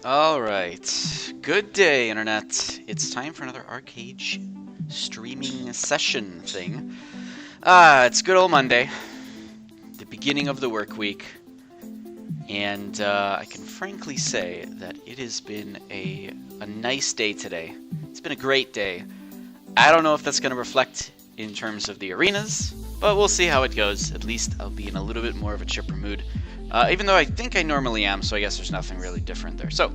Alright, good day Internet. It's time for another arcade streaming session thing. It's good old Monday, the beginning of the work week, and I can frankly say that it has been a nice day today. It's been a great day. I don't know if that's going to reflect in terms of the arenas, but we'll see how it goes. At least I'll be in a little bit more of a chipper mood. Even though I think I normally am, so I guess there's nothing really different there. So,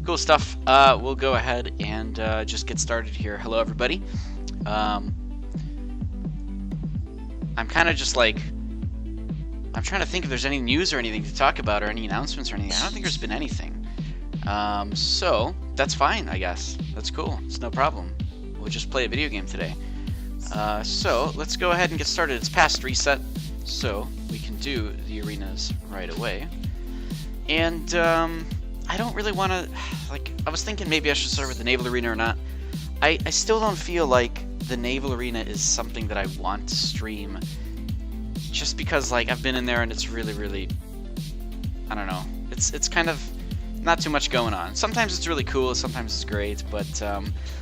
cool stuff. We'll go ahead and just get started here. Hello, everybody. I'm kind of just like, I'm trying to think if there's any news or anything to talk about or any announcements or anything. I don't think there's been anything. So, that's fine, I guess. That's cool. It's no problem. We'll just play a video game today. So, let's go ahead and get started. It's past reset, so we can do the arenas right away. And I don't really want to, like, I was thinking maybe I should start with the naval arena or not. I still don't feel like the naval arena is something that I want to stream, just because, like, I've been in there and it's really, I don't know, it's kind of not too much going on. Sometimes it's really cool, sometimes it's great, but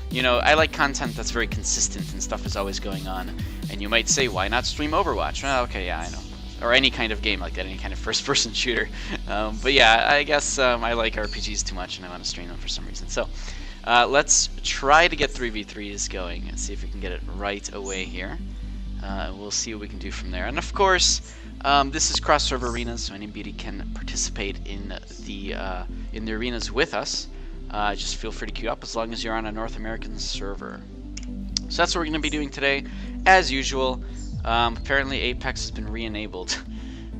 you know, I like content that's very consistent and stuff is always going on. And you might say, why not stream Overwatch? Well, okay, yeah, I know. Or any kind of game like that, any kind of first-person shooter. But yeah, I guess I like RPGs too much and I want to stream them for some reason. So let's try to get 3v3s going and see if we can get it right away here. We'll see what we can do from there. And of course, this is cross-server arenas, so anybody can participate in the arenas with us. Just feel free to queue up as long as you're on a North American server. So that's what we're going to be doing today, as usual. Apparently Apex has been re-enabled.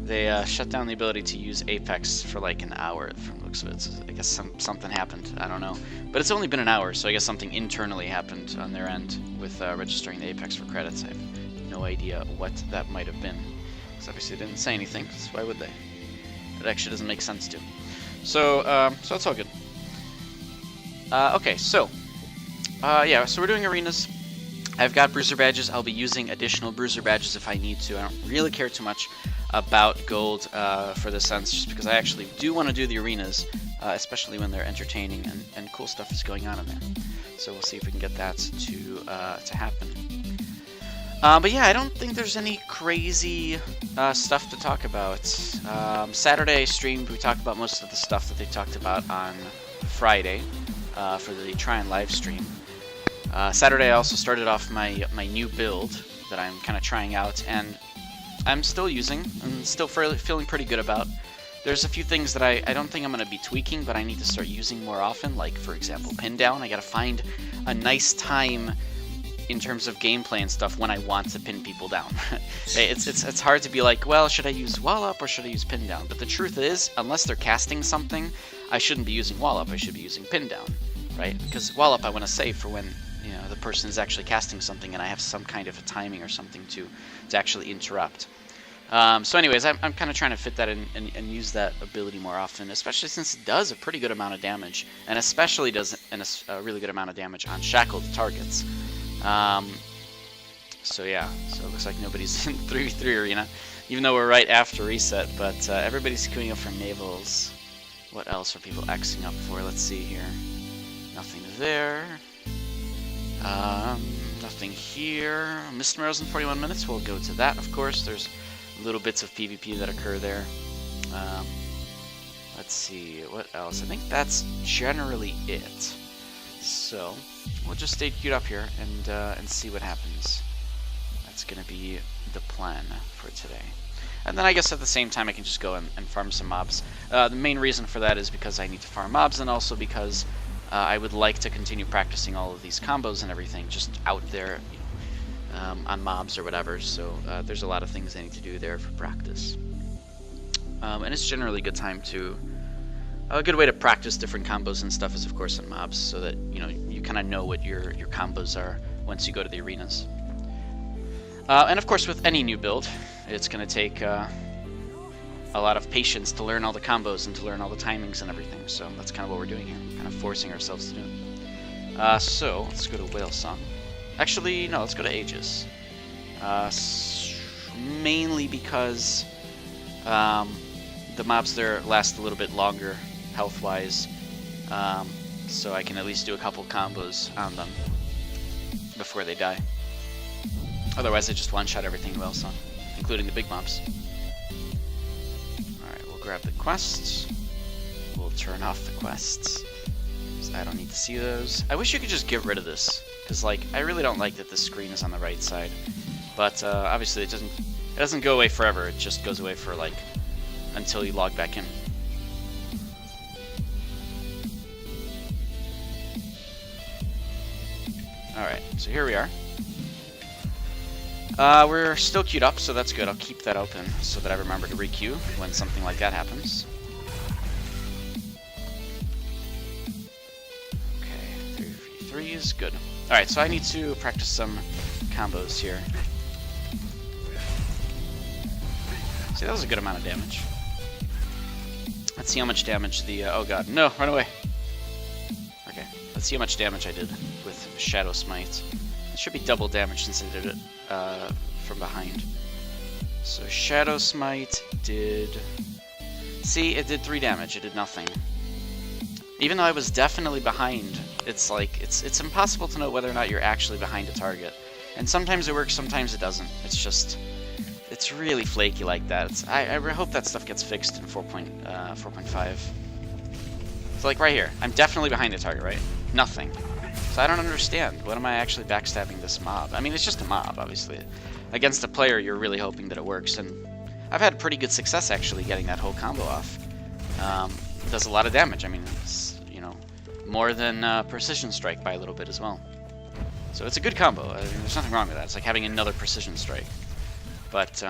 They shut down the ability to use Apex for like an hour from the looks of it. So I guess something happened. I don't know. But it's only been an hour, so I guess something internally happened on their end with registering the Apex for credits. I have no idea what that might have been. Because obviously they didn't say anything, so why would they? It actually doesn't make sense to. So it's all good. Okay, so yeah, so we're doing arenas. I've got bruiser badges. I'll be using additional bruiser badges if I need to. I don't really care too much about gold for this sense, just because I actually do want to do the arenas, especially when they're entertaining and cool stuff is going on in there. So we'll see if we can get that to happen. But yeah, I don't think there's any crazy stuff to talk about. Saturday I streamed. We talked about most of the stuff that they talked about on Friday for the Try and live stream. Saturday I also started off my new build that I'm kind of trying out, and I'm still using and still feeling pretty good about. There's a few things that I don't think I'm going to be tweaking, but I need to start using more often, like for example pin down. I got to find a nice time in terms of gameplay and stuff when I want to pin people down. It's hard to be like, well, should I use wall up or should I use pin down? But the truth is, unless they're casting something, I shouldn't be using wall up. I should be using pin down, right? Because wall up I want to save for when the person is actually casting something and I have some kind of a timing or something to actually interrupt. So anyways, I'm kind of trying to fit that in and use that ability more often, especially since it does a pretty good amount of damage, and especially does a really good amount of damage on shackled targets. So yeah, so it looks like nobody's in 3v3 arena, even though we're right after reset, but everybody's queuing up for navals. What else are people Xing up for? Let's see here. Nothing there. Nothing here. Mist Mirrors in 41 minutes. We'll go to that, of course. There's little bits of PvP that occur there. Let's see, what else? I think that's generally it. So we'll just stay queued up here and see what happens. That's gonna be the plan for today. And then I guess at the same time I can just go and farm some mobs. The main reason for that is because I need to farm mobs, and also because I would like to continue practicing all of these combos and everything just out there, on mobs or whatever. So there's a lot of things I need to do there for practice. And it's generally a good time to... A good way to practice different combos and stuff is, of course, on mobs, so that you kind of know what your combos are once you go to the arenas. And of course, with any new build, it's going to take a lot of patience to learn all the combos and to learn all the timings and everything. So that's kind of what we're doing here, kind of forcing ourselves to do it. So let's go to Whale Song. Actually, no, let's go to Aegis. Mainly because the mobs there last a little bit longer health-wise, so I can at least do a couple combos on them before they die. Otherwise, I just one-shot everything Whale Song, including the big mobs. Alright, we'll grab the quests. We'll turn off the quests. I don't need to see those. I wish you could just get rid of this, because like I really don't like that the screen is on the right side. But obviously it doesn't go away forever. It just goes away for like until you log back in. Alright, so here we are. We're still queued up, so that's good. I'll keep that open so that I remember to re-queue when something like that happens. Okay, 3v3 is good. Alright, so I need to practice some combos here. See, that was a good amount of damage. Let's see how much damage the... oh god, no, run away! Okay, let's see how much damage I did with Shadow Smite. It should be double damage since I did it from behind. So Shadow Smite did... See, it did 3 damage, it did nothing. Even though I was definitely behind, it's like, it's impossible to know whether or not you're actually behind a target. And sometimes it works, sometimes it doesn't. It's just... It's really flaky like that. I hope that stuff gets fixed in 4.5. So like right here, I'm definitely behind the target, right? Nothing. So I don't understand. What am I actually backstabbing this mob? I mean, it's just a mob, obviously. against a player, you're really hoping that it works. And I've had pretty good success actually getting that whole combo off. It does a lot of damage. I mean, it's, you know, more than Precision Strike by a little bit as well. So it's a good combo. I mean, there's nothing wrong with that. It's like having another Precision Strike. But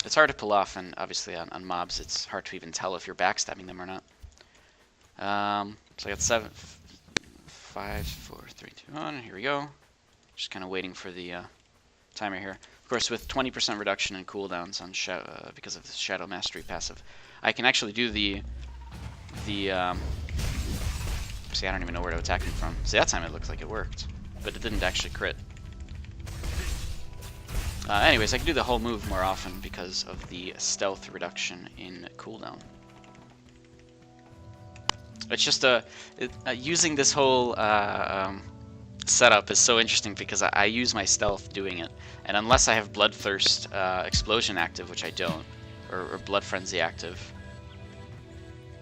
it's hard to pull off, and obviously on mobs, it's hard to even tell if you're backstabbing them or not. So I got 7, 5, 4, 3, 2, 1. Here we go. Just kind of waiting for the timer here. Of course, with 20% reduction in cooldowns on because of the Shadow Mastery passive, I can actually do the see, I don't even know where to attack him from. See, that time it looked like it worked, but it didn't actually crit. Anyways, I can do the whole move more often because of the stealth reduction in cooldown. It's just using this whole setup is so interesting because I use my stealth doing it, and unless I have Bloodthirst Explosion active, which I don't, or Blood Frenzy active,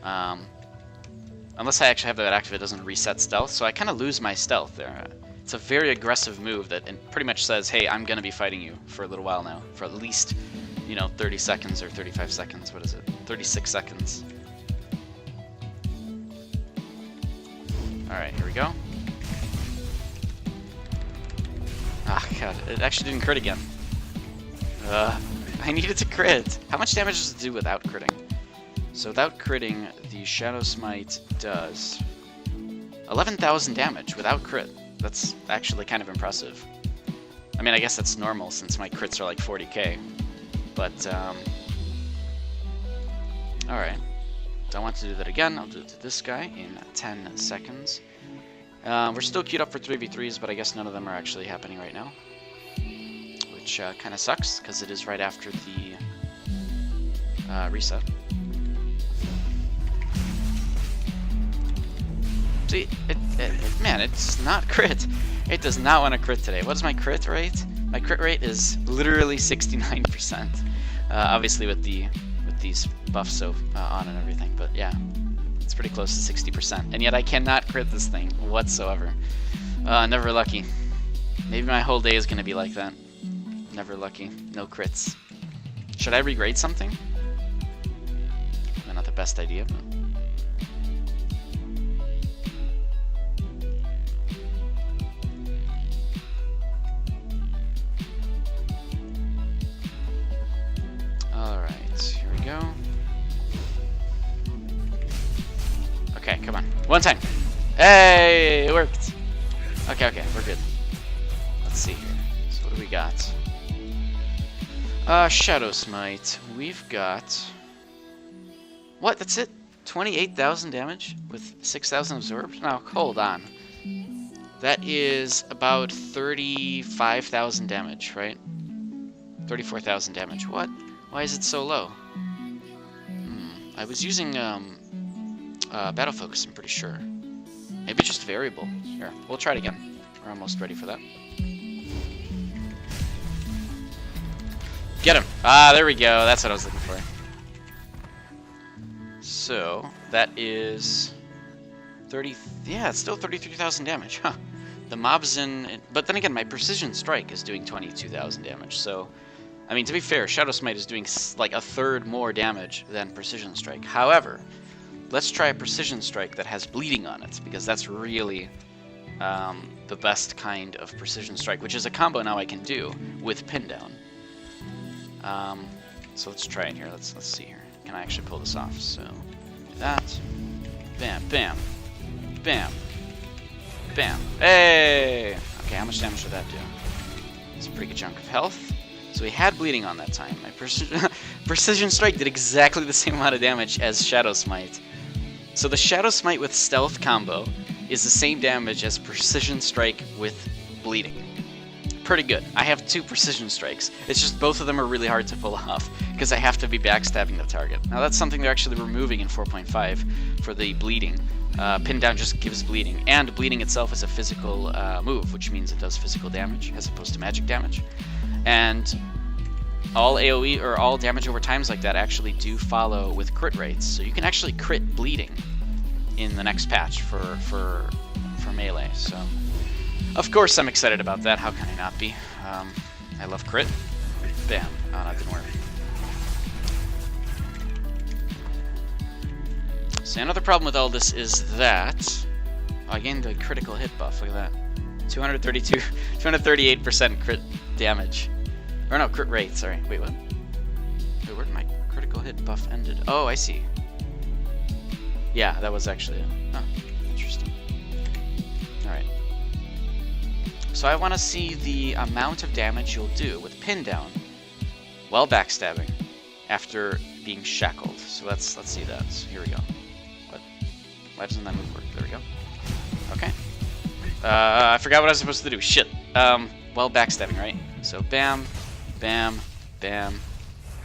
unless I actually have that active, it doesn't reset stealth, so I kind of lose my stealth there. It's a very aggressive move that pretty much says, hey, I'm going to be fighting you for a little while now, for at least, you know, 30 seconds or 35 seconds. What is it? 36 seconds. Alright, here we go. Ah, God, it actually didn't crit again. I needed to crit. How much damage does it do without critting? So without critting, the Shadow Smite does 11,000 damage without crit. That's actually kind of impressive. I mean, I guess that's normal since my crits are like 40k. But, alright. Don't want to do that again. I'll do it to this guy in 10 seconds. We're still queued up for 3v3s, but I guess none of them are actually happening right now. Which kind of sucks, because it is right after the reset. See, man, it's not crit. It does not want to crit today. What is my crit rate? My crit rate is literally 69%. Obviously with these buffs on and everything, but yeah, it's pretty close to 60%. And yet I cannot crit this thing whatsoever. Never lucky. Maybe my whole day is going to be like that. Never lucky. No crits. Should I regrade something? Not the best idea, but... Go. Okay, come on. One time. Hey, it worked. Okay, we're good. Let's see here. So what do we got? Shadow Smite. We've got... What? That's it? 28,000 damage with 6,000 absorbed? No, hold on. That is about 35,000 damage, right? 34,000 damage. What? Why is it so low? I was using Battle Focus, I'm pretty sure. Maybe it's just variable. Here, we'll try it again. We're almost ready for that. Get him! Ah, there we go. That's what I was looking for. So, that is 30... Yeah, it's still 33,000 damage. Huh. The mob's in... But then again, my Precision Strike is doing 22,000 damage, so... I mean, to be fair, Shadow Smite is doing like a third more damage than Precision Strike. However, let's try a Precision Strike that has bleeding on it, because that's really the best kind of Precision Strike, which is a combo now I can do with Pin Down. So let's try it here. Let's see here. Can I actually pull this off? So, do that. Bam, bam, bam, bam. Hey! Okay, how much damage did that do? It's a pretty good chunk of health. So he had bleeding on that time. My Precision Strike did exactly the same amount of damage as Shadow Smite. So the Shadow Smite with Stealth combo is the same damage as Precision Strike with bleeding. Pretty good. I have 2 Precision Strikes. It's just both of them are really hard to pull off, because I have to be backstabbing the target. Now that's something they're actually removing in 4.5 for the bleeding. Pin Down just gives bleeding, and bleeding itself is a physical move, which means it does physical damage as opposed to magic damage. And all AoE or all damage over times like that actually do follow with crit rates, so you can actually crit bleeding in the next patch for melee. So, of course, I'm excited about that. How can I not be? I love crit. Bam. Oh, that didn't work. So another problem with all this is that... Oh, I gained a critical hit buff. Look at that. 238% crit damage. Or no, crit rate, sorry. Wait, what? Wait, where did my critical hit buff ended? Oh, I see. Yeah, that was actually it. Oh, interesting. Alright. So I want to see the amount of damage you'll do with pin down while backstabbing after being shackled. So let's see that. So here we go. What? Why doesn't that move work? There we go. Okay. I forgot what I was supposed to do. Shit. Well, backstabbing, right? So bam, bam, bam.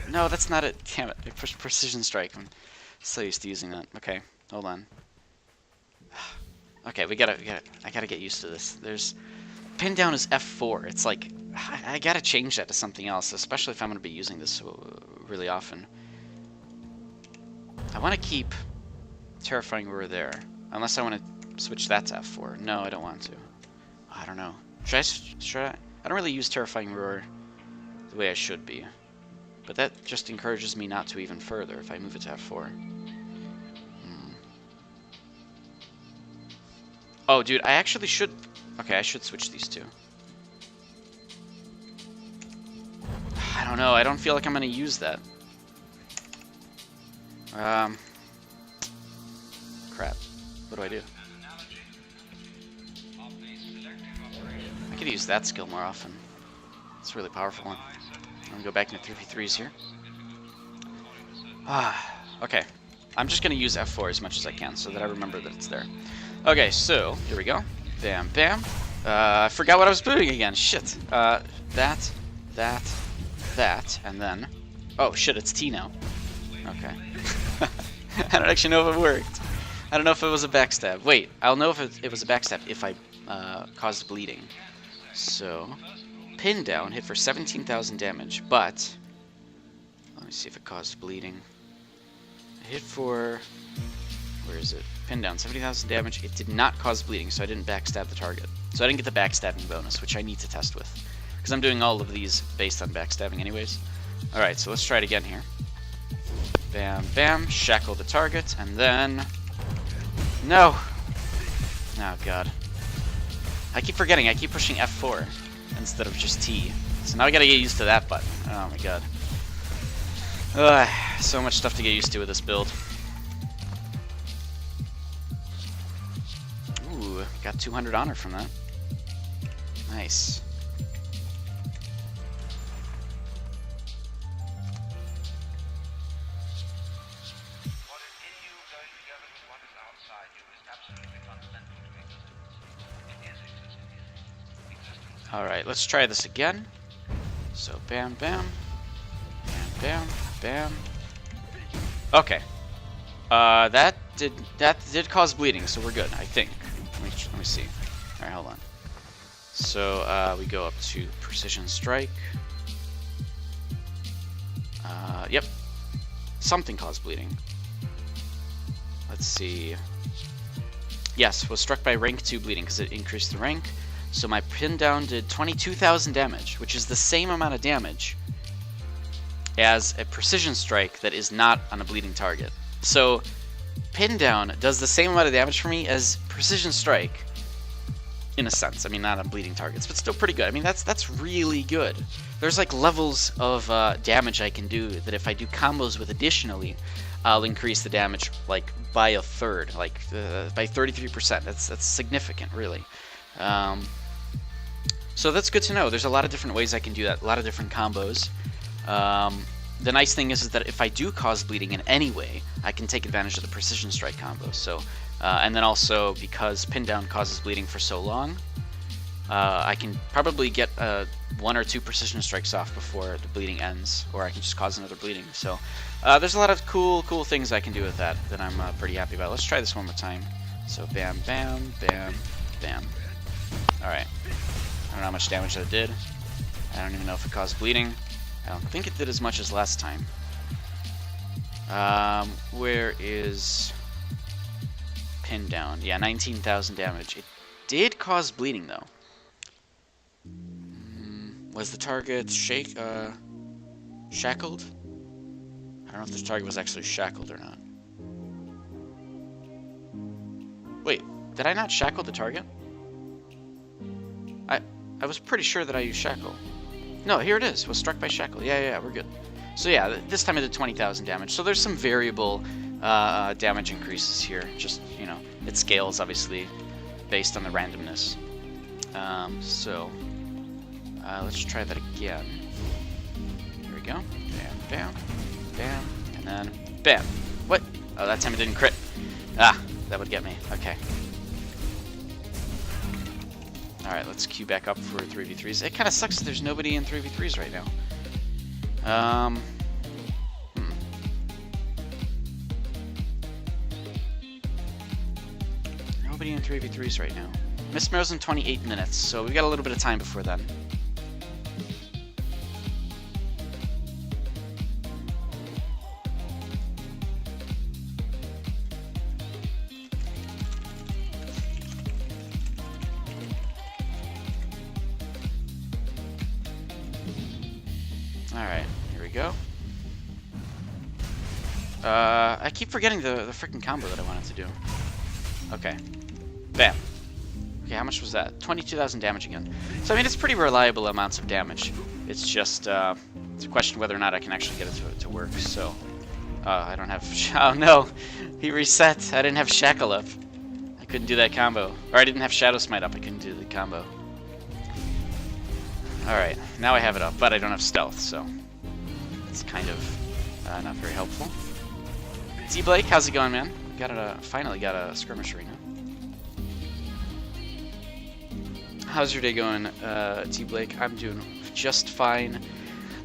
No, that's not it. Damn it. I pushed precision strike. I'm so used to using that. Okay, hold on. Okay, I gotta get used to this. There's pin down is F4. It's like I gotta change that to something else, especially if I'm gonna be using this really often. I want to keep terrifying roar there, unless I want to switch that to F4. No, I don't want to. I don't know. Should I? I don't really use terrifying roar the way I should be, but that just encourages me not to even further if I move it to F4. Oh, dude, I actually should... Okay, I should switch these two. I don't know. I don't feel like I'm going to use that. Crap. What do I do? I could use that skill more often. It's a really powerful one. I'm going to go back into 3v3s here. Okay. I'm just going to use F4 as much as I can so that I remember that it's there. Okay, so, here we go. Bam, bam. I forgot what I was doing again. Shit. That, and then... Oh, shit, it's T now. Okay. I don't actually know if it worked. I don't know if it was a backstab. Wait, I'll know if it was a backstab if I caused bleeding. So, pin down, hit for 17,000 damage, but... Let me see if it caused bleeding. Hit for... Where is it? Pin down, 70,000 damage. It did not cause bleeding, so I didn't backstab the target. So I didn't get the backstabbing bonus, which I need to test with. Because I'm doing all of these based on backstabbing anyways. Alright, so let's try it again here. Bam, bam. Shackle the target, and then... No! Oh, God. I keep forgetting. I keep pushing F4 instead of just T. So now I gotta get used to that button. Oh, my God. Ugh, so much stuff to get used to with this build. Ooh, got 200 honor from that. Nice. Alright, let's try this again. So, bam, bam. Bam, bam, bam. Okay. That did cause bleeding, so we're good, I think. Let me see. Alright, hold on. So, we go up to Precision Strike. Yep. Something caused bleeding. Let's see. Yes, was struck by rank 2 bleeding, because it increased the rank. So my pin down did 22,000 damage, which is the same amount of damage as a Precision Strike that is not on a bleeding target. So pin down does the same amount of damage for me as Precision Strike, in a sense. I mean, not on bleeding targets, but still pretty good. I mean, that's really good. There's like levels of damage I can do that if I do combos with additionally, I'll increase the damage like by a third, like by 33%. That's significant, really. So that's good to know. There's a lot of different ways I can do that, a lot of different combos. The nice thing is that if I do cause bleeding in any way, I can take advantage of the Precision Strike combo. So, and then also, because pin down causes bleeding for so long, I can probably get 1 or 2 Precision Strikes off before the bleeding ends, or I can just cause another bleeding. So there's a lot of cool things I can do with that I'm pretty happy about. Let's try this one more time. So bam, bam, bam, bam. Alright. I don't know how much damage that did. I don't even know if it caused bleeding. I don't think it did as much as last time. Where is pin down? Yeah, 19,000 damage. It did cause bleeding, though. Was the target shake? Shackled? I don't know if this target was actually shackled or not. Wait, did I not shackle the target? I was pretty sure that I used shackle. No, here it is. Was struck by shackle. Yeah, we're good. So yeah, this time I did 20,000 damage. So there's some variable damage increases here. Just, you know, it scales, obviously, based on the randomness. Let's try that again. Here we go. Bam, bam, bam, and then bam. What? Oh, that time it didn't crit. Ah, that would get me. Okay. Alright, let's queue back up for 3v3s. It kind of sucks that there's nobody in 3v3s right now. Nobody in 3v3s right now. Miss Marrow's in 28 minutes, so we've got a little bit of time before then. Alright, here we go. I keep forgetting the freaking combo that I wanted to do. Okay. Bam. Okay, how much was that? 22,000 damage again. So, I mean, it's pretty reliable amounts of damage. It's just, it's a question whether or not I can actually get it to work, so... I don't have... Oh, no! He reset! I didn't have Shackle up. I couldn't do that combo. Or I didn't have Shadow Smite up. I couldn't do the combo. Alright, now I have it up, but I don't have Stealth, so... It's kind of not very helpful. T Blake, how's it going, man? Finally got a skirmish arena. How's your day going, T Blake? I'm doing just fine.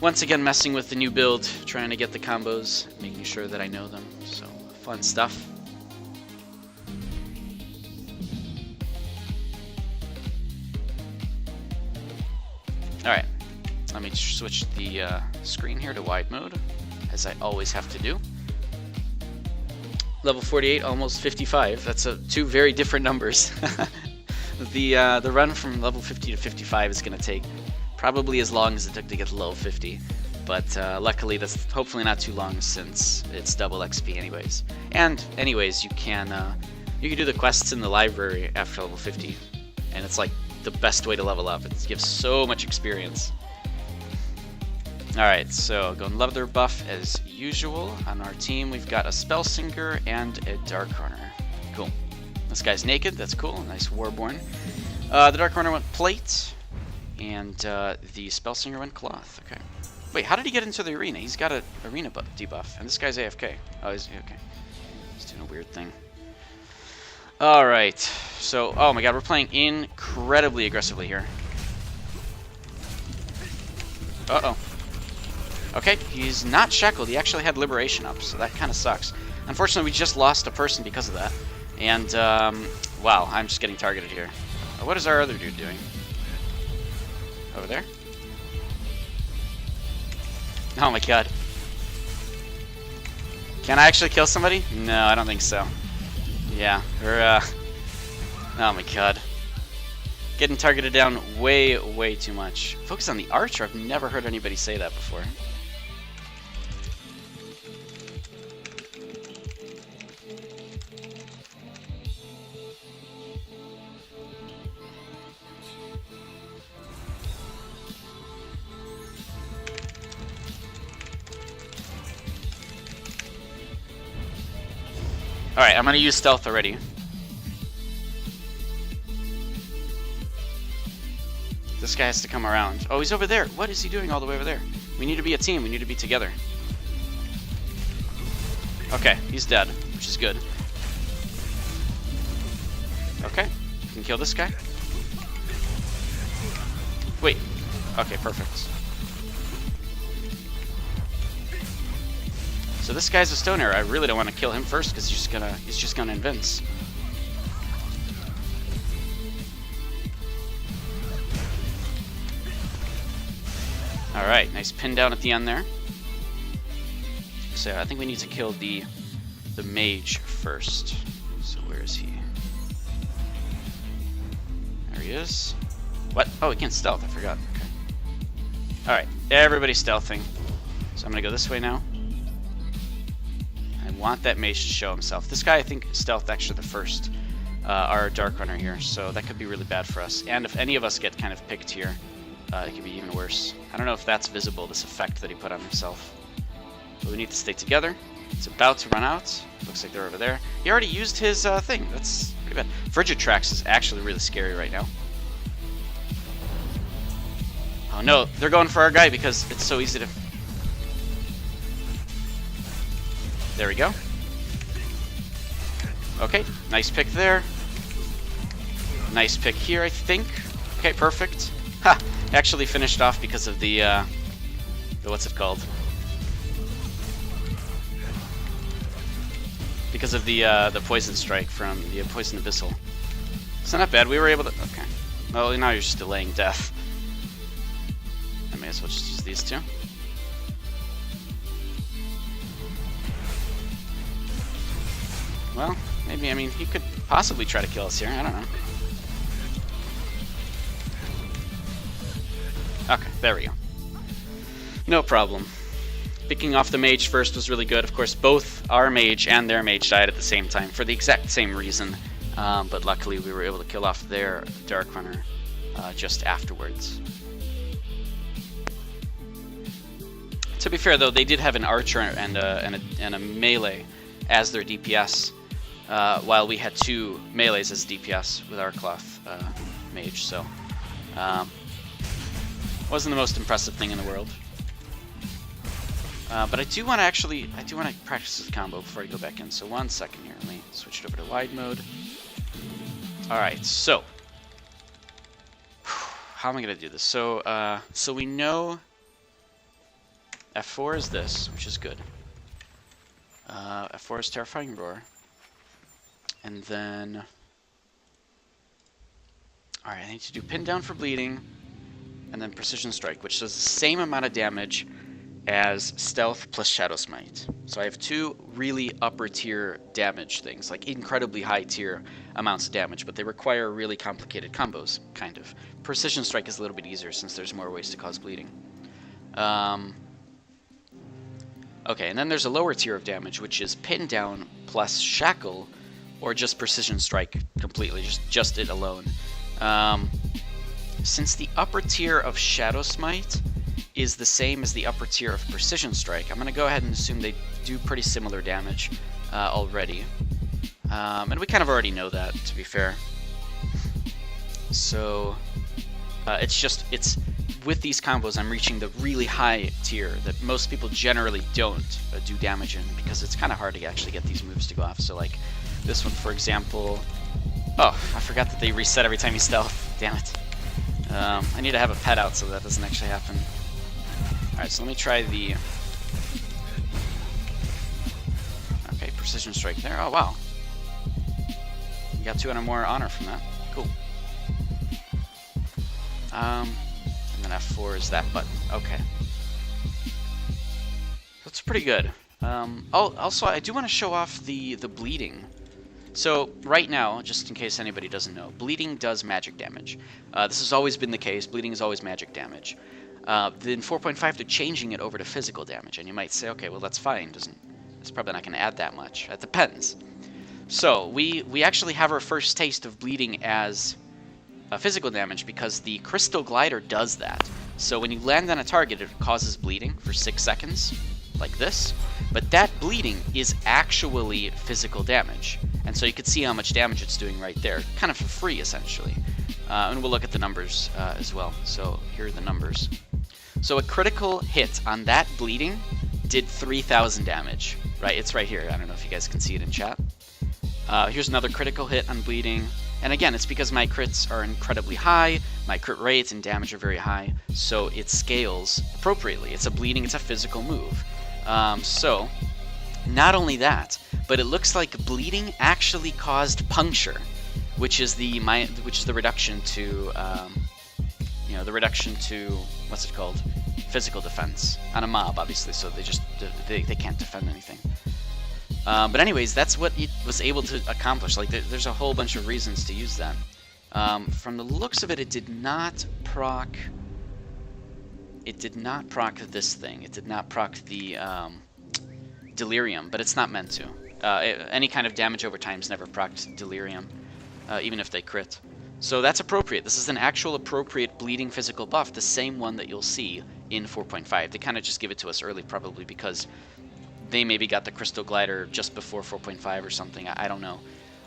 Once again, messing with the new build, trying to get the combos, making sure that I know them. So, fun stuff. Alright, let me switch the screen here to wide mode, as I always have to do. Level 48, almost 55. That's two very different numbers. The run from level 50 to 55 is going to take probably as long as it took to get to level 50. But luckily, that's hopefully not too long since it's double XP anyways. And anyways, you can do the quests in the library after level 50, and it's like the best way to level up. It gives so much experience. Alright, so going leather buff as usual. On our team, we've got a Spellsinger and a Dark Runner. Cool. This guy's naked, that's cool. Nice Warborn. The Dark Runner went plate, and the Spellsinger went cloth. Okay. Wait, how did he get into the arena? He's got an arena debuff, and this guy's AFK. Oh, he's okay. He's doing a weird thing. Alright, so, oh my god, we're playing incredibly aggressively here. Uh-oh. Okay, he's not shackled. He actually had Liberation up, so that kind of sucks. Unfortunately, we just lost a person because of that. And, wow, I'm just getting targeted here. What is our other dude doing? Over there? Oh my god. Can I actually kill somebody? No, I don't think so. Yeah, we're, oh my god. Getting targeted down way, way too much. Focus on the archer? I've never heard anybody say that before. Alright, I'm gonna use stealth already. This guy has to come around. Oh, he's over there. What is he doing all the way over there? We need to be a team. We need to be together. Okay, he's dead, which is good. Okay, you can kill this guy. Wait. Okay, perfect. So this guy's a stoner. I really don't want to kill him first because he's just gonna invince. All right, nice pin down at the end there. So I think we need to kill the mage first. So where is he? There he is. What? Oh, he can't stealth. I forgot. Okay. All right, everybody's stealthing. So I'm gonna go this way now. I want that mage to show himself. This guy, I think, stealthed actually the first, our Dark Runner here, so that could be really bad for us. And if any of us get kind of picked here, it could be even worse. I don't know if that's visible, this effect that he put on himself. But we need to stay together. It's about to run out. Looks like they're over there. He already used his thing. That's pretty bad. Frigitrax is actually really scary right now. Oh no, they're going for our guy because it's so easy to... There we go. Okay, nice pick there. Nice pick here, I think. Okay, perfect. Ha! Actually finished off because of the what's it called? Because of the poison strike from the poison abyssal. So not bad. We were able to. Okay. Well, now you're just delaying death. I may as well just use these two. Well, maybe. I mean, he could possibly try to kill us here. I don't know. Okay, there we go. No problem. Picking off the mage first was really good. Of course, both our mage and their mage died at the same time for the exact same reason. But luckily, we were able to kill off their Dark Runner just afterwards. To be fair, though, they did have an archer and a melee as their DPS, while we had two melees as DPS with our cloth mage. So, wasn't the most impressive thing in the world. But I do want to practice this combo before I go back in. So 1 second here. Let me switch it over to wide mode. All right. So how am I gonna do this? So so we know F4 is this, which is good. F4 is Terrifying Roar, and then all right, I need to do Pin Down for bleeding, and then Precision Strike, which does the same amount of damage as Stealth plus Shadow Smite. So I have two really upper tier damage things, like incredibly high tier amounts of damage, but they require really complicated combos, kind of. Precision Strike is a little bit easier since there's more ways to cause bleeding. Okay, and then there's a lower tier of damage, which is Pin Down plus Shackle, or just Precision Strike completely, just it alone. Since the upper tier of Shadow Smite is the same as the upper tier of Precision Strike, I'm going to go ahead and assume they do pretty similar damage already. And we kind of already know that, to be fair. So it's with these combos I'm reaching the really high tier that most people generally don't do damage in, because it's kind of hard to actually get these moves to go off. So like this one, for example. Oh, I forgot that they reset every time you stealth. Damn it. I need to have a pet out so that doesn't actually happen. Alright, so let me try the... Okay, Precision Strike there. Oh, wow. We got 200 more honor from that. Cool. And then F4 is that button. Okay. That's pretty good. Oh, also, I do want to show off the bleeding. So, right now, just in case anybody doesn't know, bleeding does magic damage. This has always been the case. Bleeding is always magic damage. Then 4.5, they're changing it over to physical damage. And you might say, okay, well, that's fine. It's probably not going to add that much. It depends. So, we actually have our first taste of bleeding as physical damage because the Crystal Glider does that. So, when you land on a target, it causes bleeding for 6 seconds, like this. But that bleeding is actually physical damage. And so you can see how much damage it's doing right there, kind of for free, essentially. And we'll look at the numbers as well. So here are the numbers. So a critical hit on that bleeding did 3,000 damage. Right, it's right here. I don't know if you guys can see it in chat. Here's another critical hit on bleeding. And again, it's because my crits are incredibly high, my crit rates and damage are very high, so it scales appropriately. It's a bleeding, it's a physical move. So, not only that, but it looks like bleeding actually caused puncture, which is the reduction to, the reduction to, what's it called? Physical defense on a mob, obviously, so they can't defend anything. But anyways, that's what it was able to accomplish. Like, there's a whole bunch of reasons to use that. From the looks of it, it did not proc it did not proc this thing. It did not proc the Delirium, but it's not meant to. Any kind of damage over time is never procced Delirium, even if they crit. So that's appropriate. This is an actual appropriate bleeding physical buff, the same one that you'll see in 4.5. They kind of just give it to us early, probably because they maybe got the Crystal Glider just before 4.5 or something. I don't know.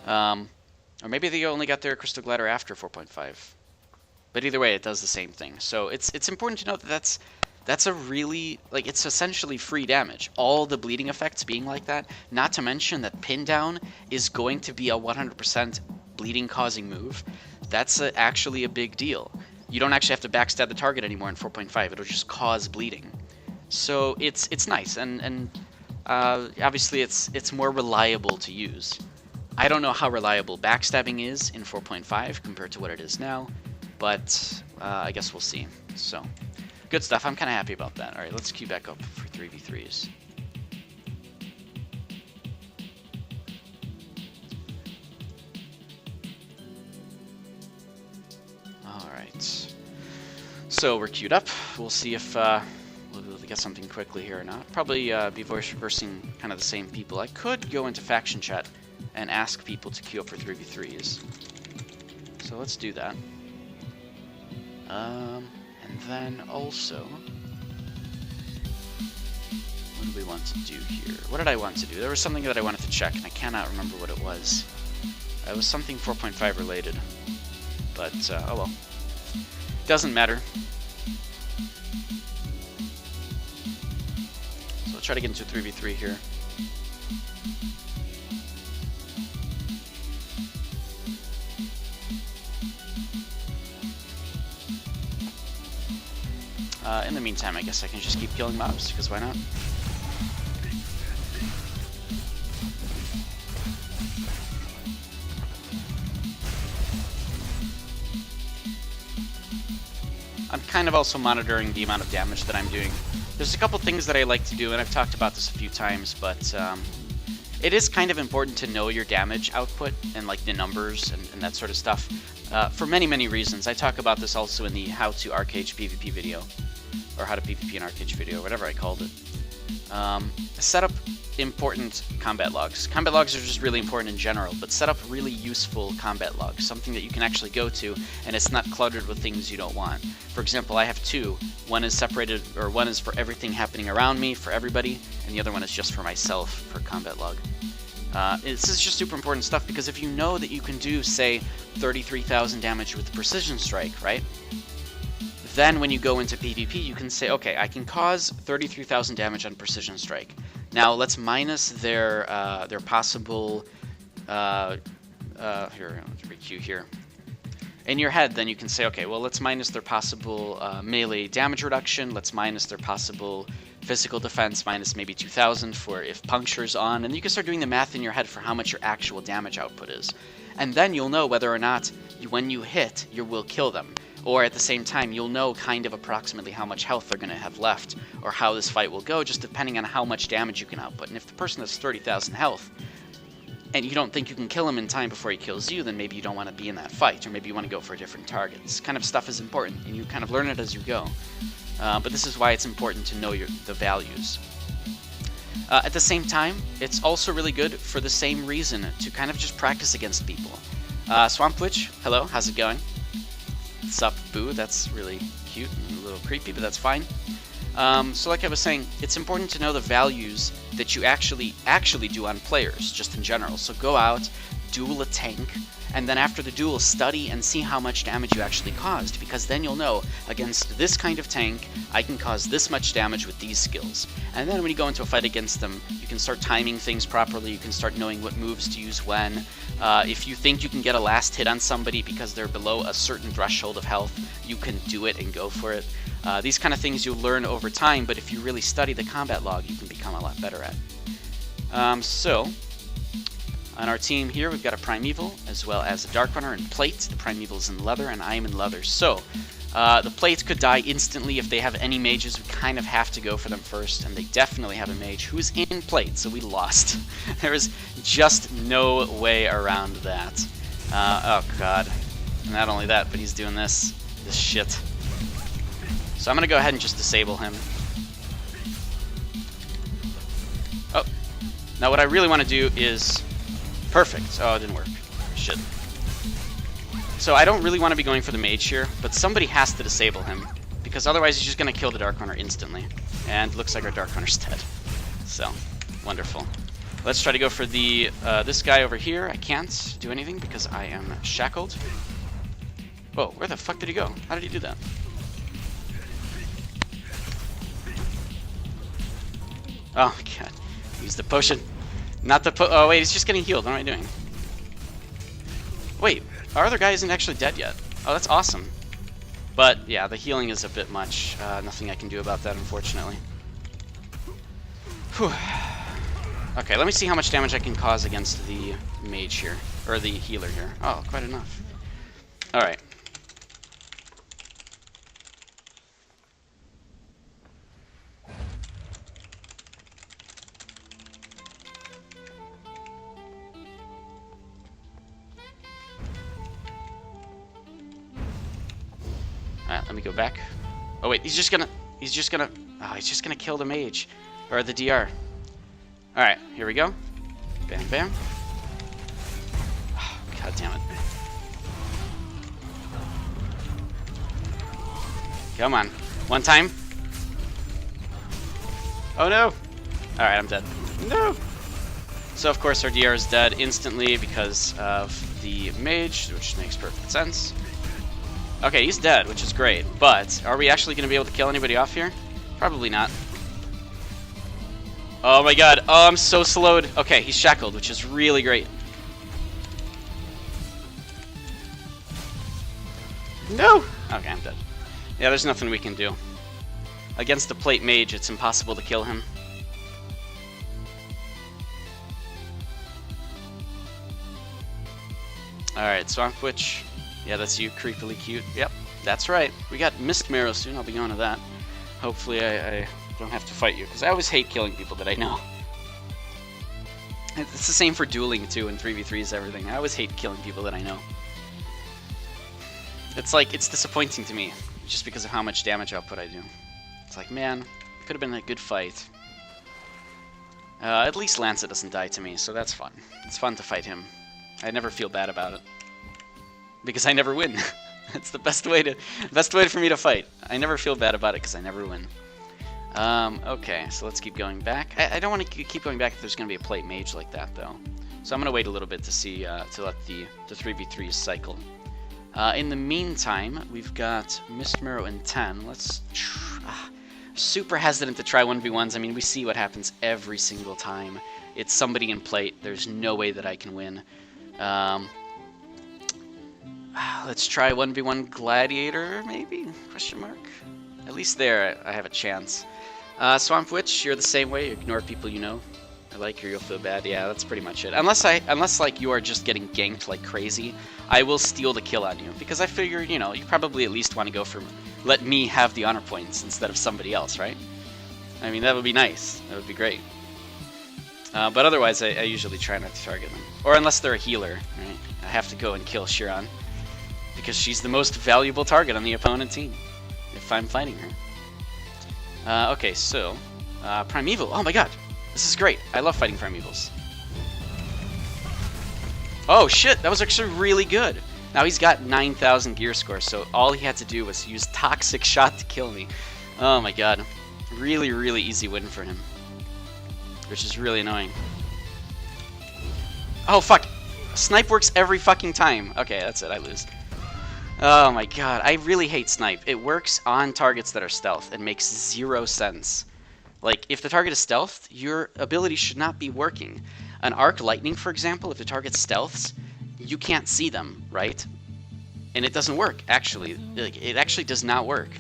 Or maybe they only got their Crystal Glider after 4.5. But either way, it does the same thing. So it's important to note that that's a really, like, it's essentially free damage. All the bleeding effects being like that, not to mention that Pin Down is going to be a 100% bleeding causing move. That's actually a big deal. You don't actually have to backstab the target anymore in 4.5. It'll just cause bleeding. So it's nice, and obviously it's more reliable to use. I don't know how reliable backstabbing is in 4.5 compared to what it is now, but I guess we'll see. So, good stuff. I'm kind of happy about that. All right, let's queue back up for 3v3s. All right. So we're queued up. We'll see if we'll be able to get something quickly here or not. Probably be versing kind of the same people. I could go into faction chat and ask people to queue up for 3v3s. So let's do that. And then also, what do we want to do here? What did I want to do? There was something that I wanted to check, and I cannot remember what it was. It was something 4.5 related, but oh well. Doesn't matter. So I'll try to get into 3v3 here. In the meantime, I guess I can just keep killing mobs, because why not? I'm kind of also monitoring the amount of damage that I'm doing. There's a couple things that I like to do, and I've talked about this a few times, but it is kind of important to know your damage output and like the numbers and that sort of stuff for many reasons. I talk about this also in the How to Arcade PvP video, or How to PvP in Arcade video, whatever I called it. Set up important combat logs. Combat logs are just really important in general, but set up really useful combat logs, something that you can actually go to and it's not cluttered with things you don't want. For example, I have two. One is separated, or one is for everything happening around me, for everybody, and the other one is just for myself, for combat log. This is just super important stuff, because if you know that you can do, say, 33,000 damage with Precision Strike, right? Then when you go into PvP, you can say, okay, I can cause 33,000 damage on Precision Strike. Now let's minus their possible, here, let's re-queue here. In your head, then you can say, okay, well, let's minus their possible melee damage reduction, let's minus their possible physical defense, minus maybe 2,000 for if puncture's on, and you can start doing the math in your head for how much your actual damage output is. And then you'll know whether or not, when you hit, you will kill them. Or at the same time, you'll know kind of approximately how much health they're going to have left, or how this fight will go, just depending on how much damage you can output. And if the person has 30,000 health, and you don't think you can kill him in time before he kills you, then maybe you don't want to be in that fight, or maybe you want to go for a different target. This kind of stuff is important, and you kind of learn it as you go. But this is why it's important to know the values. At the same time, it's also really good for the same reason, to kind of just practice against people. Swamp Witch, hello, how's it going? What's up, Boo? That's really cute and a little creepy, but that's fine. So like I was saying, it's important to know the values that you actually do on players, just in general. So go out, duel a tank, and then after the duel, study and see how much damage you actually caused, because then you'll know, against this kind of tank, I can cause this much damage with these skills. And then when you go into a fight against them, you can start timing things properly, you can start knowing what moves to use when. If you think you can get a last hit on somebody because they're below a certain threshold of health, you can do it and go for it. These kind of things you'll learn over time, but if you really study the combat log, you can become a lot better at. So, on our team here, we've got a Primeval, as well as a Dark Runner and Plate. The Primeval's in leather, and I am in leather. So, the Plates could die instantly if they have any mages. We kind of have to go for them first, and they definitely have a mage who's in Plate, so we lost. There is just no way around that. Oh god. Not only that, but he's doing this shit. So I'm going to go ahead and just disable him. Oh. Now what I really want to do is... Perfect. Oh, it didn't work. Shit. So I don't really want to be going for the mage here, but somebody has to disable him, because otherwise he's just going to kill the Dark Runner instantly. And looks like our Dark Runner's dead. So, wonderful. Let's try to go for the this guy over here. I can't do anything because I am shackled. Whoa, where the fuck did he go? How did he do that? Oh my god. Use the potion. Not the oh wait, he's just getting healed. What am I doing? Wait, our other guy isn't actually dead yet. Oh, that's awesome. But yeah, the healing is a bit much. Nothing I can do about that, unfortunately. Whew. Okay, let me see how much damage I can cause against the mage here. Or the healer here. Oh, quite enough. Alright. Alright, let me go back. Oh wait, he's just gonna kill the mage. Or the DR. Alright, here we go. Bam, bam. Oh, god damn it. Come on. One time. Oh no! Alright, I'm dead. No! So of course our DR is dead instantly because of the mage, which makes perfect sense. Okay, he's dead, which is great, but are we actually going to be able to kill anybody off here? Probably not. Oh my god, oh I'm so slowed. Okay, he's shackled, which is really great. No! Okay, I'm dead. Yeah, there's nothing we can do. Against the plate mage, it's impossible to kill him. Alright, Swamp Witch. Yeah, that's you, creepily cute. Yep, that's right. We got Mist Marrow soon, I'll be going to that. Hopefully I don't have to fight you, because I always hate killing people that I know. It's the same for dueling, too, and 3v3s, everything. I always hate killing people that I know. It's like, it's disappointing to me, just because of how much damage output I do. It's like, man, it could have been a good fight. At least Lancet doesn't die to me, so that's fun. It's fun to fight him. I never feel bad about it. Because I never win. It's the best way for me to fight. I never feel bad about it because I never win. Okay, so let's keep going back. I don't want to keep going back if there's going to be a plate mage like that, though. So I'm going to wait a little bit to see, to let the 3v3s cycle. In the meantime, we've got Mist Marrow in 10. Let's super hesitant to try 1v1s. I mean, we see what happens every single time. It's somebody in plate. There's no way that I can win. Let's try 1v1 Gladiator, maybe? Question mark? At least there, I have a chance. Swamp Witch, you're the same way. You ignore people you know. I like you, you'll feel bad. Yeah, that's pretty much it. Unless like you are just getting ganked like crazy, I will steal the kill on you. Because I figure, you know, you probably at least want to go for let me have the honor points instead of somebody else, right? I mean, that would be nice. That would be great. But otherwise, I usually try not to target them. Or unless they're a healer, right? I have to go and kill Shiran. Because she's the most valuable target on the opponent team, if I'm fighting her. Okay, so, Primeval. Oh my god, this is great. I love fighting Primevals. Oh shit, that was actually really good. Now he's got 9,000 gear score, so all he had to do was use Toxic Shot to kill me. Oh my god, really, really easy win for him. Which is really annoying. Oh fuck, Snipe works every fucking time. Okay, that's it, I lose. Oh my god, I really hate Snipe. It works on targets that are stealth. It makes 0 sense. Like, if the target is stealthed, your ability should not be working. An Arc Lightning, for example, if the target's stealths, you can't see them, right? And it doesn't work, actually. Like, it actually does not work.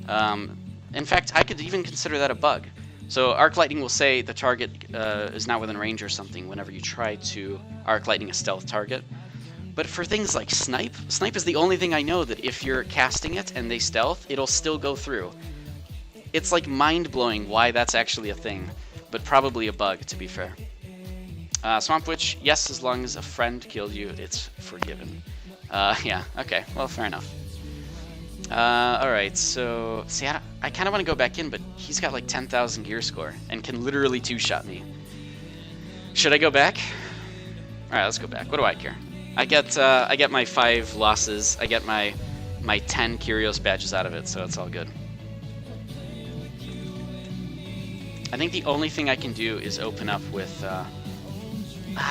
In fact, I could even consider that a bug. So Arc Lightning will say the target is not within range or something whenever you try to Arc Lightning a stealth target. But for things like Snipe, Snipe is the only thing I know that if you're casting it and they stealth, it'll still go through. It's like mind-blowing why that's actually a thing, but probably a bug, to be fair. Swamp Witch, yes, as long as a friend killed you, it's forgiven. Yeah, okay, well, fair enough. Alright, so... See, I kind of want to go back in, but he's got like 10,000 gear score and can literally two-shot me. Should I go back? Alright, let's go back. What do I care? I get my 5 losses. I get my 10 Curios badges out of it, so it's all good. I think the only thing I can do is open up with...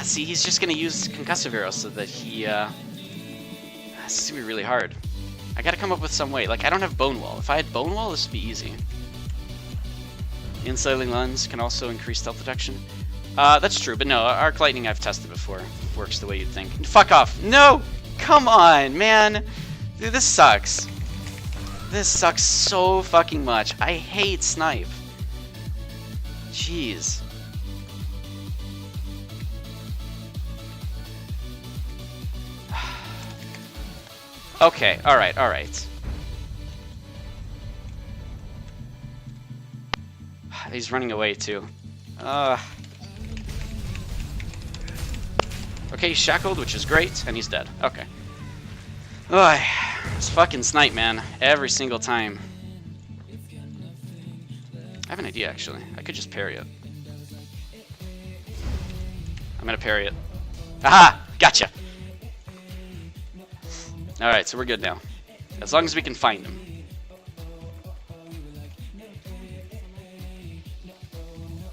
see, he's just going to use Concussive Arrow so that he... this is going to be really hard. I gotta come up with some way. Like, I don't have Bone Wall. If I had Bone Wall, this would be easy. Insulating Lens can also increase stealth detection. That's true, but no, Arc Lightning I've tested before. Works the way you'd think. Fuck off! No! Come on, man! Dude, this sucks. This sucks so fucking much. I hate Snipe. Jeez. Okay, alright, alright. He's running away too. Okay, he's shackled, which is great, and he's dead. Okay. Ugh, this fucking Snipe, man. Every single time. I have an idea, actually. I could just parry it. I'm gonna parry it. Aha! Gotcha! Alright, so we're good now. As long as we can find him.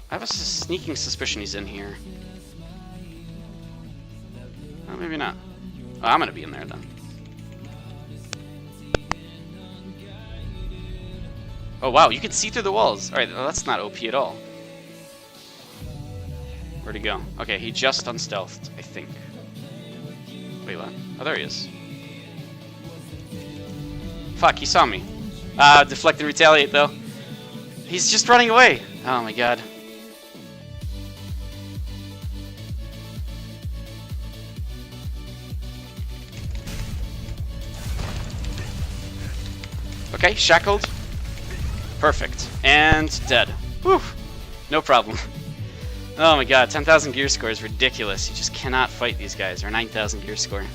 I have a sneaking suspicion he's in here. Oh, maybe not. Oh, I'm gonna be in there then. Oh wow, you can see through the walls. Alright, well, that's not OP at all. Where'd he go? Okay, he just unstealthed, I think. Wait, what? Oh, there he is. Fuck, he saw me. Deflect and retaliate, though. He's just running away. Oh my god. Okay, shackled. Perfect. And dead. Whew. No problem. Oh my god, 10,000 gear score is ridiculous. You just cannot fight these guys, or 9,000 gear score.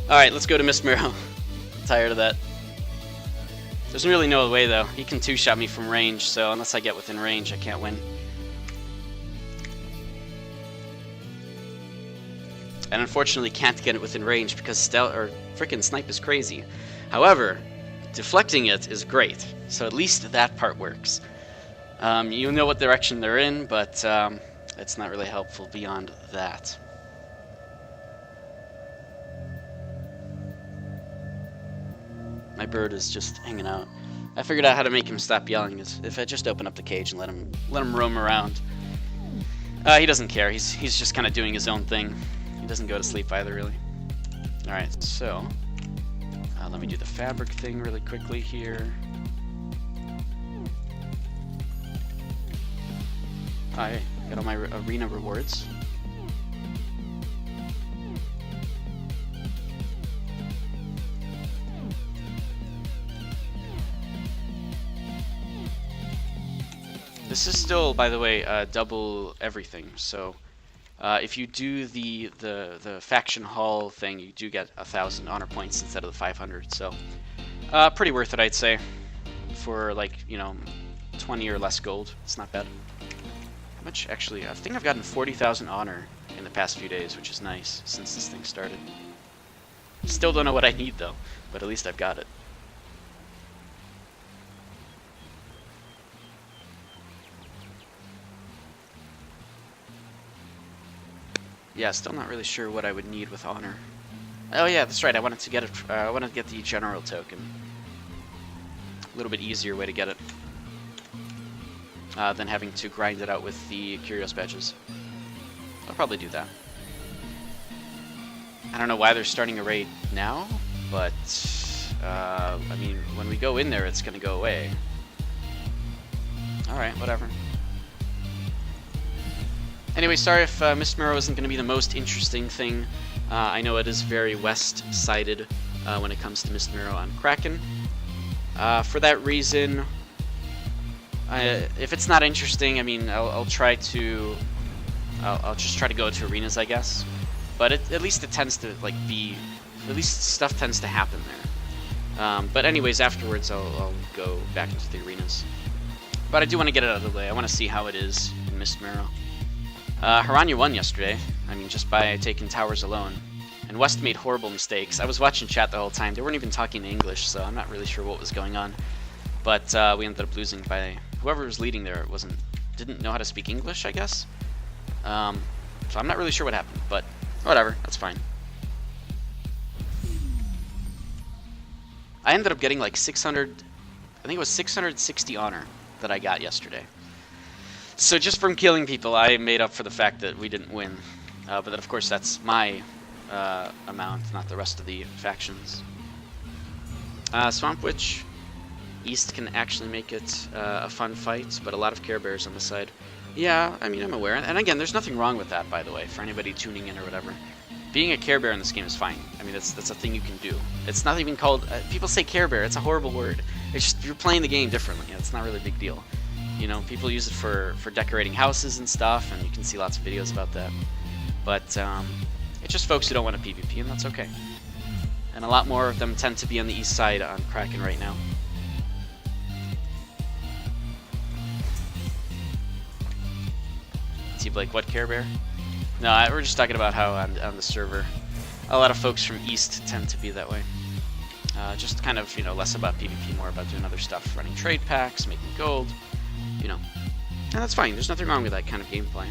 Alright, let's go to Mist Marrow. I'm tired of that. There's really no way, though. He can two-shot me from range, so unless I get within range, I can't win. And unfortunately can't get it within range because frickin' Snipe is crazy. However, deflecting it is great, so at least that part works. You know what direction they're in, but it's not really helpful beyond that. My bird is just hanging out. I figured out how to make him stop yelling. Is if I just open up the cage and let him roam around. He doesn't care. He's just kind of doing his own thing. He doesn't go to sleep either, really. All right, so let me do the fabric thing really quickly here. I got all my arena rewards. This is still, by the way, double everything. So if you do the faction hall thing, you do get 1,000 honor points instead of the 500. So pretty worth it, I'd say, for like 20 or less gold. It's not bad. How much actually? I think I've gotten 40,000 honor in the past few days, which is nice since this thing started. Still don't know what I need though, but at least I've got it. Yeah, still not really sure what I would need with honor. Oh yeah, that's right. I wanted to get it. I wanted to get the general token. A little bit easier way to get it than having to grind it out with the Curios badges. I'll probably do that. I don't know why they're starting a raid now, but I mean, when we go in there, it's gonna go away. All right, whatever. Anyway, sorry if Mist Marrow isn't going to be the most interesting thing. I know it is very west-sided when it comes to Mist Marrow on Kraken. For that reason, if it's not interesting, I mean, I'll just try to go to arenas, I guess. But at least it tends to like be At least stuff tends to happen there. But anyways, afterwards I'll go back into the arenas. But I do want to get it out of the way. I want to see how it is in Mistmarrow. Haranya won yesterday. I mean, just by taking towers alone. And West made horrible mistakes. I was watching chat the whole time. They weren't even talking English, so I'm not really sure what was going on. But we ended up losing by whoever was leading there. Didn't know how to speak English, I guess. So I'm not really sure what happened, but whatever. That's fine. I ended up getting like 600. I think it was 660 honor that I got yesterday. So just from killing people, I made up for the fact that we didn't win. But then, of course, that's my amount, not the rest of the factions. Swamp Witch East can actually make it a fun fight, but a lot of Care Bears on the side. Yeah, I mean, I'm aware. And again, there's nothing wrong with that, by the way, for anybody tuning in or whatever. Being a Care Bear in this game is fine. I mean, that's a thing you can do. It's not even called... people say Care Bear. It's a horrible word. It's just you're playing the game differently. It's not really a big deal. You know, people use it for decorating houses and stuff, and you can see lots of videos about that. But it's just folks who don't want to PvP, and that's okay. And a lot more of them tend to be on the east side on Kraken right now. See, Blake, what Care Bear? No, we're just talking about how on the server, a lot of folks from East tend to be that way. Just kind of, you know, less about PvP, more about doing other stuff, running trade packs, making gold, you know. And that's fine, there's nothing wrong with that kind of gameplay.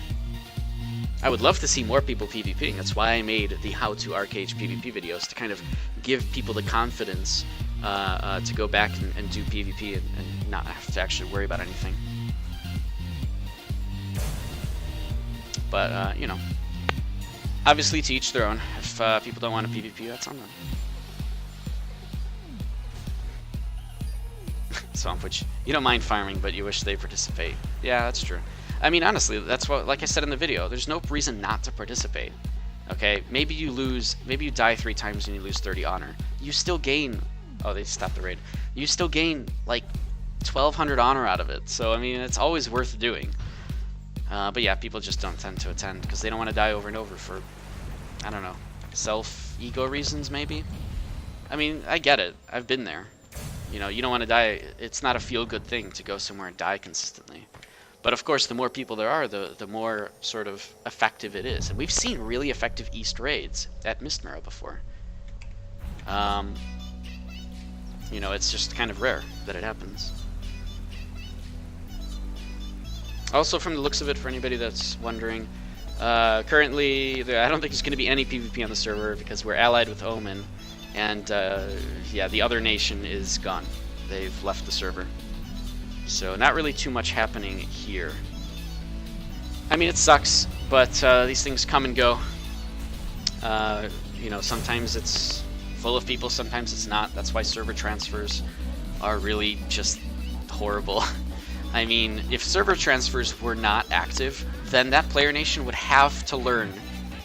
I would love to see more people PvPing. That's why I made the How to Arcade PvP videos, to kind of give people the confidence to go back and do PvP and not have to actually worry about anything. But, you know, obviously to each their own. If people don't want to PvP, that's on them. Swamp Witch, you don't mind farming, but you wish they participate. Yeah, that's true. I mean, honestly, that's what, like I said in the video, there's no reason not to participate. Okay, maybe you die 3 times and you lose 30 honor. You still gain, oh, they stopped the raid. You still gain, like, 1,200 honor out of it. So, I mean, it's always worth doing. But yeah, people just don't tend to attend because they don't want to die over and over for, I don't know, self-ego reasons, maybe? I mean, I get it. I've been there. You know, you don't want to die. It's not a feel-good thing to go somewhere and die consistently. But of course, the more people there are, the more sort of effective it is. And we've seen really effective East raids at Mistmarrow before. You know, it's just kind of rare that it happens. Also, from the looks of it, for anybody that's wondering, currently, I don't think there's going to be any PvP on the server because we're allied with Omen. And, yeah, the other nation is gone. They've left the server. So, not really too much happening here. I mean, it sucks, but these things come and go. You know, sometimes it's full of people, sometimes it's not. That's why server transfers are really just horrible. I mean, if server transfers were not active, then that player nation would have to learn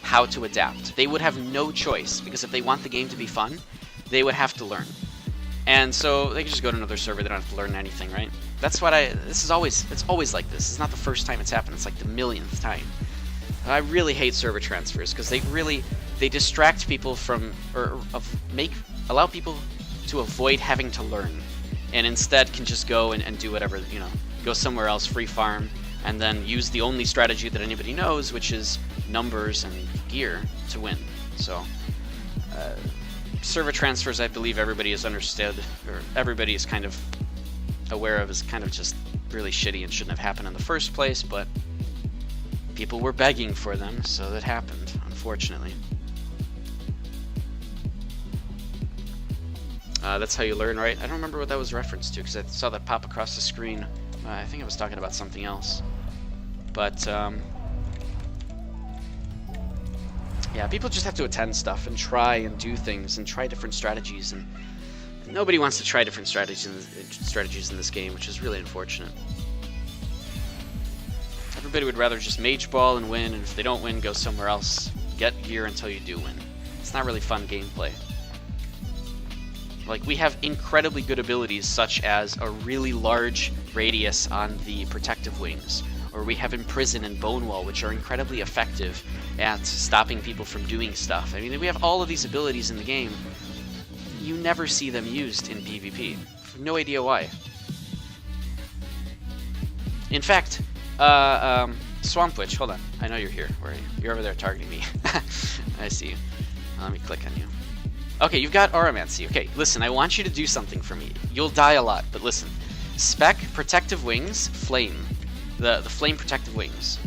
how to adapt. They would have no choice, because if they want the game to be fun, they would have to learn. And so they can just go to another server, they don't have to learn anything, right? That's what it's always like this. It's not the first time it's happened, it's like the millionth time. I really hate server transfers, because they distract people from, allow people to avoid having to learn, and instead can just go and do whatever, you know, go somewhere else, free farm, and then use the only strategy that anybody knows, which is numbers and gear to win. So, server transfers, I believe everybody has understood, or everybody is kind of aware of, is kind of just really shitty and shouldn't have happened in the first place, but people were begging for them, so that happened, unfortunately. That's how you learn, right? I don't remember what that was referenced to, because I saw that pop across the screen. I think I was talking about something else. But, yeah, people just have to attend stuff and try and do things and try different strategies, and nobody wants to try different strategies in this game, which is really unfortunate. Everybody would rather just mage ball and win, and if they don't win, go somewhere else. Get gear until you do win. It's not really fun gameplay. Like, we have incredibly good abilities, such as a really large radius on the protective wings, or we have Imprison and Bonewall, which are incredibly effective at stopping people from doing stuff. I mean, we have all of these abilities in the game. You never see them used in PvP. No idea why. In fact, Swamp Witch, hold on. I know you're here. Where are you? You're over there targeting me. I see you. Let me click on you. Okay, you've got Auramancy. Okay, listen, I want you to do something for me. You'll die a lot, but listen. Spec Protective Wings, Flame. The Flame Protective Wings.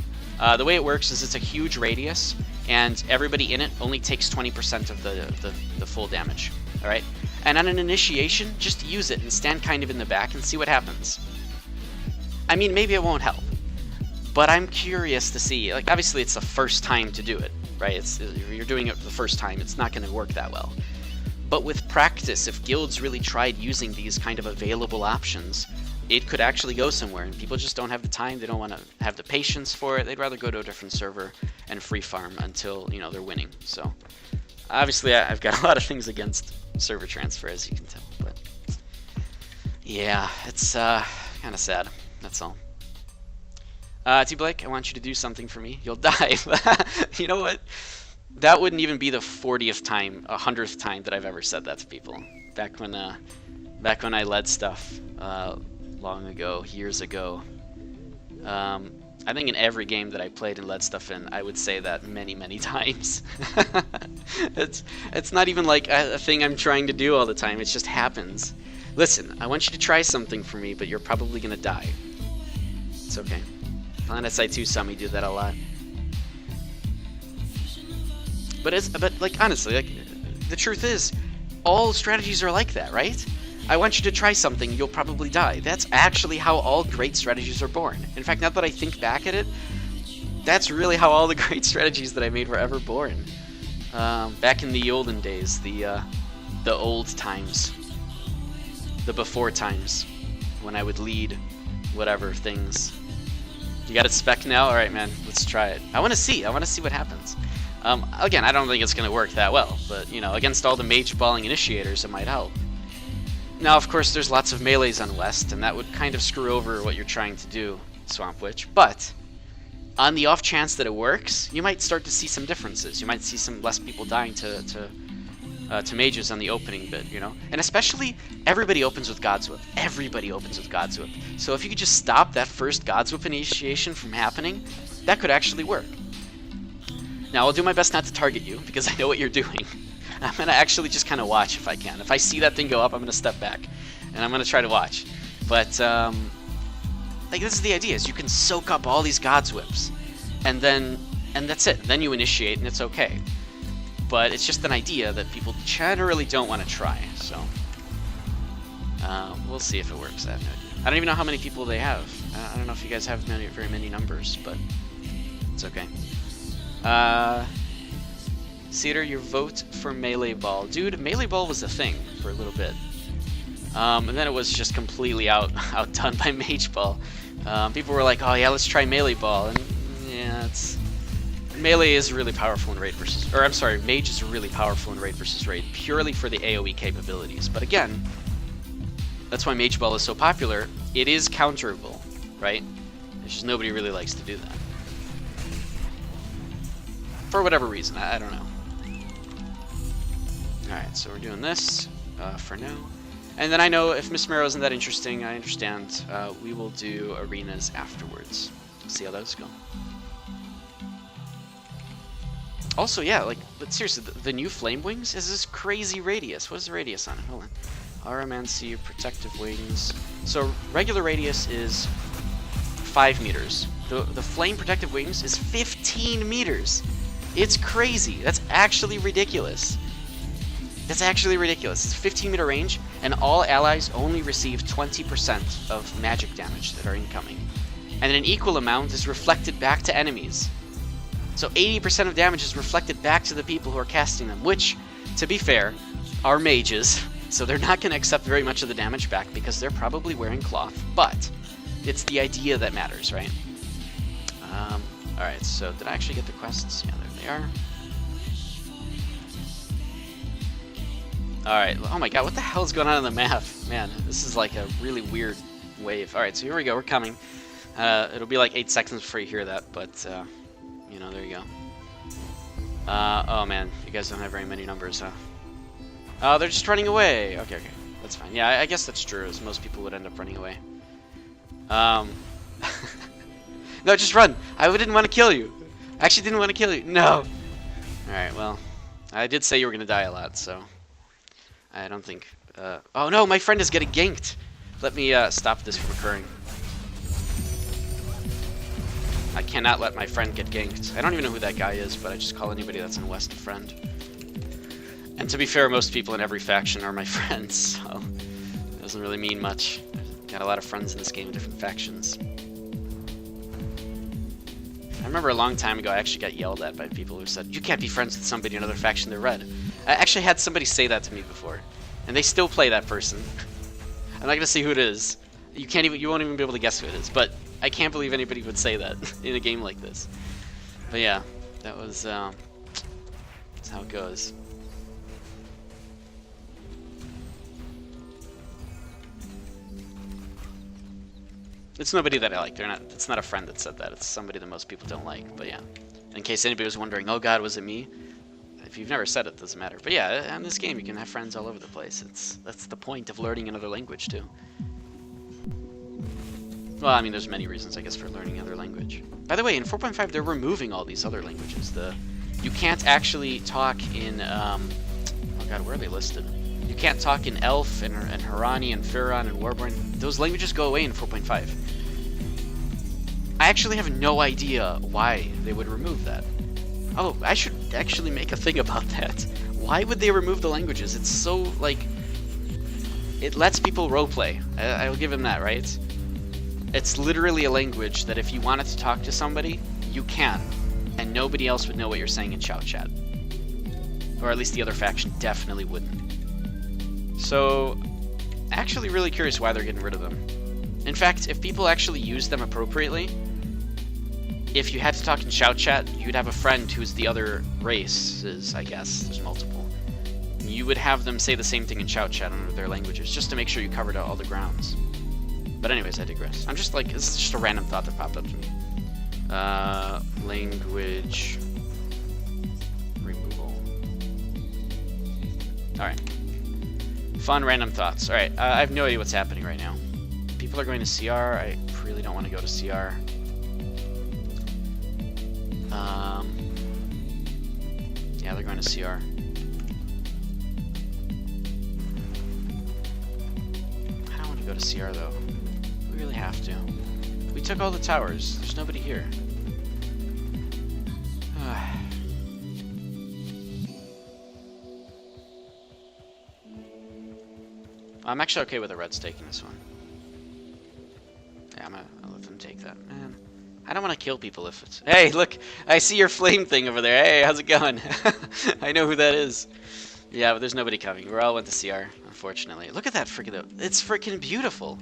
The way it works is it's a huge radius, and everybody in it only takes 20% of the full damage. Alright? And on an initiation, just use it and stand kind of in the back and see what happens. I mean, maybe it won't help, but I'm curious to see. Like, obviously it's the first time to do it, right? You're doing it for the first time. It's not going to work that well. But with practice, if guilds really tried using these kind of available options, it could actually go somewhere, and people just don't have the time. They don't want to have the patience for it. They'd rather go to a different server and free farm until, you know, they're winning. So, obviously, I've got a lot of things against server transfer, as you can tell. But, yeah, it's kind of sad. That's all. T. Blake, I want you to do something for me. You'll die. You know what? That wouldn't even be the 40th time, 100th time that I've ever said that to people. Back when I led stuff long ago, years ago. I think in every game that I played and led stuff in, I would say that many, many times. It's not even like a thing I'm trying to do all the time. It just happens. Listen, I want you to try something for me, but you're probably gonna die. It's okay. PlanetSide 2 saw me do that a lot. But like, honestly, like, the truth is, all strategies are like that, right? I want you to try something, you'll probably die. That's actually how all great strategies are born. In fact, now that I think back at it, that's really how all the great strategies that I made were ever born. Back in the olden days, the old times, the before times, when I would lead whatever things. You got it spec now? Alright, man, let's try it. I want to see what happens. Again, I don't think it's going to work that well, but, you know, against all the mage balling initiators, it might help. Now, of course, there's lots of melees on West, and that would kind of screw over what you're trying to do, Swamp Witch, but on the off chance that it works, you might start to see some differences. You might see some less people dying to mages on the opening bit, you know? And especially, everybody opens with God's Whip. Everybody opens with God's Whip. So if you could just stop that first God's Whip initiation from happening, that could actually work. Now, I'll do my best not to target you, because I know what you're doing. I'm going to actually just kind of watch if I can. If I see that thing go up, I'm going to step back, and I'm going to try to watch. But, like, this is the idea, is you can soak up all these God's Whips, and that's it. Then you initiate, and it's okay. But it's just an idea that people generally don't want to try, so we'll see if it works. I don't even know how many people they have. I don't know if you guys have very many numbers, but it's okay. Cedar, your vote for Melee Ball. Dude, Melee Ball was a thing for a little bit. And then it was just completely outdone by Mage Ball. People were like, oh yeah, let's try Melee Ball. And yeah, Melee is really powerful in raid versus... Or, I'm sorry, Mage is really powerful in raid versus raid, purely for the AoE capabilities. But again, that's why Mage Ball is so popular. It is counterable, right? It's just nobody really likes to do that. For whatever reason, I don't know. Alright, so we're doing this for now. And then I know if Miss Marrow isn't that interesting, I understand. We will do arenas afterwards. See how those go. Also, yeah, like, but seriously, the new Flame Wings is this crazy radius. What is the radius on it? Hold on. Auramancy, Protective Wings. So, regular radius is 5 meters. The Flame Protective Wings is 15 meters. It's crazy. That's actually ridiculous. That's actually ridiculous. It's 15-meter range, and all allies only receive 20% of magic damage that are incoming. And an equal amount is reflected back to enemies. So 80% of damage is reflected back to the people who are casting them, which, to be fair, are mages, so they're not going to accept very much of the damage back because they're probably wearing cloth, but it's the idea that matters, right? Alright, so did I actually get the quests? Yeah, there they are. Alright, oh my god, what the hell is going on the map? Man, this is like a really weird wave. Alright, so here we go, we're coming. It'll be like 8 seconds before you hear that, but, you know, there you go. Oh man, you guys don't have very many numbers, huh? Oh, they're just running away. Okay, okay. That's fine. Yeah, I guess that's true, as most people would end up running away. No, just run! I didn't want to kill you! I actually didn't want to kill you! No! Alright, well, I did say you were going to die a lot, so... I don't think... oh no, my friend is getting ganked! Let me stop this from occurring. I cannot let my friend get ganked. I don't even know who that guy is, but I just call anybody that's in West a friend. And to be fair, most people in every faction are my friends, so it doesn't really mean much. Got a lot of friends in this game in different factions. I remember a long time ago I actually got yelled at by people who said, "You can't be friends with somebody in another faction, they're red." I actually had somebody say that to me before, and they still play that person. I'm not gonna say who it is. You won't even be able to guess who it is, but I can't believe anybody would say that in a game like this. But yeah, that was that's how it goes. It's nobody that I like. It's not a friend that said that. It's somebody that most people don't like. But yeah, in case anybody was wondering, oh God, was it me? If you've never said it, doesn't matter. But yeah, in this game you can have friends all over the place. That's the point of learning another language too. Well, I mean, there's many reasons, I guess, for learning another language. By the way, in 4.5, they're removing all these other languages. You can't actually talk in, oh God, where are they listed? You can't talk in Elf and Harani and Firon and Warborn. Those languages go away in 4.5. I actually have no idea why they would remove that. Oh, I should actually make a thing about that. Why would they remove the languages? It's so, like, it lets people roleplay. I'll give them that, right? It's literally a language that if you wanted to talk to somebody, you can. And nobody else would know what you're saying in Shout Chat. Or at least the other faction definitely wouldn't. So, actually really curious why they're getting rid of them. In fact, if people actually use them appropriately, if you had to talk in Shout Chat, you'd have a friend who's the other races, I guess. There's multiple. You would have them say the same thing in Shout Chat under their languages, just to make sure you covered all the grounds. But anyways, I digress. I'm just like, this is just a random thought that popped up to me. Language removal. Alright. Fun random thoughts. Alright, I have no idea what's happening right now. People are going to CR. I really don't want to go to CR. Yeah, they're going to CR. I don't want to go to CR though. We really have to. We took all the towers. There's nobody here. I'm actually okay with the Reds taking this one. Yeah, I'll let them take that. Man, I don't want to kill people if it's... Hey, look! I see your flame thing over there. Hey, how's it going? I know who that is. Yeah, but there's nobody coming. We all went to CR, unfortunately. Look at that freaking... It's freaking beautiful.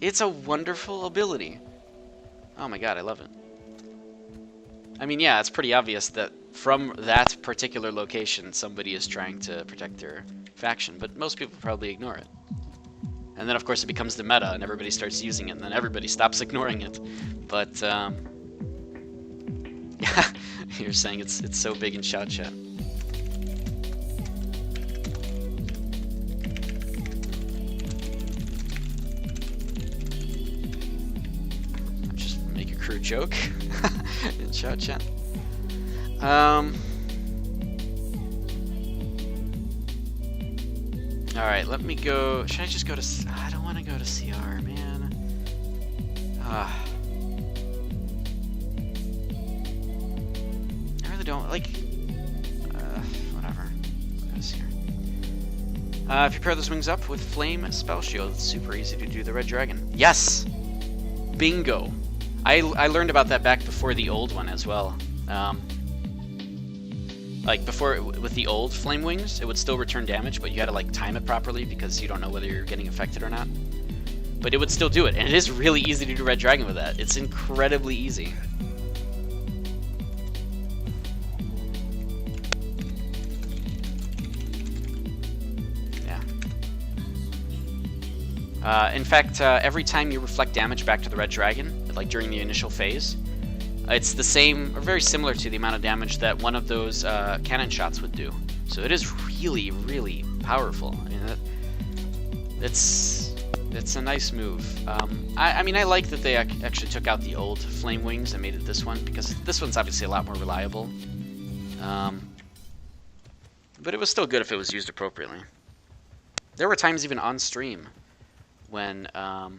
It's a wonderful ability. Oh my god, I love it. I mean, yeah, it's pretty obvious that from that particular location, somebody is trying to protect their faction, but most people probably ignore it. And then, of course, it becomes the meta, and everybody starts using it, and then everybody stops ignoring it. But, yeah, you're saying it's so big in Shout Chat. Just make a crude joke in Shout Chat. Alright, let me go... Should I just go to... I don't want to go to CR, man. I really don't... Like... whatever. I'll go to CR. If you pair those wings up with Flame Spell Shield, it's super easy to do the Red Dragon. Yes! Bingo! I learned about that back before the old one as well. Like, before, with the old Flame Wings, it would still return damage, but you had to, like, time it properly because you don't know whether you're getting affected or not. But it would still do it, and it is really easy to do Red Dragon with that. It's incredibly easy. Yeah. In fact, every time you reflect damage back to the Red Dragon, like during the initial phase. It's the same, or very similar to the amount of damage that one of those cannon shots would do. So it is really, really powerful. I mean, it's a nice move. I mean, I like that they actually took out the old flame wings and made it this one, because this one's obviously a lot more reliable. But it was still good if it was used appropriately. There were times even on stream when I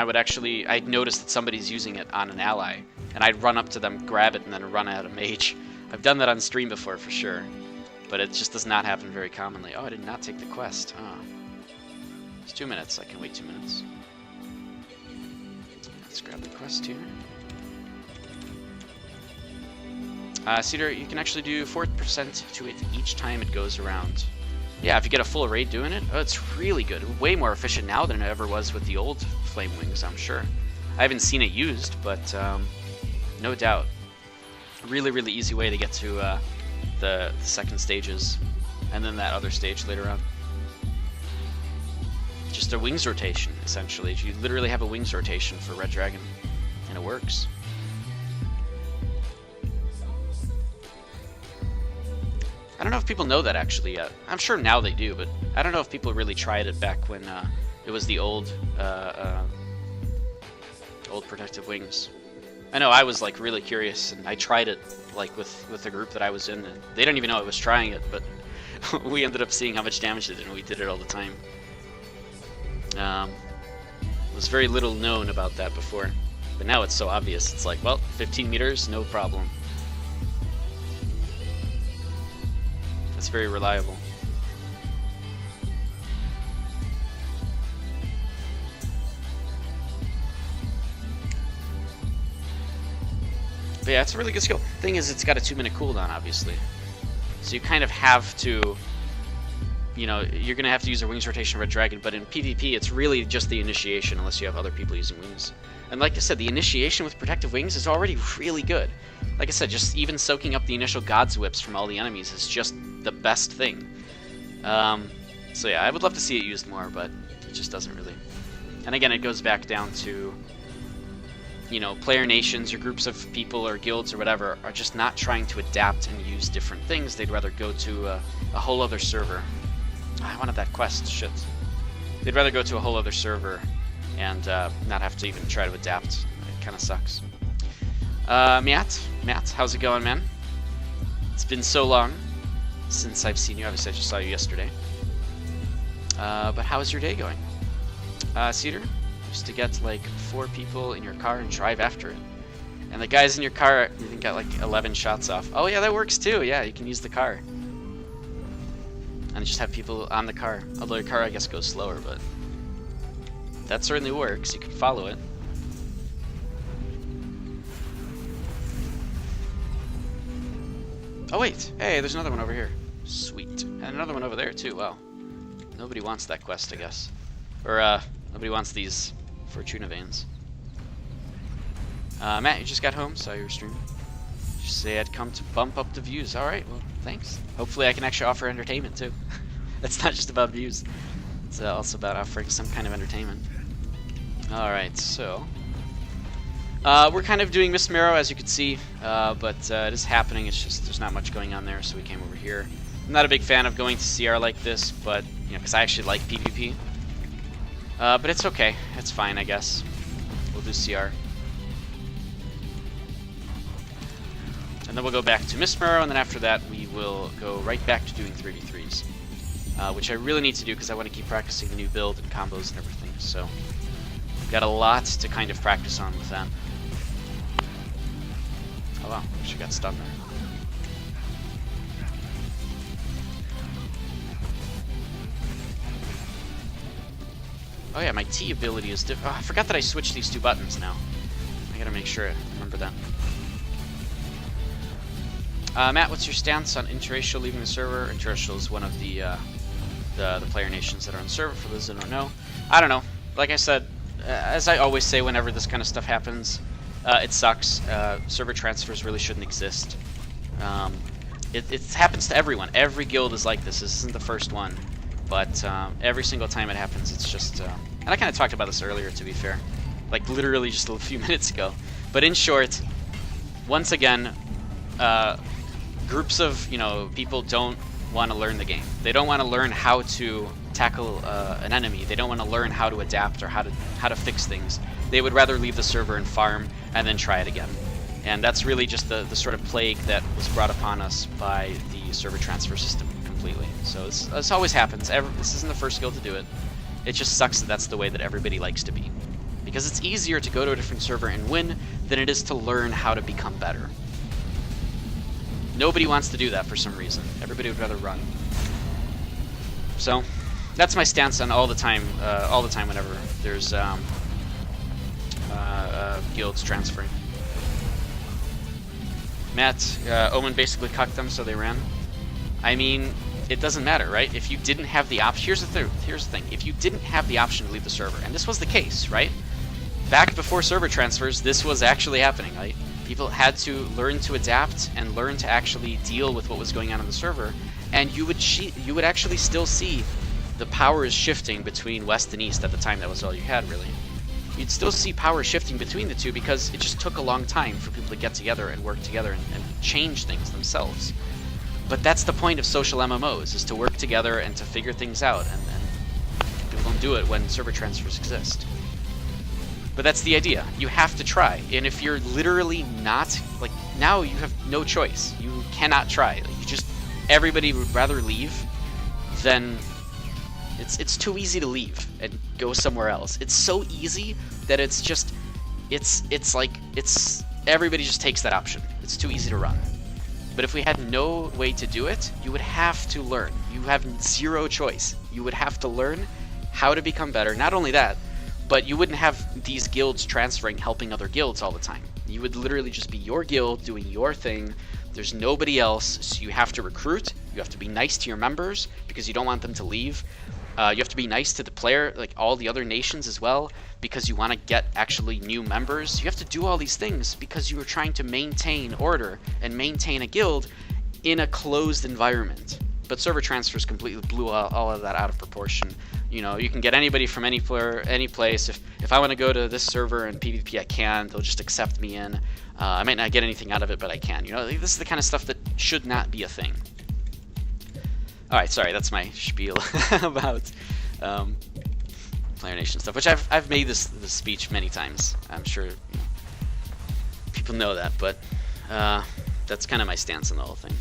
would actually, I'd notice that somebody's using it on an ally, and I'd run up to them, grab it, and then run out of mage. I've done that on stream before for sure, but it just does not happen very commonly. Oh, I did not take the quest. Oh. It's 2 minutes. I can wait 2 minutes. Let's grab the quest here. Cedar, you can actually do 4% to it each time it goes around. Yeah, if you get a full raid doing it, oh, it's really good. Way more efficient now than it ever was with the old flame wings, I'm sure. I haven't seen it used, but no doubt. Really, really easy way to get to the second stages, and then that other stage later on. Just a wings rotation, essentially. You literally have a wings rotation for Red Dragon, and it works. I don't know if people know that actually yet. I'm sure now they do, but I don't know if people really tried it back when it was the old protective wings. I know I was like really curious, and I tried it like with the group that I was in, and they didn't even know I was trying it, but we ended up seeing how much damage it did, and we did it all the time. Was very little known about that before, but now it's so obvious. It's like, well, 15 meters, no problem. It's very reliable. But yeah, it's a really good skill. Thing is, it's got a 2-minute cooldown, obviously. So you kind of have to, you know, you're going to have to use a wings rotation Red Dragon, but in PvP, it's really just the initiation, unless you have other people using wings. And like I said, the initiation with protective wings is already really good. Like I said, just even soaking up the initial God's Whips from all the enemies is just the best thing. So yeah, I would love to see it used more, but it just doesn't really. And again, it goes back down to, you know, player nations or groups of people or guilds or whatever are just not trying to adapt and use different things. They'd rather go to a whole other server. I wanted that quest, shit. They'd rather go to a whole other server and not have to even try to adapt. It kind of sucks. Matt, how's it going, man? It's been so long since I've seen you. Obviously, I just saw you yesterday. But how is your day going? Cedar, used to get like 4 people in your car and drive after it. And the guys in your car, you think, got like 11 shots off. Oh yeah, that works too. Yeah, you can use the car. And just have people on the car. Although your car, I guess, goes slower, but that certainly works. You can follow it. Oh wait, hey, there's another one over here. Sweet. And another one over there too, wow. Nobody wants that quest, I guess. Or, nobody wants these Fortuna Veins. Matt, you just got home, saw your stream. Just say I'd come to bump up the views. Alright, well, thanks. Hopefully I can actually offer entertainment too. It's not just about views. It's also about offering some kind of entertainment. Alright, so we're kind of doing Miss Marrow, as you can see, but it is happening. It's just there's not much going on there, so we came over here. I'm not a big fan of going to CR like this, but you know, because I actually like PvP. But it's okay. It's fine, I guess. We'll do CR. And then we'll go back to Miss Marrow, and then after that we will go right back to doing 3v3s. Which I really need to do because I want to keep practicing the new build and combos and everything, so I've got a lot to kind of practice on with that. Oh wow, she got stunned there. Oh yeah, my T ability is different. Oh, I forgot that I switched these 2 buttons now. I gotta make sure I remember that. Matt, what's your stance on interracial leaving the server? Interracial is one of the player nations that are on the server, for those that don't know. I don't know. Like I said, as I always say whenever this kind of stuff happens, it sucks. Server transfers really shouldn't exist. It happens to everyone. Every guild is like this. This isn't the first one. But every single time it happens, it's just... and I kind of talked about this earlier, to be fair. like literally just a few minutes ago. But in short, once again, groups of people don't want to learn the game. They don't want to learn how to tackle an enemy. They don't want to learn how to adapt or how to fix things. They would rather leave the server and farm and then try it again. And that's really just the sort of plague that was brought upon us by the server transfer system completely. So this always happens. This isn't the first guild to do it. It just sucks that that's the way that everybody likes to be. Because it's easier to go to a different server and win than it is to learn how to become better. Nobody wants to do that for some reason. Everybody would rather run. So that's my stance on all the time whenever there's guilds transferring. Matt, Omen basically cucked them, so they ran. I mean, it doesn't matter, right? If you didn't have the option, here's the thing. If you didn't have the option to leave the server, and this was the case, right? Back before server transfers, this was actually happening, right? People had to learn to adapt and learn to actually deal with what was going on the server, and you would actually still see the powers shifting between West and East at the time. That was all you had, really. You'd still see power shifting between the two because it just took a long time for people to get together and work together and change things themselves. But that's the point of social MMOs, is to work together and to figure things out, and people don't do it when server transfers exist. But that's the idea. You have to try, and if you're literally not, like, now you have no choice. You cannot try. Like, everybody would rather leave than... It's too easy to leave and go somewhere else. It's so easy that everybody just takes that option. It's too easy to run. But if we had no way to do it, you would have to learn. You have zero choice. You would have to learn how to become better. Not only that, but you wouldn't have these guilds transferring, helping other guilds all the time. You would literally just be your guild doing your thing. There's nobody else, so you have to recruit. You have to be nice to your members because you don't want them to leave. You have to be nice to the player, like all the other nations as well, because you want to get actually new members. You have to do all these things because you are trying to maintain order and maintain a guild in a closed environment. But server transfers completely blew all of that out of proportion. You can get anybody from any player, any place. If I want to go to this server and PvP, I can. They'll just accept me in. I might not get anything out of it, but I can. This is the kind of stuff that should not be a thing. Alright, sorry, that's my spiel about Player Nation stuff, which I've made this speech many times. I'm sure people know that, but that's kind of my stance on the whole thing.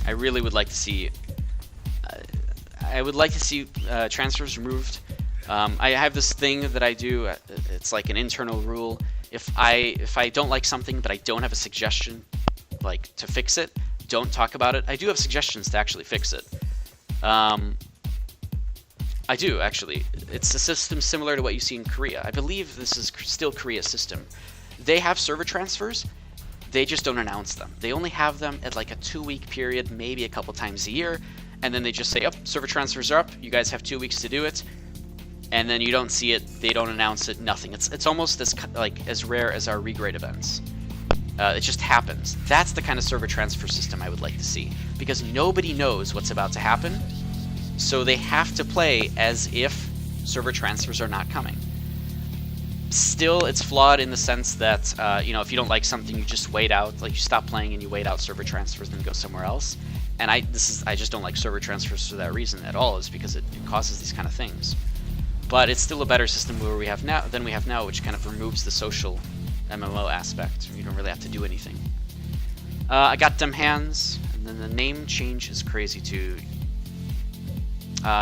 I really would like to see transfers removed. I have this thing that I do. It's like an internal rule. If I don't like something but I don't have a suggestion like to fix it, don't talk about it. I do have suggestions to actually fix it. I do, actually. It's a system similar to what you see in Korea. I believe this is still Korea's system. They have server transfers. They just don't announce them. They only have them at like a 2-week period, maybe a couple times a year, and then they just say, "Up, server transfers are up. You guys have 2 weeks to do it." And then you don't see it. They don't announce it. Nothing. It's almost as rare as our regrade events. It just happens. That's the kind of server transfer system I would like to see, because nobody knows what's about to happen, so they have to play as if server transfers are not coming. Still, it's flawed in the sense that if you don't like something, you just wait out, like you stop playing and you wait out server transfers, then go somewhere else. And I just don't like server transfers for that reason at all, is because it causes these kind of things. But it's still a better system than we have now, which kind of removes the social MMO aspect. You don't really have to do anything. I got them hands, and then the name change is crazy too.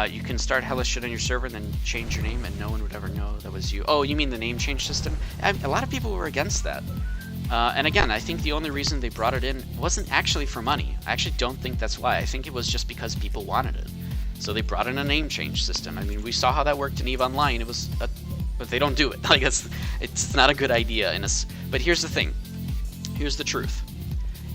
You can start hella shit on your server and then change your name and no one would ever know that was you. Oh, you mean the name change system? A lot of people were against that. And again, I think the only reason they brought it in wasn't actually for money. I actually don't think that's why. I think it was just because people wanted it. So they brought in a name change system. I mean, we saw how that worked in EVE Online. It was but they don't do it. Like it's not a good idea. But here's the thing. Here's the truth.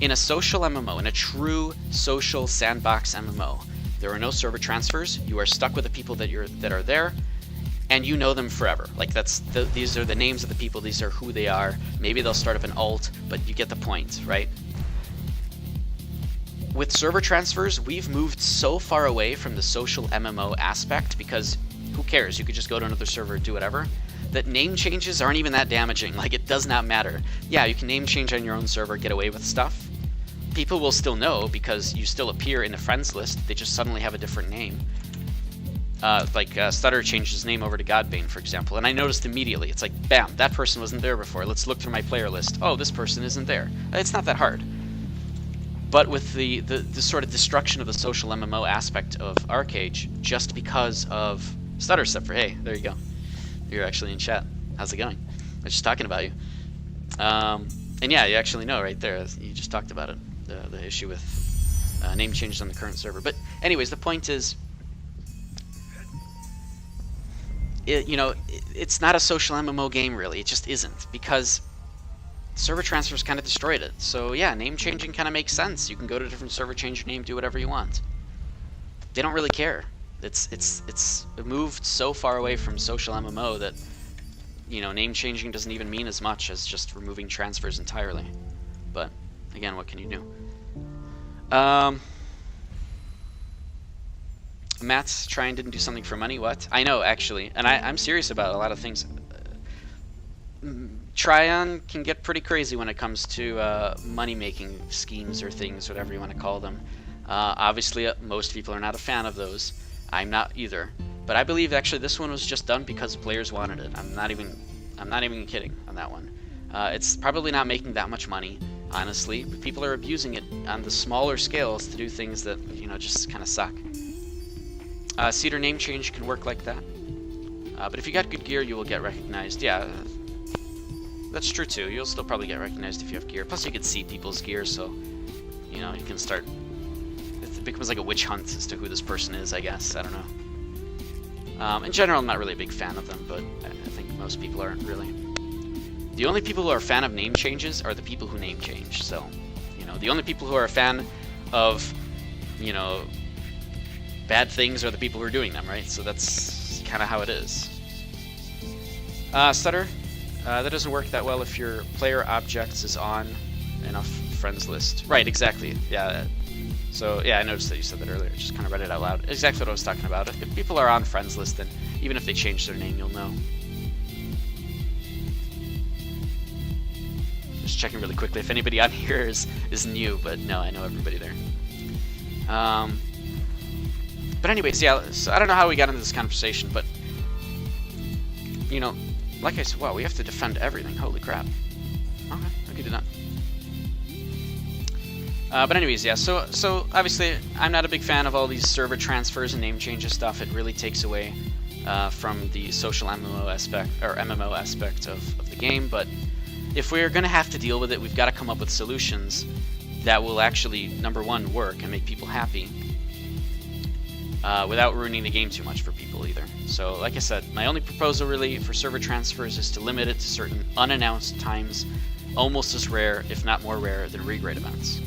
In a social MMO, in a true social sandbox MMO, there are no server transfers. You are stuck with the people that are there, and you know them forever. Like these are the names of the people. These are who they are. Maybe they'll start up an alt, but you get the point, right? With server transfers, we've moved so far away from the social MMO aspect because who cares? You could just go to another server and do whatever. that name changes aren't even that damaging. Like, it does not matter. Yeah, you can name change on your own server, get away with stuff. People will still know because you still appear in the friends list. They just suddenly have a different name. Stutter changed his name over to Godbane, for example, and I noticed immediately. It's like, bam, that person wasn't there before. Let's look through my player list. Oh, this person isn't there. It's not that hard. But with the sort of destruction of the social MMO aspect of Arcade, just because of Stutter Stepper, hey, there you go. You're actually in chat. How's it going? I was just talking about you. And yeah, you actually know right there. You just talked about it. The issue with name changes on the current server. But anyways, the point is, it's not a social MMO game really. It just isn't, because server transfers kind of destroyed it. So yeah, name changing kind of makes sense. You can go to a different server, change your name, do whatever you want. They don't really care. It's moved so far away from social MMO that name changing doesn't even mean as much as just removing transfers entirely. But again, what can you do? Matt's trying to do something for money. What? I know, actually, and I'm serious about a lot of things. Tryon can get pretty crazy when it comes to money-making schemes or things, whatever you want to call them. Obviously, most people are not a fan of those. I'm not either. But I believe actually this one was just done because players wanted it. I'm not even kidding on that one. It's probably not making that much money, honestly, but people are abusing it on the smaller scales to do things that just kind of suck. Cedar name change can work like that. But if you got good gear, you will get recognized. Yeah, that's true too. You'll still probably get recognized if you have gear. Plus, you can see people's gear, so you can start. It becomes like a witch hunt as to who this person is, I guess. I don't know. In general, I'm not really a big fan of them, but I think most people aren't really. The only people who are a fan of name changes are the people who name change. So, the only people who are a fan of, bad things are the people who are doing them, right? So that's kind of how it is. Stutter, that doesn't work that well if your player objects is on enough friends list. Right, exactly. Yeah. So yeah, I noticed that you said that earlier. Just kind of read it out loud. Exactly what I was talking about. If people are on friends list, then even if they change their name, you'll know. Just checking really quickly if anybody on here is new, but no, I know everybody there. But anyways, yeah, so I don't know how we got into this conversation, but, like I said, wow, we have to defend everything. Holy crap. Okay, I can do that. But anyways, yeah, so obviously I'm not a big fan of all these server transfers and name changes stuff. It really takes away from the social MMO aspect of the game, but if we're going to have to deal with it, we've got to come up with solutions that will actually, number one, work and make people happy. Without ruining the game too much for people either. So, like I said, my only proposal really for server transfers is to limit it to certain unannounced times, almost as rare, if not more rare, than regrade events.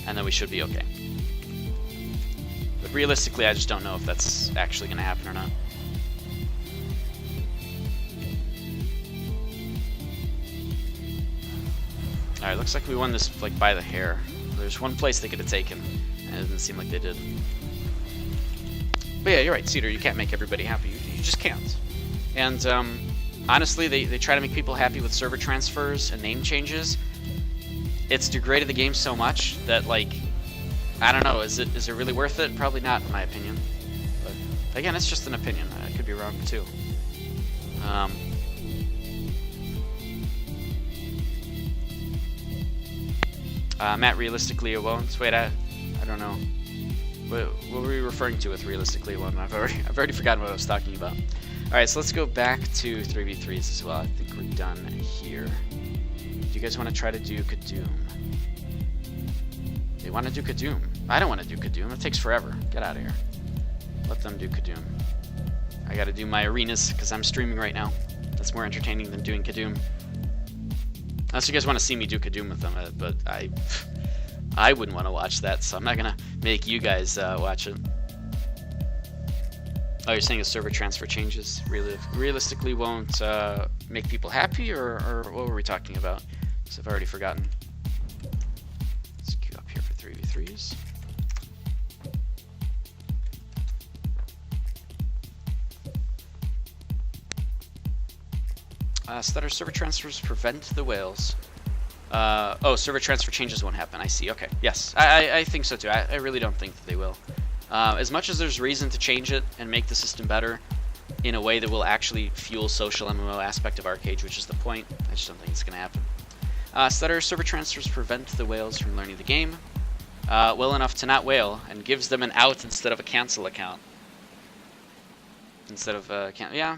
And then we should be okay. But realistically, I just don't know if that's actually going to happen or not. Alright, looks like we won this by the hair. There's one place they could have taken, and it doesn't seem like they did. But yeah, you're right, Cedar, you can't make everybody happy. You just can't. And honestly, they try to make people happy with server transfers and name changes. It's degraded the game so much that, I don't know, is it really worth it? Probably not, in my opinion. But again, it's just an opinion. I could be wrong, too. Matt, realistically, it won't. Wait, I don't know. What were we referring to with realistically it won't? I've already forgotten what I was talking about. All right, so let's go back to 3v3s as well. I think we're done here. Do you guys want to try to do Kadoom? They want to do Kadoom. I don't want to do Kadoom. It takes forever. Get out of here. Let them do Kadoom. I got to do my arenas because I'm streaming right now. That's more entertaining than doing Kadoom. Unless you guys want to see me do Kadoom with them, but I wouldn't want to watch that, so I'm not going to make you guys watch it. Oh, you're saying a server transfer changes realistically won't make people happy, or what were we talking about? Because I've already forgotten. Let's queue up here for 3v3s. Stutter server transfers prevent the whales. Oh, server transfer changes won't happen. I see. Okay. Yes, I think so too. I really don't think that they will. As much as there's reason to change it and make the system better in a way that will actually fuel social MMO aspect of Arcade, which is the point, I just don't think it's going to happen. Stutter server transfers prevent the whales from learning the game well enough to not whale, and gives them an out instead of a cancel account. Instead of yeah.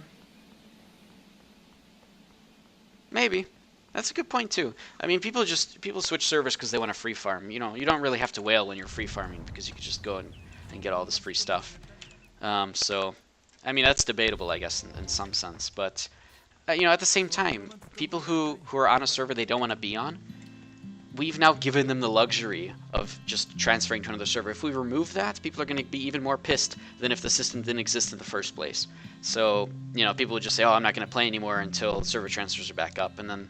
Maybe. That's a good point too. I mean, people switch servers because they want to free farm. You know, you don't really have to whale when you're free farming because you can just go and get all this free stuff. So, I mean, that's debatable, I guess, in some sense. But you know, at the same time, people who are on a server they don't want to be on, we've now given them the luxury of just transferring to another server. If we remove that, people are going to be even more pissed than if the system didn't exist in the first place. So, you know, people would just say, oh, I'm not going to play anymore until server transfers are back up, and then,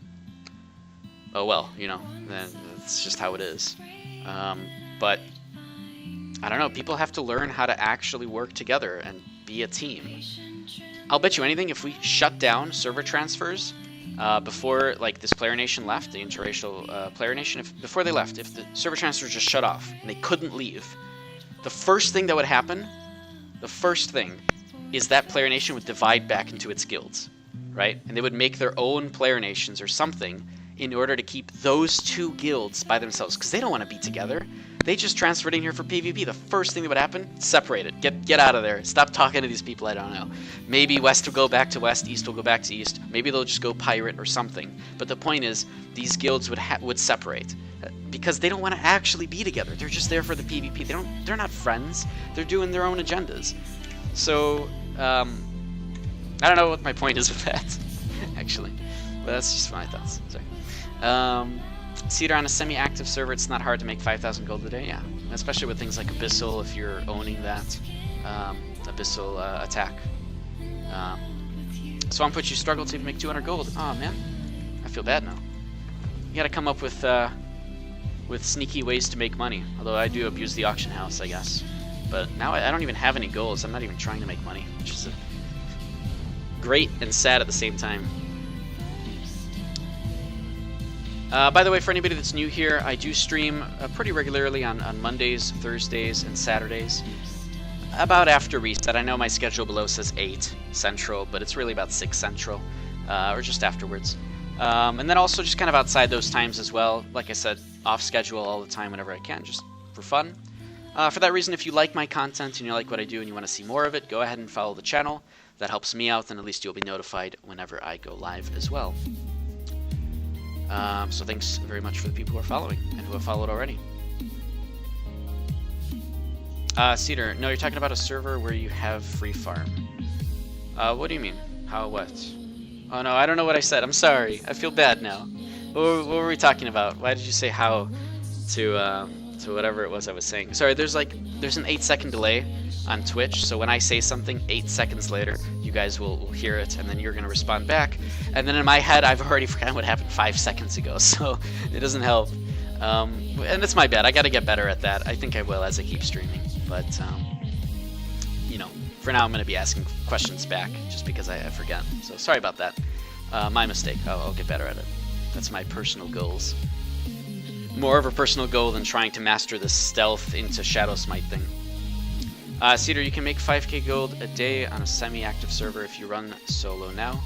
oh well, you know, then it's just how it is. But, I don't know, people have to learn how to actually work together and be a team. I'll bet you anything, if we shut down server transfers before, like, this player nation left, the interracial player nation, before they left, if the server transfers just shut off and they couldn't leave, the first thing that would happen, is that player nation would divide back into its guilds, right? And they would make their own player nations or something in order to keep those two guilds by themselves, because they don't want to be together. They just transferred in here for PvP. The first thing that would happen, separate it. Get out of there. Stop talking to these people I don't know. Maybe West will go back to West, East will go back to East. Maybe they'll just go pirate or something. But the point is, these guilds would separate. Because they don't want to actually be together. They're just there for the PvP. They're not friends. They're doing their own agendas. So, I don't know what my point is with that, actually. But that's just my thoughts. Sorry. Cedar, on a semi-active server, it's not hard to make 5,000 gold a day, yeah. Especially with things like Abyssal, if you're owning that. Abyssal attack. Swamp Witch, you struggle to even make 200 gold. Oh man, I feel bad now. You gotta come up with sneaky ways to make money. Although I do abuse the auction house, I guess. But now I don't even have any goals. I'm not even trying to make money, which is great and sad at the same time. By the way, for anybody that's new here, I do stream pretty regularly on Mondays, Thursdays, and Saturdays. About after reset. I know my schedule below says 8 Central, but it's really about 6 Central, or just afterwards. And then also just kind of outside those times as well. Like I said, off schedule all the time whenever I can, just for fun. For that reason, if you like my content and you like what I do and you want to see more of it, go ahead and follow the channel. That helps me out, and at least you'll be notified whenever I go live as well. So thanks very much for the people who are following and who have followed already. Cedar, no, you're talking about a server where you have free farm. What do you mean? How, what? Oh no, I don't know what I said. I'm sorry. I feel bad now. What were we talking about? Why did you say how to whatever it was I was saying? Sorry, there's an 8-second delay on Twitch, so when I say something 8 seconds later, you guys will hear it, and then you're going to respond back. And then in my head, I've already forgotten what happened 5 seconds ago, so it doesn't help. And it's my bad. I got to get better at that. I think I will as I keep streaming. But, you know, for now I'm going to be asking questions back just because I forget. So sorry about that. My mistake. I'll get better at it. That's my personal goals. More of a personal goal than trying to master the stealth into Shadow Smite thing. Cedar, you can make 5k gold a day on a semi-active server if you run solo now.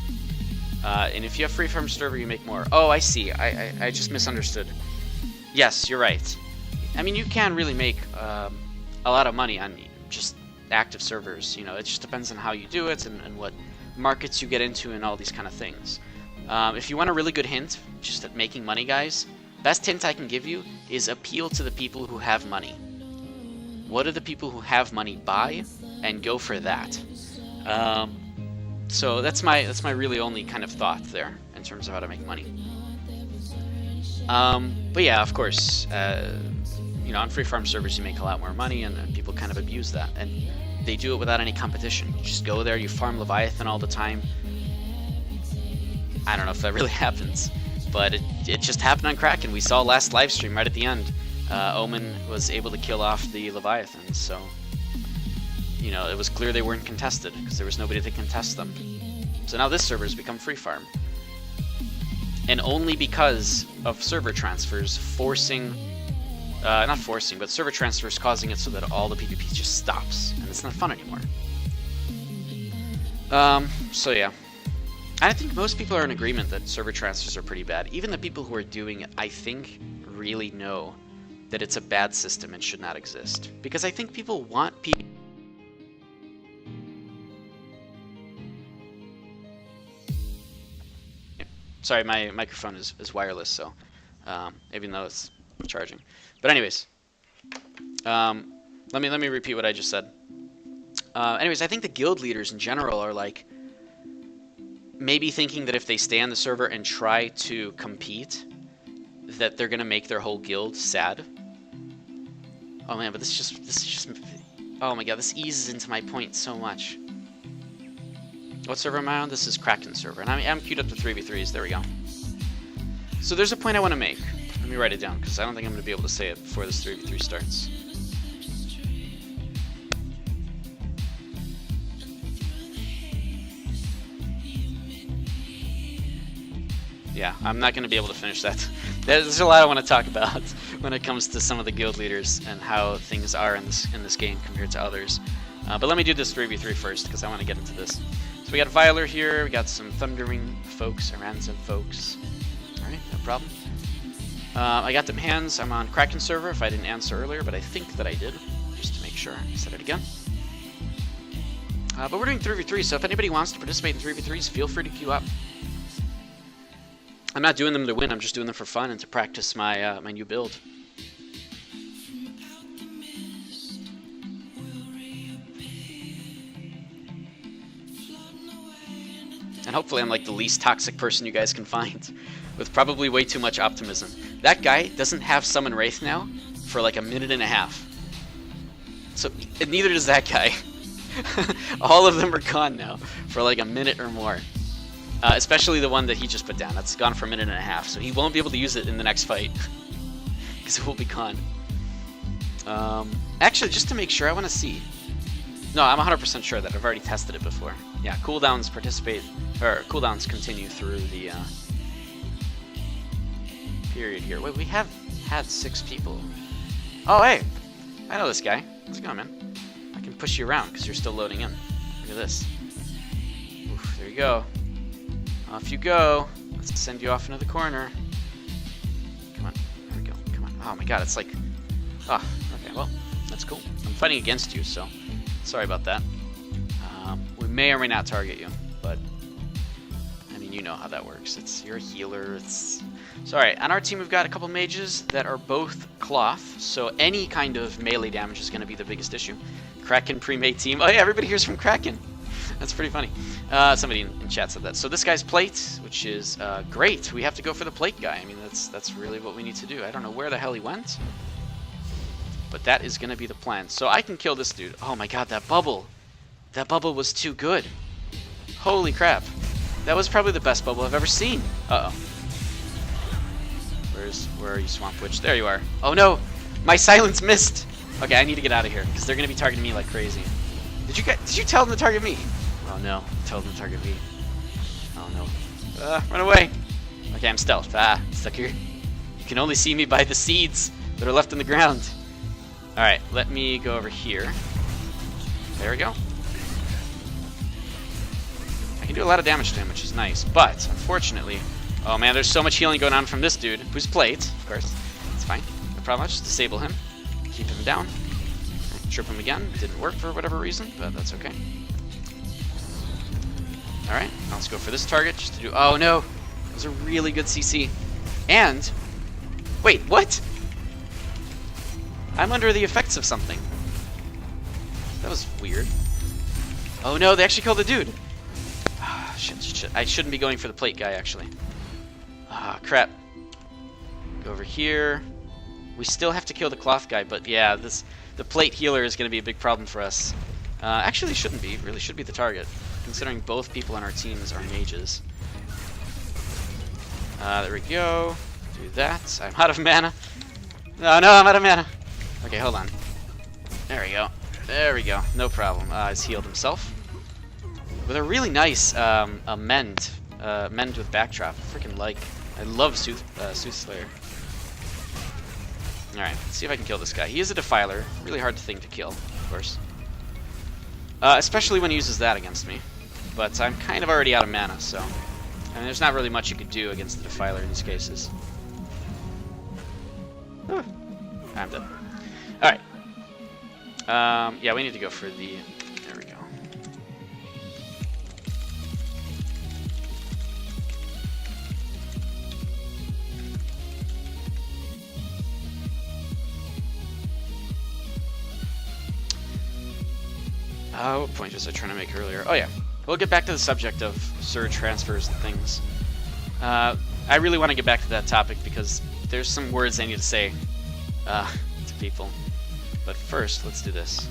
And if you have free farm server, you make more. Oh, I see. I just misunderstood. Yes, you're right. I mean, you can really make a lot of money on just active servers. You know, it just depends on how you do it and what markets you get into and all these kind of things. If you want a really good hint, just at making money, guys, best hint I can give you is appeal to the people who have money. What do the people who have money buy, and go for that. So that's my really only kind of thought there in terms of how to make money. But yeah, of course, you know, on free farm servers you make a lot more money, and people kind of abuse that, and they do it without any competition. You just go there, you farm Leviathan all the time. I don't know if that really happens, but it just happened on Kraken. We saw last live stream right at the end. Omen was able to kill off the Leviathans, so, you know, it was clear they weren't contested, because there was nobody to contest them. So now this server has become free farm. and only because of server transfers forcing, not forcing, but server transfers causing it so that all the PvP just stops, and it's not fun anymore. So yeah. I think most people are in agreement that server transfers are pretty bad. Even the people who are doing it, I think, really know that it's a bad system and should not exist. Because I think people want people... Sorry, my microphone is wireless, so even though it's charging. But anyways, let me repeat what I just said. Anyways, I think the guild leaders in general are like maybe thinking that if they stay on the server and try to compete, that they're gonna make their whole guild sad. Oh man, but this is just oh my god, this eases into my point so much. What server am I on? This is Kraken server, and I'm queued up to 3v3s. There we go. So there's a point I want to make. Let me write it down, because I don't think I'm going to be able to say it before this 3v3 starts. Yeah, I'm not going to be able to finish that. There's a lot I want to talk about when it comes to some of the guild leaders and how things are in this game compared to others. But let me do this 3v3 first, because I want to get into this. So we got Viler here, we got some Thundering folks, Ransom folks. Alright, no problem. I got them hands, I'm on Kraken server if I didn't answer earlier, but I think that I did, just to make sure I said it again. But we're doing 3v3, so if anybody wants to participate in 3v3s, feel free to queue up. I'm not doing them to win, I'm just doing them for fun and to practice my, my new build. And hopefully I'm like the least toxic person you guys can find, with probably way too much optimism. That guy doesn't have Summon Wraith now for like a minute and a half. So, and neither does that guy. All of them are gone now for like a minute or more. Especially the one that he just put down. That's gone for a minute and a half, so he won't be able to use it in the next fight. Because it will be gone. Actually, just to make sure, I want to see. No, I'm 100% sure that I've already tested it before. Yeah, cooldowns participate, or cooldowns continue through the period here. Wait, we have had 6 people. Oh, hey! I know this guy. How's it going, man? I can push you around because you're still loading in. Look at this. Oof, there you go. Off you go. Let's send you off into the corner. Come on. There we go. Come on. Oh my god, it's like... Oh, okay, well, that's cool. I'm fighting against you, so... Sorry about that. We may or may not target you, but I mean, you know how that works. You're a healer. So alright, on our team we've got a couple mages that are both cloth, so any kind of melee damage is going to be the biggest issue. Kraken pre-made team. Oh yeah, everybody here's from Kraken. That's pretty funny. Somebody in chat said that. So this guy's plate, which is great. We have to go for the plate guy. I mean, that's really what we need to do. I don't know where the hell he went. But that is going to be the plan. So I can kill this dude. Oh my god, that bubble. That bubble was too good. Holy crap. That was probably the best bubble I've ever seen. Uh-oh. Where are you, Swamp Witch? There you are. Oh no! My silence missed! Okay, I need to get out of here, because they're going to be targeting me like crazy. Did you tell them to target me? Oh no. Tell them to target me. Oh no. Run away! Okay, I'm stealth. Stuck here. You can only see me by the seeds that are left in the ground. Alright, let me go over here. There we go. I can do a lot of damage to him, which is nice, but unfortunately... Oh man, there's so much healing going on from this dude, who's plate, of course. It's fine. No problem. Just disable him. Keep him down. Trip him again. Didn't work for whatever reason, but that's okay. Alright, now let's go for this target, just to do... Oh no! That was a really good CC. And... Wait, what? I'm under the effects of something. That was weird. Oh no, they actually killed the dude. Ah, shit. I shouldn't be going for the plate guy, actually. Ah, crap. Go over here. We still have to kill the cloth guy, but yeah, the plate healer is going to be a big problem for us. Actually, shouldn't be. Really should be the target, considering both people on our teams are mages. There we go. Do that. I'm out of mana. No, I'm out of mana. Okay, hold on. There we go. There we go. No problem. He's healed himself. With a really nice mend with backdrop. I freaking like I love Soothslayer. Alright, let's see if I can kill this guy. He is a Defiler. Really hard thing to kill, of course. Especially when he uses that against me. But I'm kind of already out of mana, so... I mean, there's not really much you could do against the Defiler in these cases. I'm dead. Alright. Yeah, we need to go for the... There we go. What point was I trying to make earlier? Oh yeah, we'll get back to the subject of surge transfers and things. I really want to get back to that topic because there's some words I need to say to people. But first, let's do this.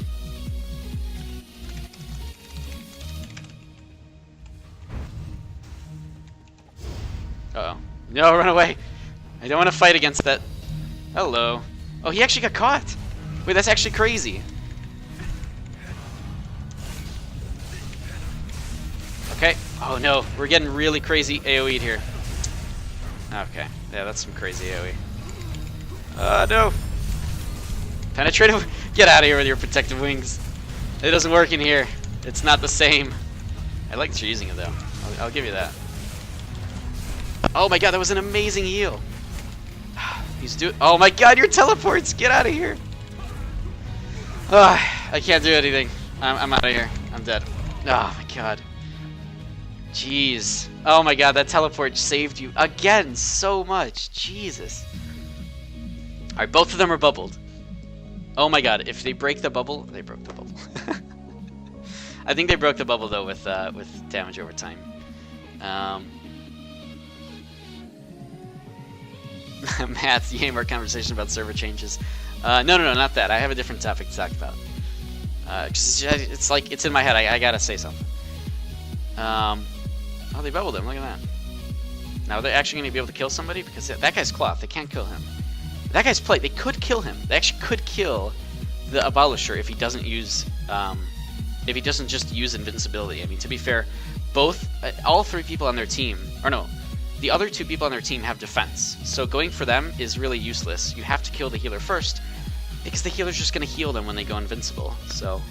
Uh-oh. No, run away! I don't want to fight against that. Hello. Oh, he actually got caught! Wait, that's actually crazy. Okay. Oh no, we're getting really crazy AoE'd here. Okay. Yeah, that's some crazy AoE. No! Penetrative? Get out of here with your protective wings. It doesn't work in here. It's not the same. I like that you're using it though. I'll give you that. Oh my god, that was an amazing heal. Oh my god, your teleports! Get out of here! I can't do anything. I'm out of here. I'm dead. Oh my god. Jeez. Oh my god, that teleport saved you again so much. Jesus. Alright, both of them are bubbled. Oh my god, if they break the bubble... They broke the bubble. I think they broke the bubble though with damage over time. Matt, the more conversation about server changes. No, not that. I have a different topic to talk about. It's like, it's in my head. I gotta say something. Oh, they bubbled him. Look at that. Now, are they actually going to be able to kill somebody? Because that guy's cloth. They can't kill him. That guy's plate. They could kill him. They actually could kill the Abolisher if he doesn't use... if he doesn't just use invincibility. I mean, to be fair, all three people on their team... Or no, the other two people on their team have defense. So going for them is really useless. You have to kill the healer first, because the healer's just going to heal them when they go invincible. So,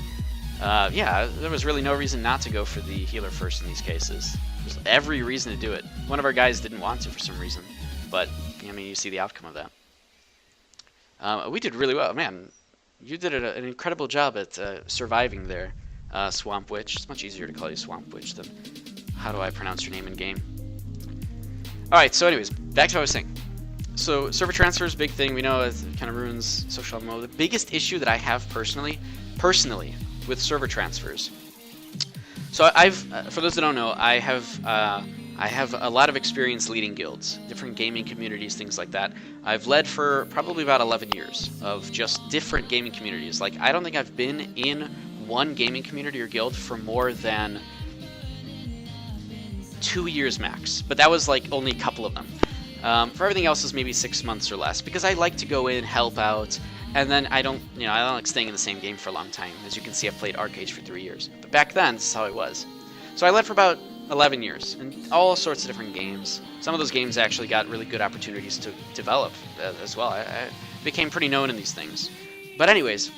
yeah, there was really no reason not to go for the healer first in these cases. There's every reason to do it. One of our guys didn't want to for some reason, but I mean, you see the outcome of that. We did really well, man. You did an incredible job at surviving there, Swamp Witch. It's much easier to call you Swamp Witch than how do I pronounce your name in game. All right, so anyways, back to what I was saying. So server transfer is a big thing. We know it kind of ruins social MMO. The biggest issue that I have personally with server transfers. So for those that don't know, I have a lot of experience leading guilds, different gaming communities, things like that. I've led for probably about 11 years of just different gaming communities. Like, I don't think I've been in one gaming community or guild for more than 2 years max, but that was like only a couple of them. For everything else is maybe 6 months or less, because I like to go in, help out, and then I don't like staying in the same game for a long time. As you can see, I've played Arcade for 3 years. But back then, this is how it was. So I led for about 11 years, in all sorts of different games. Some of those games actually got really good opportunities to develop as well. I became pretty known in these things. But anyways,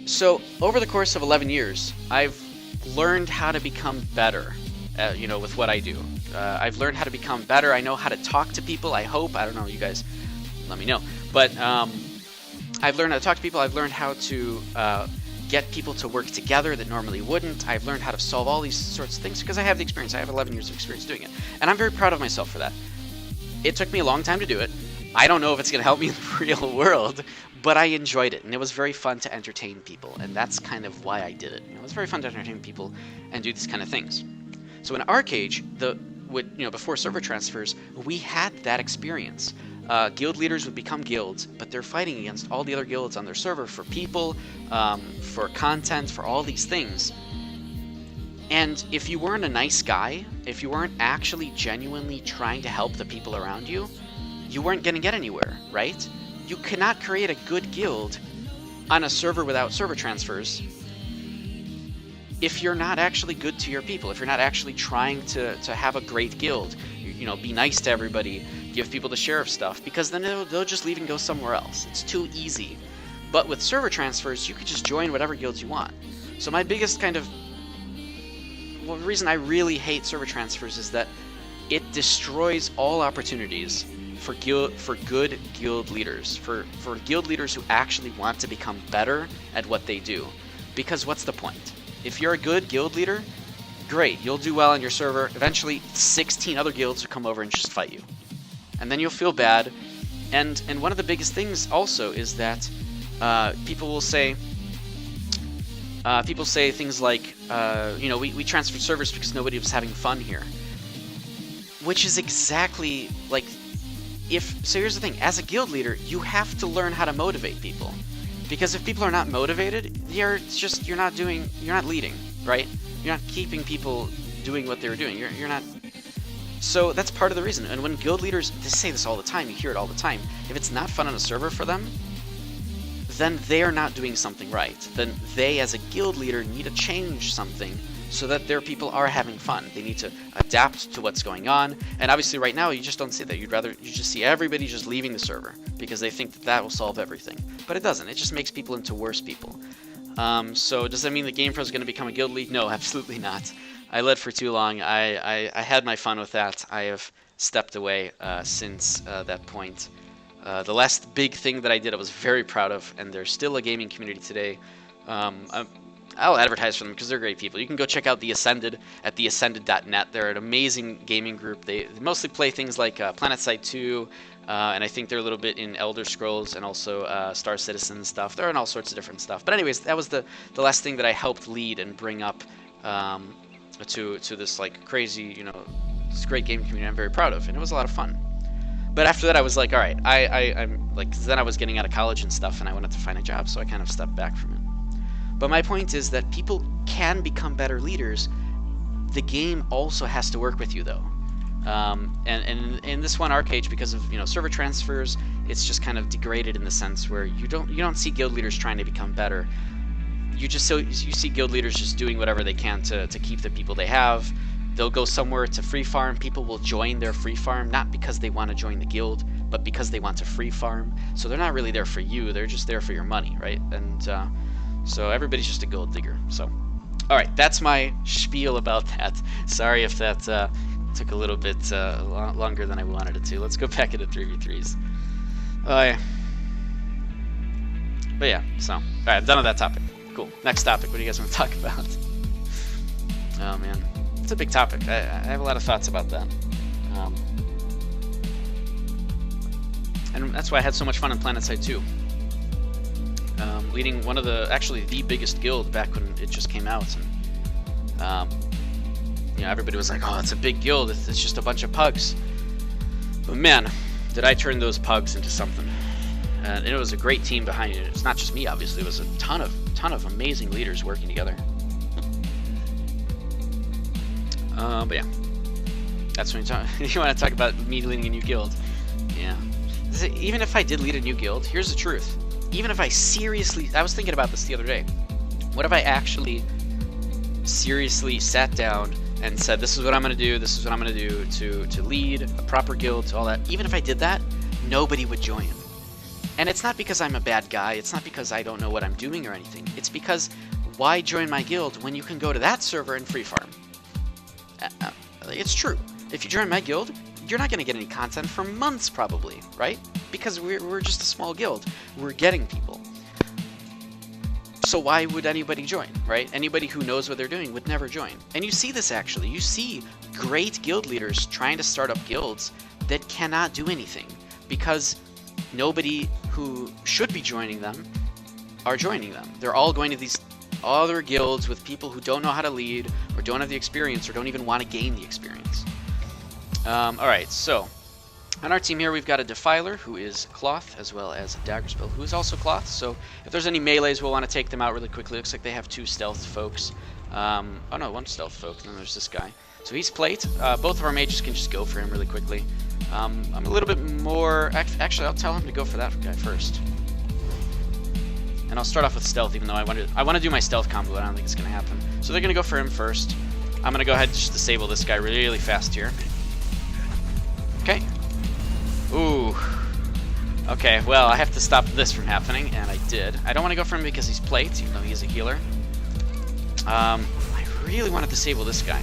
so over the course of 11 years, I've learned how to become better, with what I do. I've learned how to become better. I know how to talk to people, I hope. I don't know, you guys let me know. But I've learned how to talk to people. I've learned how to get people to work together that normally wouldn't. I've learned how to solve all these sorts of things because I have the experience. I have 11 years of experience doing it. And I'm very proud of myself for that. It took me a long time to do it. I don't know if it's going to help me in the real world, but I enjoyed it. And it was very fun to entertain people. And that's kind of why I did it. It was very fun to entertain people and do these kind of things. So in Arcade, before server transfers, we had that experience. Guild leaders would become guilds, but they're fighting against all the other guilds on their server for people, for content, for all these things. And if you weren't a nice guy, if you weren't actually genuinely trying to help the people around you, you weren't going to get anywhere, right? You cannot create a good guild on a server without server transfers if you're not actually good to your people, if you're not actually trying to have a great guild, you know, be nice to everybody, give people the sheriff stuff, because then they'll just leave and go somewhere else. It's too easy. But with server transfers, you could just join whatever guilds you want. So my biggest kind of, well, the reason I really hate server transfers is that it destroys all opportunities for good guild leaders, for guild leaders who actually want to become better at what they do. Because what's the point? If you're a good guild leader, great, you'll do well on your server. Eventually, 16 other guilds will come over and just fight you. And then you'll feel bad. And one of the biggest things also is that people say things like, you know, we transferred servers because nobody was having fun here. Which is exactly like, so here's the thing, as a guild leader, you have to learn how to motivate people. Because if people are not motivated, you're not leading, right? You're not keeping people doing what they were doing. You're not. So that's part of the reason. And when guild leaders, they say this all the time, you hear it all the time, if it's not fun on a server for them, then they are not doing something right. Then they, as a guild leader, need to change something so that their people are having fun. They need to adapt to what's going on. And obviously right now, you just don't see that. You just see everybody just leaving the server because they think that will solve everything. But it doesn't. It just makes people into worse people. So does that mean the Game Pro is going to become a guild league? No, absolutely not. I led for too long. I had my fun with that. I have stepped away since that point. The last big thing that I did I was very proud of, and there's still a gaming community today. I'll advertise for them because they're great people. You can go check out The Ascended at theascended.net. They're an amazing gaming group. They mostly play things like PlanetSide 2, and I think they're a little bit in Elder Scrolls and also Star Citizen stuff. They're in all sorts of different stuff. But anyways, that was the last thing that I helped lead and bring up to this like crazy, you know, this great gaming community I'm very proud of, and it was a lot of fun. But after that, I was like, all right, I'm like, 'cause then I was getting out of college and stuff, and I wanted to find a job, so I kind of stepped back from it. But my point is that people can become better leaders. The game also has to work with you, though. And in this one arcade, because of, you know, server transfers, it's just kind of degraded in the sense where you don't see guild leaders trying to become better. You see guild leaders just doing whatever they can to keep the people they have. They'll go somewhere to free farm. People will join their free farm, not because they want to join the guild, but because they want to free farm. So they're not really there for you. They're just there for your money, right? And so everybody's just a gold digger. So, all right, that's my spiel about that. Sorry if that took a little bit longer than I wanted it to. Let's go back into 3v3s. But yeah, so, all right, I'm done with that topic. Cool. Next topic, what do you guys want to talk about? Oh, man. It's a big topic. I have a lot of thoughts about that. And that's why I had so much fun in PlanetSide 2. Leading one of actually the biggest guild back when it just came out. And, you know, everybody was like, oh, it's a big guild. It's just a bunch of pugs. But man, did I turn those pugs into something. And it was a great team behind it. It's not just me, obviously. It was a ton of amazing leaders working together. But yeah, that's when you want to talk about me leading a new guild. Yeah. Even if I did lead a new guild, here's the truth. Even if I was thinking about this the other day. What if I actually seriously sat down and said, this is what I'm going to do, this is what I'm going to do to lead a proper guild, to all that. Even if I did that, nobody would join. And it's not because I'm a bad guy, it's not because I don't know what I'm doing or anything. It's because why join my guild when you can go to that server and free farm? It's true. If you join my guild, you're not going to get any content for months probably, right? Because we're just a small guild. We're getting people. So why would anybody join, right? Anybody who knows what they're doing would never join. And you see this actually. You see great guild leaders trying to start up guilds that cannot do anything because nobody who should be joining them are joining them. They're all going to these other guilds with people who don't know how to lead or don't have the experience or don't even want to gain the experience. Alright, so on our team here we've got a Defiler who is Cloth as well as a Daggerspill who is also Cloth, so if there's any melees we'll want to take them out really quickly. Looks like they have 2 stealth folks. Oh no, 1 stealth folk, and then there's this guy. So he's Plate. Both of our mages can just go for him really quickly. I'm a little bit more... Actually, I'll tell him to go for that guy first. And I'll start off with stealth, even though I want to do my stealth combo, but I don't think it's going to happen. So they're going to go for him first. I'm going to go ahead and just disable this guy really fast here. Okay. Ooh. Okay, well, I have to stop this from happening, and I did. I don't want to go for him because he's plate, even though he is a healer. I really want to disable this guy.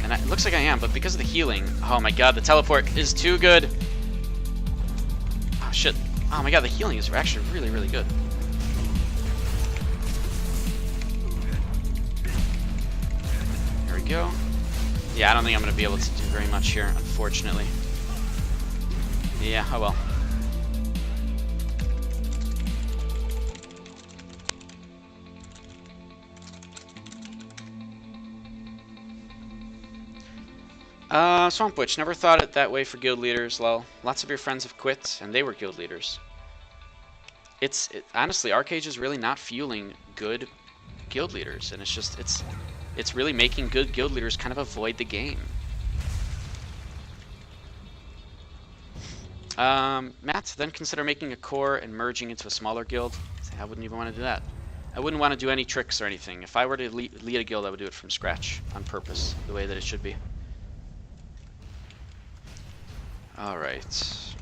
And it looks like I am, but because of the healing... Oh my god, the teleport is too good! Oh shit. Oh my god, the healing is actually really good. There we go. Yeah, I don't think I'm going to be able to do very much here, unfortunately. Yeah, oh well. Swamp Witch, never thought it that way for guild leaders. Well, lots of your friends have quit, and they were guild leaders. Honestly, Arcade is really not fueling good guild leaders, and it's really making good guild leaders kind of avoid the game. Matt, then consider making a core and merging into a smaller guild. I wouldn't even want to do that. I wouldn't want to do any tricks or anything. If I were to lead a guild, I would do it from scratch, on purpose, the way that it should be. Alright.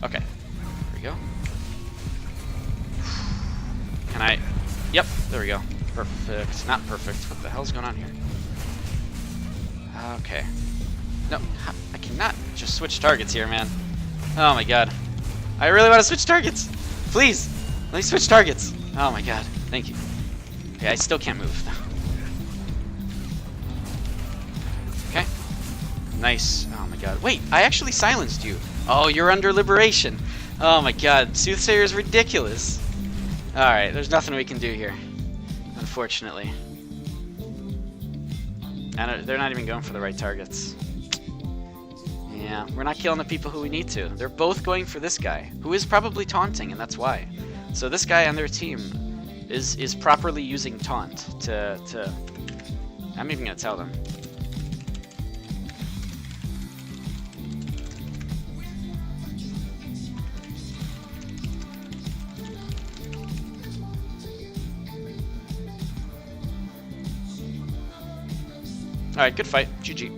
Okay. There we go. Can I... Yep, there we go. Perfect. Not perfect. What the hell's going on here? Okay. No, I cannot just switch targets here, man. Oh my god. I really want to switch targets! Please! Let me switch targets! Oh my god. Thank you. Okay, I still can't move. Okay. Nice. Oh my god. Wait, I actually silenced you. Oh, you're under liberation. Oh my god. Soothsayer is ridiculous. Alright, there's nothing we can do here. Unfortunately. And they're not even going for the right targets. Yeah, we're not killing the people who we need to. They're both going for this guy, who is probably taunting, and that's why. So this guy on their team is properly using taunt to... I'm even going to tell them. Alright, good fight. GG.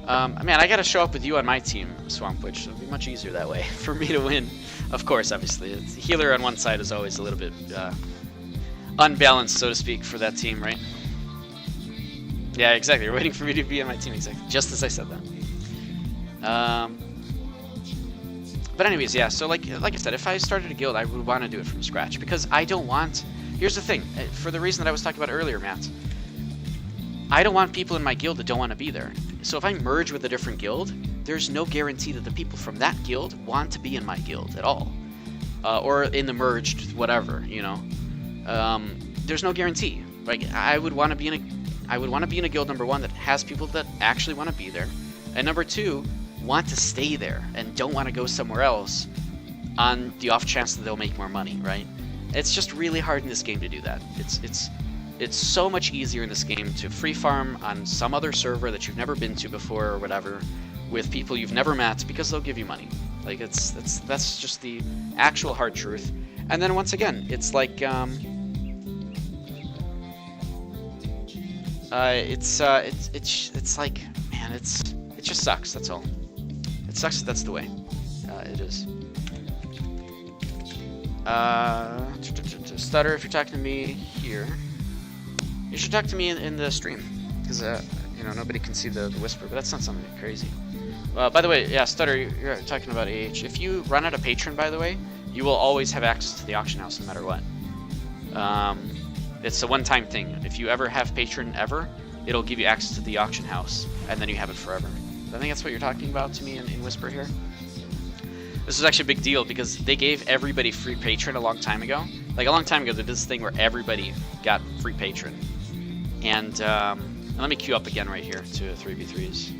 Man, I gotta show up with you on my team, Swamp Witch. It'll be much easier that way for me to win. Of course, obviously. The healer on one side is always a little bit unbalanced, so to speak, for that team, right? Yeah, exactly. You're waiting for me to be on my team, exactly. Just as I said that. But anyways, yeah, so like I said, if I started a guild, I would want to do it from scratch, because I don't want... Here's the thing. For the reason that I was talking about earlier, Matt. I don't want people in my guild that don't want to be there. So if I merge with a different guild, there's no guarantee that the people from that guild want to be in my guild at all. Or in the merged whatever, you know. There's no guarantee. Like, I would want to be in a guild, number one, that has people that actually want to be there. And number two, want to stay there and don't want to go somewhere else on the off chance that they'll make more money, right? It's just really hard in this game to do that. It's so much easier in this game to free farm on some other server that you've never been to before or whatever, with people you've never met, because they'll give you money. Like, that's just the actual hard truth. And then once again, it's like it's like, man, it just sucks. That's all. It sucks that that's the way it is. Stutter, if you're talking to me here. You should talk to me in the stream, because you know, nobody can see the whisper, but that's not something crazy. By the way, yeah, Stutter, you're talking about AH. If you run out of patron, by the way, you will always have access to the auction house no matter what. It's a one-time thing. If you ever have patron ever, it'll give you access to the auction house, and then you have it forever. I think that's what you're talking about to me in whisper here. This is actually a big deal because they gave everybody free patron a long time ago. Like, a long time ago, they did this thing where everybody got free patron. And let me queue up again right here to 3v3s.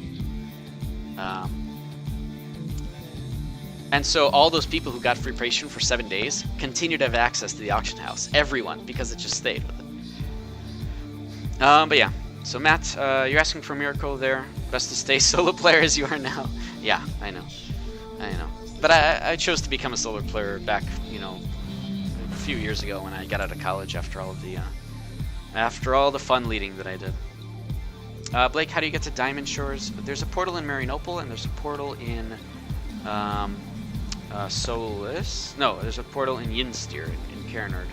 And so all those people who got free patron for 7 days continue to have access to the auction house. Everyone, because it just stayed with it. But yeah, so Matt, you're asking for a miracle there. Best to stay solo player as you are now. Yeah, I know. But I chose to become a solar player back, you know, a few years ago when I got out of college after all the fun leading that I did. Blake, how do you get to Diamond Shores? There's a portal in Marianople and there's a portal in Solus. No, there's a portal in Yinsteer in Cairnerd,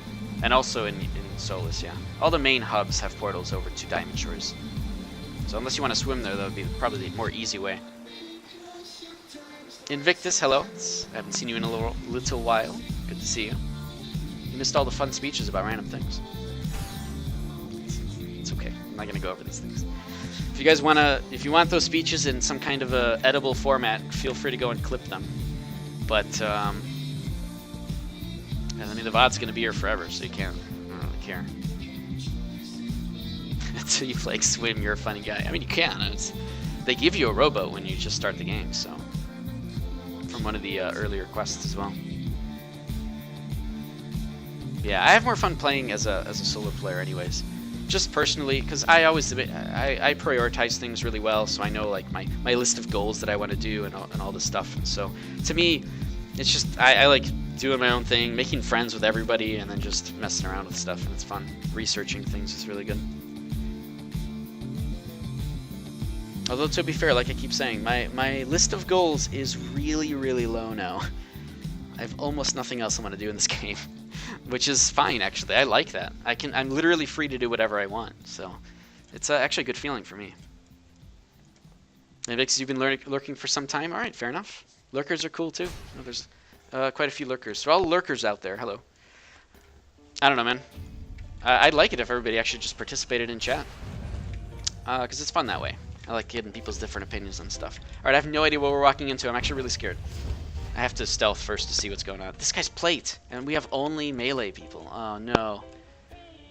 and also in Solus. Yeah, all the main hubs have portals over to Diamond Shores. So unless you want to swim there, that would be probably the more easy way. Invictus, hello. I haven't seen you in a little while. Good to see you. You missed all the fun speeches about random things. It's okay. I'm not gonna go over these things. If you guys if you want those speeches in some kind of a edible format, feel free to go and clip them. But I mean, the VOD's gonna be here forever, so you can't. I don't really care. Until you like swim, you're a funny guy. I mean, you can. They give you a rowboat when you just start the game, so. From one of the earlier quests as well. Yeah, I have more fun playing as a solo player, anyways. Just personally, because I prioritize things really well, so I know like my list of goals that I want to do and all this stuff. And so to me, it's just I like doing my own thing, making friends with everybody, and then just messing around with stuff, and it's fun. Researching things is really good. Although, to be fair, like I keep saying, my list of goals is really, really low now. I have almost nothing else I want to do in this game, which is fine, actually. I like that. I'm literally free to do whatever I want, so it's actually a good feeling for me. Vix, you've been lurking for some time? All right, fair enough. Lurkers are cool, too. Oh, there's quite a few lurkers. So all lurkers out there, hello. I don't know, man. I'd like it if everybody actually just participated in chat, because it's fun that way. I like getting people's different opinions on stuff. Alright, I have no idea what we're walking into. I'm actually really scared. I have to stealth first to see what's going on. This guy's plate, and we have only melee people. Oh, no.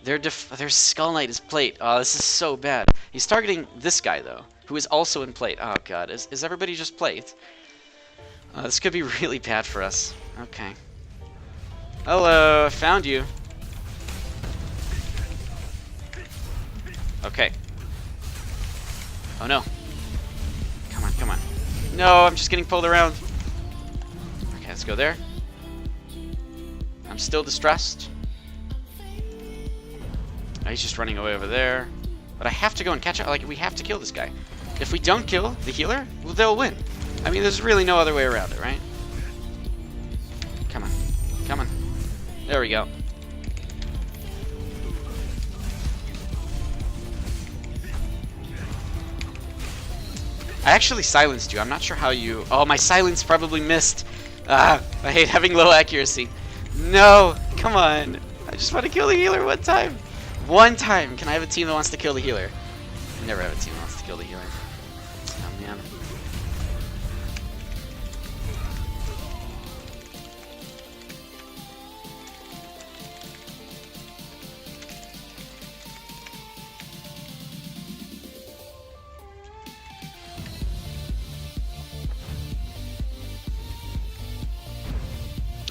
Their Skull Knight is plate. Oh, this is so bad. He's targeting this guy, though, who is also in plate. Oh, God. Is everybody just plate? This could be really bad for us. Okay. Hello, I found you. Okay. Oh no. Come on, come on. No, I'm just getting pulled around. Okay, let's go there. I'm still distressed. Oh, he's just running away over there. But I have to go and catch up. Like, we have to kill this guy. If we don't kill the healer, well, they'll win. I mean, there's really no other way around it, right? Come on. Come on. There we go. I actually silenced you. I'm not sure how you... Oh, my silence probably missed. Ah, I hate having low accuracy. No, come on. I just want to kill the healer one time. One time. Can I have a team that wants to kill the healer? I never have a team that wants to kill the healer. Oh, man.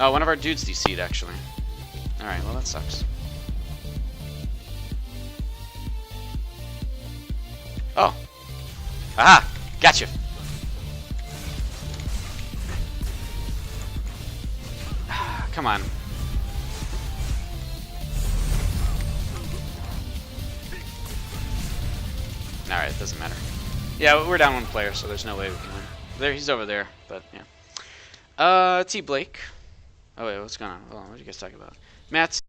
Oh, one of our dudes DC'd, actually. Alright, well, that sucks. Oh. Aha! Gotcha! Come on. Alright, it doesn't matter. Yeah, we're down one player, so there's no way we can win. There, he's over there, but yeah. T. Blake. Oh wait, what's going on? Hold on, what are you guys talking about? Matt's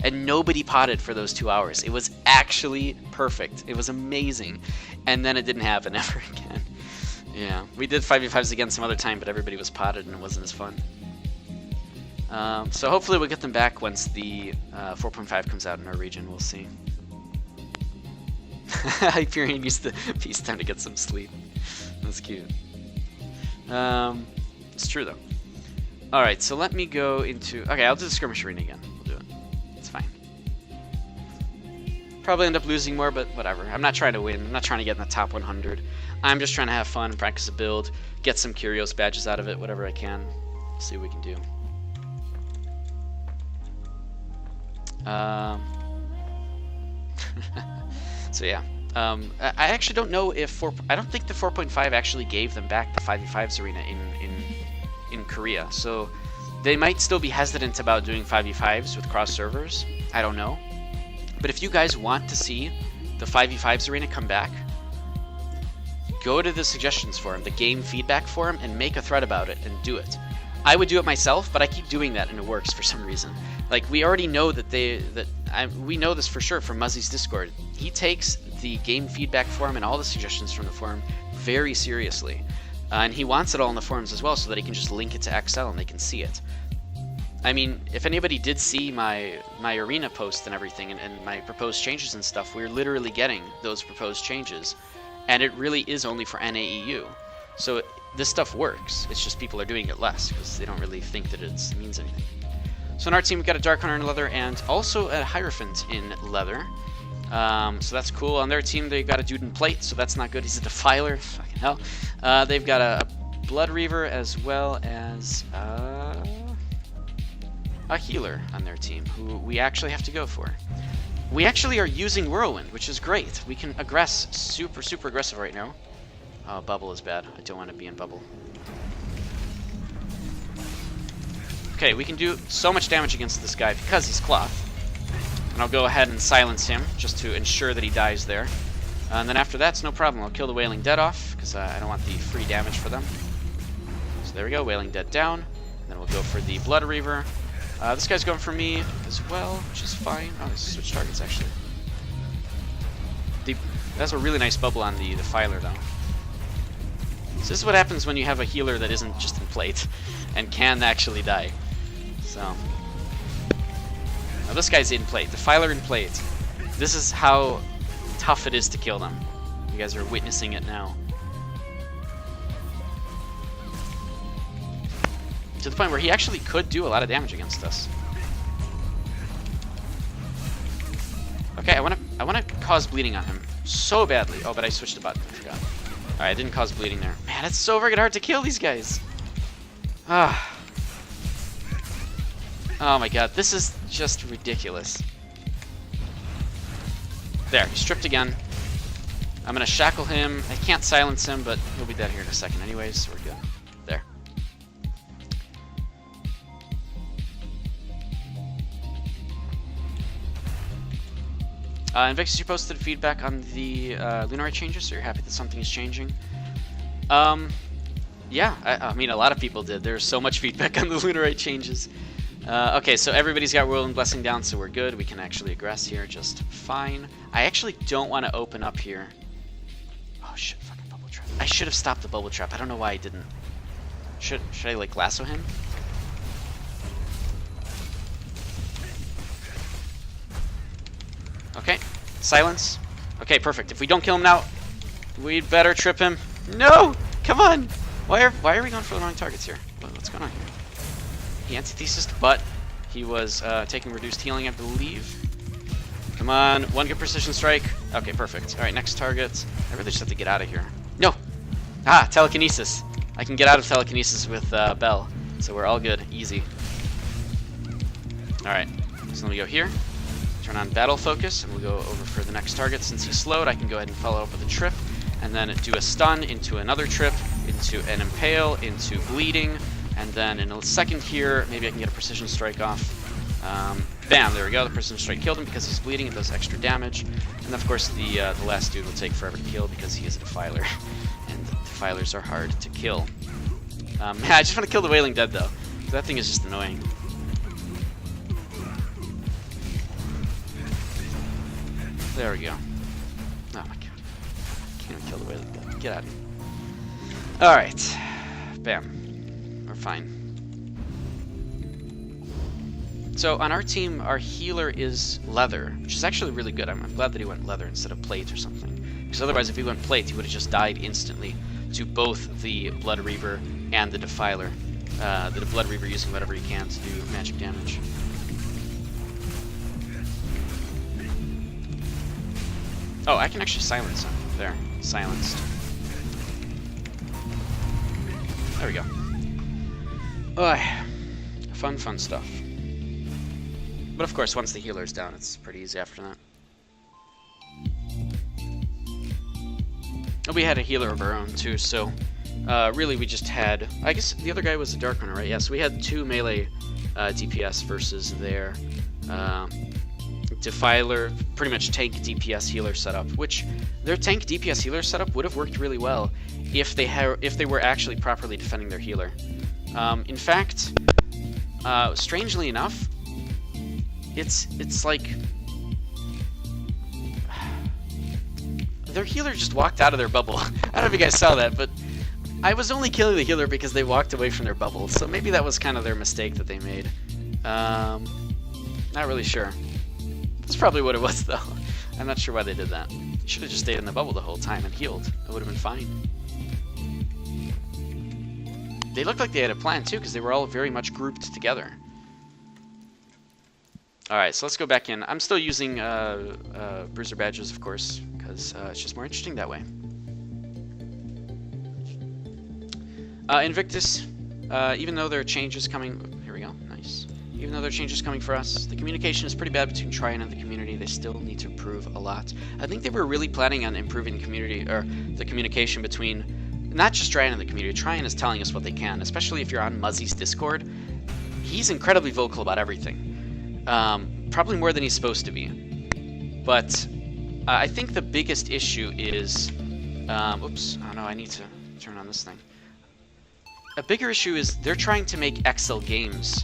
and nobody potted for those 2 hours. It was actually perfect. It was amazing. And then it didn't happen ever again. Yeah, we did 5v5s again some other time, but everybody was potted and it wasn't as fun. So hopefully we'll get them back once the 4.5 comes out in our region. We'll see. Hyperion used the peacetime to get some sleep. That's cute. It's true though. Alright, so let me go into... Okay, I'll do the skirmish arena again. We'll do it. It's fine. Probably end up losing more, but whatever. I'm not trying to win. I'm not trying to get in the top 100. I'm just trying to have fun, practice a build, get some Curios badges out of it, whatever I can. See what we can do. So yeah. I actually don't know if... I don't think the 4.5 actually gave them back the 5v5s arena in Korea. So they might still be hesitant about doing 5v5s with cross servers. I don't know. But if you guys want to see the 5v5s arena come back, go to the suggestions forum, the game feedback forum, and make a thread about it and do it. I would do it myself, but I keep doing that and it works for some reason. Like, we already know that we know this for sure from Muzzy's Discord. He takes the game feedback forum and all the suggestions from the forum very seriously. And he wants it all in the forums as well so that he can just link it to XL and they can see it. I mean, if anybody did see my arena post and everything and my proposed changes and stuff, we're literally getting those proposed changes. And it really is only for NAEU. So this stuff works. It's just people are doing it less because they don't really think that it means anything. So in our team, we've got a Dark Hunter in leather and also a Hierophant in leather. So that's cool. On their team, they've got a dude in plate, so that's not good. He's a Defiler. Fucking hell. They've got a Blood Reaver as well as a healer on their team, who we actually have to go for. We actually are using Whirlwind, which is great. We can aggress super, super aggressive right now. Oh, Bubble is bad. I don't want to be in Bubble. Okay, we can do so much damage against this guy because he's Cloth. And I'll go ahead and silence him just to ensure that he dies there. And then after that's no problem. I'll kill the Wailing Dead off because I don't want the free damage for them. So there we go, Wailing Dead down. And then we'll go for the Blood Reaver. This guy's going for me as well, which is fine. Oh, let's switch targets actually. That's a really nice bubble on the Defiler though. So this is what happens when you have a healer that isn't just in plate and can actually die. So now this guy's in plate, Defiler in plate. This is how tough it is to kill them. You guys are witnessing it now. To the point where he actually could do a lot of damage against us. Okay, I wanna cause bleeding on him so badly. Oh, but I switched the button. I forgot. All right, I didn't cause bleeding there. Man, it's so friggin' hard to kill these guys. Ah. Oh my god, this is just ridiculous. There, he's stripped again. I'm gonna shackle him. I can't silence him, but he'll be dead here in a second anyways, so we're good. There. Invictus, you posted feedback on the Lunarite changes, so you're happy that something is changing. Yeah, I mean, a lot of people did. There's so much feedback on the Lunarite changes. Okay, so everybody's got Whirlwind Blessing down, so we're good. We can actually aggress here just fine. I actually don't want to open up here. Oh shit, fucking Bubble Trap. I should have stopped the Bubble Trap. I don't know why I didn't. Should I, like, lasso him? Okay, silence. Okay, perfect. If we don't kill him now, we'd better trip him. No! Come on! Why are we going for the wrong targets here? What's going on here? He antithesis, but he was taking reduced healing, I believe. Come on, one good precision strike. Okay, perfect. All right, next target. I really just have to get out of here. No! Ah, telekinesis. I can get out of telekinesis with Bell, so we're all good. Easy. All right, so let me go here. Turn on battle focus, and we'll go over for the next target. Since he's slowed, I can go ahead and follow up with a trip, and then do a stun into another trip, into an impale, into bleeding, and then in a second here, maybe I can get a precision strike off. Bam, there we go. The precision strike killed him because he's bleeding. It does extra damage, and of course the last dude will take forever to kill because he is a Defiler, and Defilers are hard to kill. I just want to kill the Wailing Dead though, because that thing is just annoying. There we go. Oh my god. Can't even kill the way like that. Get out of here. Alright. Bam. We're fine. So on our team, our healer is leather, which is actually really good. I'm glad that he went leather instead of plate or something. Because otherwise, if he went plate, he would have just died instantly to both the Blood Reaver and the Defiler. The Blood Reaver using whatever he can to do magic damage. Oh, I can actually silence him. There. Silenced. There we go. Oh, fun stuff. But of course, once the healer's down, it's pretty easy after that. We had a healer of our own too, so really we just had... I guess the other guy was a Dark Runner, right? Yeah, so we had 2 melee DPS versus their Defiler, pretty much tank DPS healer setup, which their tank DPS healer setup would have worked really well if they were actually properly defending their healer. In fact, strangely enough, it's like their healer just walked out of their bubble. I don't know if you guys saw that, but I was only killing the healer because they walked away from their bubble, so maybe that was kind of their mistake that they made. Not really sure. That's probably what it was, though. I'm not sure why they did that. You should have just stayed in the bubble the whole time and healed. It would have been fine. They looked like they had a plan, too, because they were all very much grouped together. Alright, so let's go back in. I'm still using Bruiser Badges, of course, because it's just more interesting that way. Invictus, even though there are changes coming... Here we go, nice. Even though there are changes coming for us, the communication is pretty bad between Tryon and the community. They still need to improve a lot. I think they were really planning on improving the community, or the communication between not just Tryon and the community. Tryon is telling us what they can, especially if you're on Muzzy's Discord. He's incredibly vocal about everything. Probably more than he's supposed to be. But I think the biggest issue is... oops, oh no, I need to turn on this thing. A bigger issue is they're trying to make XL Games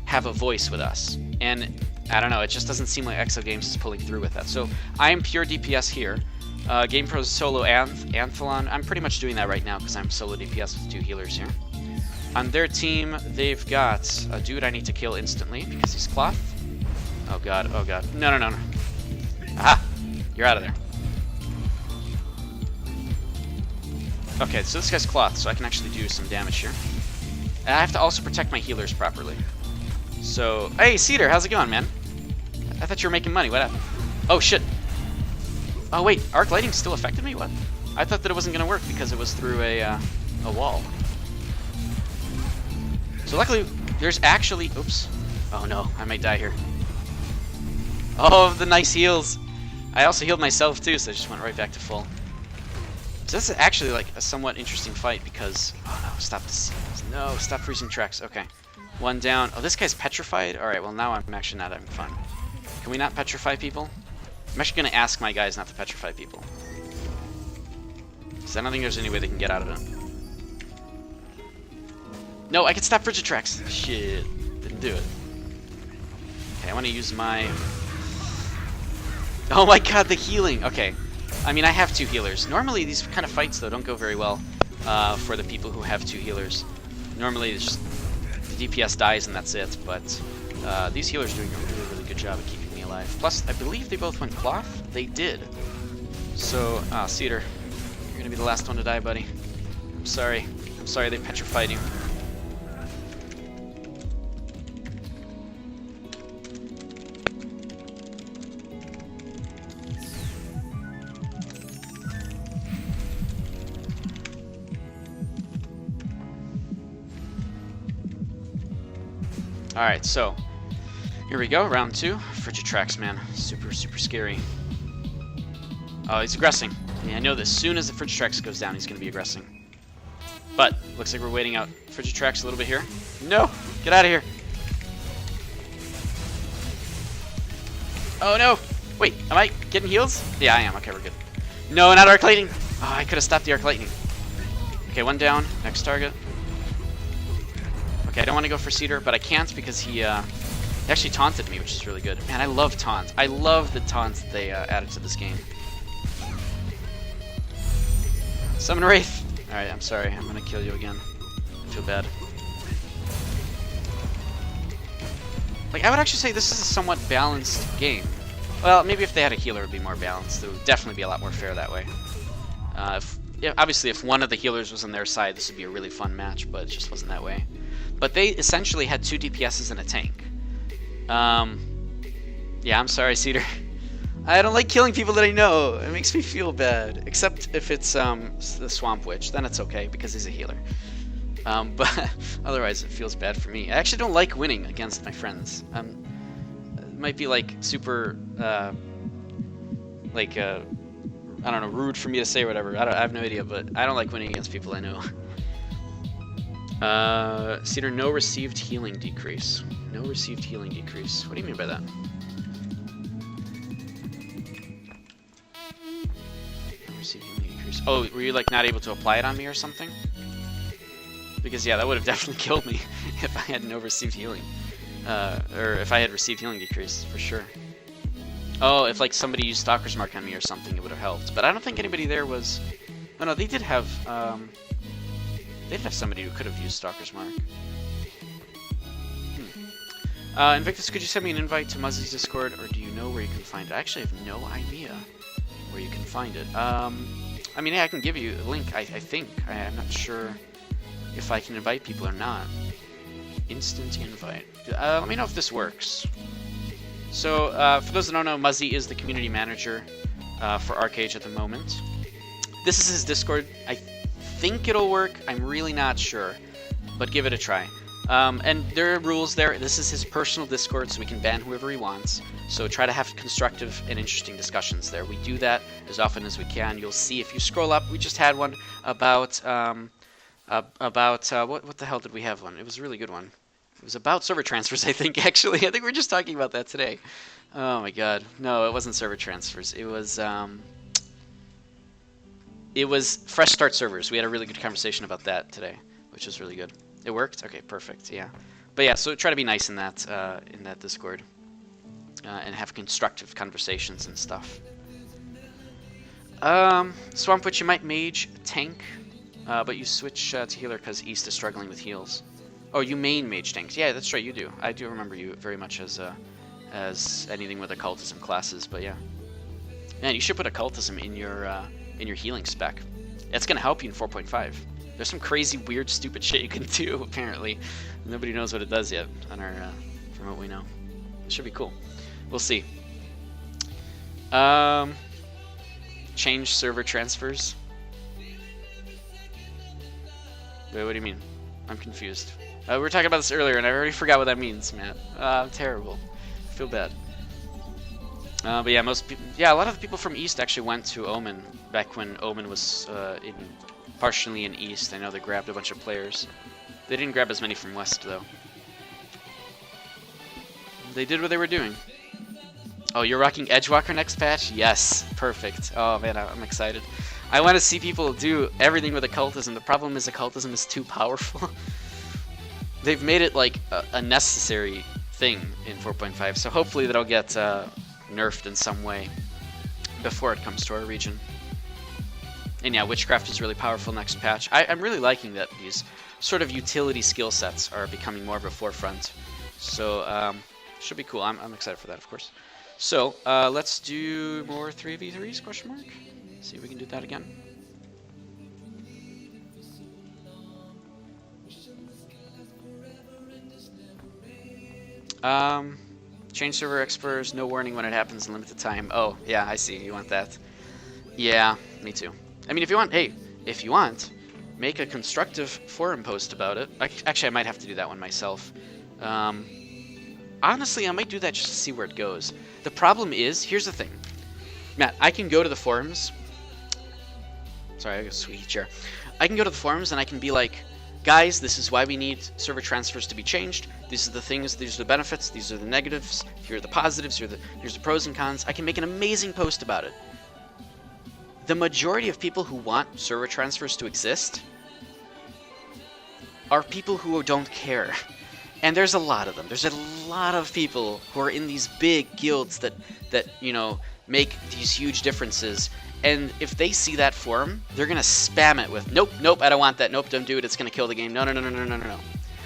have a voice with us. And I don't know, it just doesn't seem like XL Games is pulling through with that. So I am pure DPS here. Game Pro's solo Anthelon, I'm pretty much doing that right now because I'm solo DPS with 2 healers here. On their team, they've got a dude I need to kill instantly because he's cloth. Oh god, oh god. No, no, no, no. Aha! You're out of there. Okay, so this guy's cloth, so I can actually do some damage here. And I have to also protect my healers properly. So, hey, Cedar, how's it going, man? I thought you were making money. What happened? Oh, shit. Oh, wait, arc lighting still affected me? What? I thought that it wasn't going to work because it was through a wall. So luckily, there's actually... Oops. Oh, no, I might die here. Oh, the nice heals. I also healed myself, too, so I just went right back to full. So this is actually like a somewhat interesting fight because... Oh, no, stop this. No, stop freezing tracks. Okay. 1 down. Oh, this guy's petrified? Alright, well, now I'm actually not having fun. Can we not petrify people? I'm actually going to ask my guys not to petrify people. Because I don't think there's any way they can get out of it. No, I can stop frigid tracks. Shit. Didn't do it. Okay, I want to use my... Oh my god, the healing! Okay. I mean, I have 2 healers. Normally, these kind of fights, though, don't go very well for the people who have 2 healers. Normally, it's just the DPS dies and that's it, but these healers are doing a really, really good job of keeping me alive. Plus, I believe they both went cloth. They did. So, Cedar, you're going to be the last one to die, buddy. I'm sorry. I'm sorry they petrified you. Alright, so here we go, round 2. Frigid tracks, man. Super, super scary. Oh, he's aggressing. Yeah, I know that as soon as the frigid tracks goes down, he's going to be aggressing. But, looks like we're waiting out frigid tracks a little bit here. No! Get out of here! Oh no! Wait, am I getting heals? Yeah, I am. Okay, we're good. No, not arc lightning! Oh, I could have stopped the arc lightning. Okay, 1 down. Next target. Okay, I don't want to go for Cedar, but I can't because he He actually taunted me, which is really good. Man, I love taunts. I love the taunts that they added to this game. Summon Wraith! Alright, I'm sorry. I'm gonna kill you again. I feel bad. Like, I would actually say this is a somewhat balanced game. Well, maybe if they had a healer, it would be more balanced. It would definitely be a lot more fair that way. Obviously, if one of the healers was on their side, this would be a really fun match, but it just wasn't that way. But they essentially had 2 DPSs and a tank. Yeah, I'm sorry, Cedar. I don't like killing people that I know. It makes me feel bad. Except if it's the Swamp Witch, then it's okay because he's a healer. But otherwise, it feels bad for me. I actually don't like winning against my friends. It might be like super, I don't know, rude for me to say or whatever. I have no idea, but I don't like winning against people I know. Cedar, no received healing decrease. No received healing decrease. What do you mean by that? No received healing decrease. Oh, were you like not able to apply it on me or something? Because yeah, that would have definitely killed me if I had no received healing. Or if I had received healing decrease, for sure. Oh, if like somebody used Stalker's Mark on me or something, it would have helped. But I don't think anybody there was... Oh no, they did have somebody who could have used Stalker's Mark. Invictus, could you send me an invite to Muzzy's Discord, or do you know where you can find it? I actually have no idea where you can find it. I mean, yeah, I can give you a link, I think. I'm not sure if I can invite people or not. Instant invite. Let me know if this works. So, for those that don't know, Muzzy is the community manager for Arcade at the moment. This is his Discord. I think it'll work. I'm really not sure, but give it a try. And there are rules there. This is his personal Discord, so we can ban whoever he wants. So try to have constructive and interesting discussions there. We do that as often as we can. You'll see if you scroll up, we just had one about what the hell did we have one? It was a really good one. It was about server transfers, I think, actually. I think we were just talking about that today. Oh my god. No, it wasn't server transfers. It was fresh start servers. We had a really good conversation about that today, which was really good. It worked? Okay, perfect, yeah. But yeah, so try to be nice in that Discord. And have constructive conversations and stuff. Swamp Witch, you might mage tank, but you switch to healer because East is struggling with heals. Oh, you main mage tanks. Yeah, that's right, you do. I do remember you very much as anything with occultism classes, but yeah. Man, you should put occultism in your healing spec. It's gonna help you in 4.5. There's some crazy, weird, stupid shit you can do, apparently. Nobody knows what it does yet on our, from what we know. It should be cool. We'll see. Change server transfers. Wait, what do you mean? I'm confused. We were talking about this earlier, and I already forgot what that means, Matt. Terrible. I feel bad. But yeah, a lot of the people from East actually went to Omen back when Omen was partially in East. I know they grabbed a bunch of players. They didn't grab as many from West, though. They did what they were doing. Oh, you're rocking Edgewalker next patch? Yes, perfect. Oh man, I'm excited. I want to see people do everything with occultism. The problem is occultism is too powerful. They've made it like a necessary thing in 4.5, so hopefully that'll get nerfed in some way before it comes to our region. And yeah, Witchcraft is really powerful next patch. I'm really liking that these sort of utility skill sets are becoming more of a forefront. So, should be cool. I'm excited for that, of course. So, let's do more 3v3s, question mark? See if we can do that again. Change server expers, no warning when it happens in limited time. Oh, yeah, I see. You want that. Yeah, me too. I mean, if you want, hey, if you want, make a constructive forum post about it. Actually, I might have to do that one myself. Honestly, I might do that just to see where it goes. The problem is, here's the thing. Matt, I can go to the forums. Sorry, I got a squeaky chair. I can go to the forums and I can be like, guys, this is why we need server transfers to be changed. These are the things, these are the benefits, these are the negatives, here are the positives, here's the pros and cons. I can make an amazing post about it. The majority of people who want server transfers to exist are people who don't care. And there's a lot of them. There's a lot of people who are in these big guilds that you know, make these huge differences. And if they see that forum, they're gonna spam it with, nope, nope, I don't want that, nope, don't do it, it's gonna kill the game, no, no, no, no, no, no, no, no.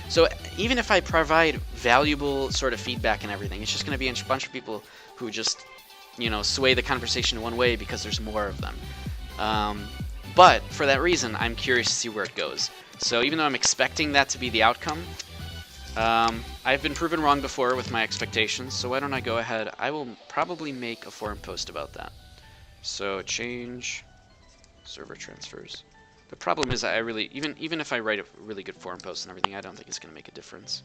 So even if I provide valuable sort of feedback and everything, it's just gonna be a bunch of people who just, you know, sway the conversation one way because there's more of them. But for that reason, I'm curious to see where it goes. So even though I'm expecting that to be the outcome, I've been proven wrong before with my expectations, so why don't I go ahead? I will probably make a forum post about that. So change server transfers. The problem is I really, even if I write a really good forum post and everything, I don't think it's going to make a difference.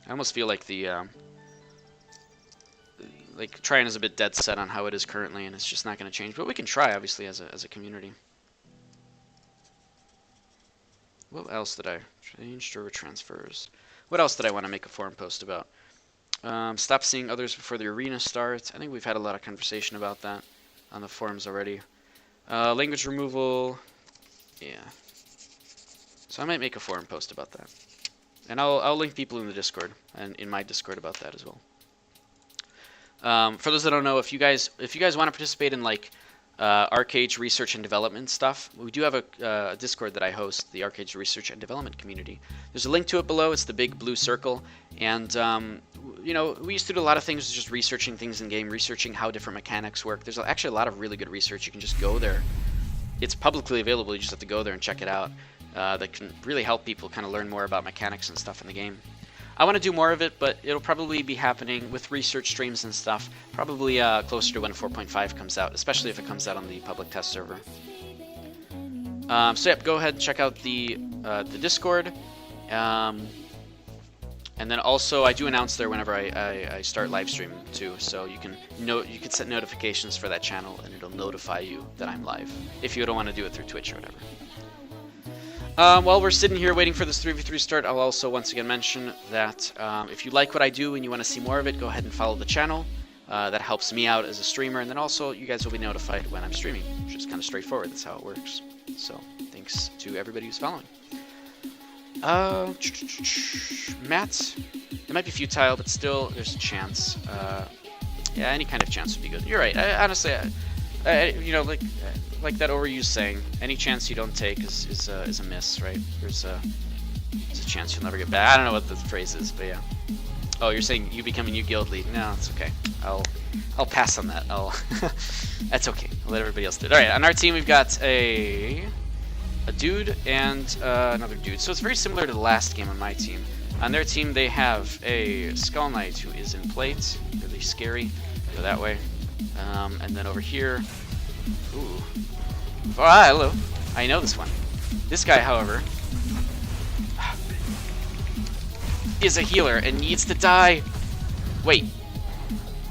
I almost feel like the like Tryon is a bit dead set on how it is currently, and it's just not going to change. But we can try, obviously, as a community. What else did I change server transfers? What else did I want to make a forum post about? Stop seeing others before the arena starts. I think we've had a lot of conversation about that on the forums already. Language removal. Yeah. So I might make a forum post about that. And I'll link people in the Discord and in my Discord about that as well. For those that don't know, if you guys want to participate in like Arcade's research and development stuff, we do have a Discord that I host, the Arcade's research and development community. There's a link to it below. It's the big blue circle, and you know, we used to do a lot of things, just researching things in game, researching how different mechanics work. There's actually a lot of really good research. You can just go there. It's publicly available. You just have to go there and check it out. That can really help people kind of learn more about mechanics and stuff in the game. I want to do more of it, but it'll probably be happening with research streams and stuff, probably closer to when 4.5 comes out, especially if it comes out on the public test server. So yep, go ahead and check out the Discord. And then also I do announce there whenever I start live streaming too, so you can set notifications for that channel and it'll notify you that I'm live, if you don't want to do it through Twitch or whatever. While we're sitting here waiting for this 3v3 start, I'll also once again mention that if you like what I do and you want to see more of it, go ahead and follow the channel. That helps me out as a streamer, and then also you guys will be notified when I'm streaming, which is kind of straightforward. That's how it works. So thanks to everybody who's following. Matt, it might be futile, but still there's a chance. Yeah, any kind of chance would be good. You're right. Honestly, you know, like that overused saying, any chance you don't take is a miss, right? There's a chance you'll never get back. I don't know what the phrase is, but yeah. Oh, you're saying you become a new guild lead? No, it's okay. I'll pass on that. That's okay. I'll let everybody else do it. All right, on our team we've got a dude and another dude. So it's very similar to the last game on my team. On their team they have a Skull Knight who is in plate, really scary. Go that way. And then over here, ooh. Oh, hello. I know this one. This guy, however, is a healer and needs to die. Wait.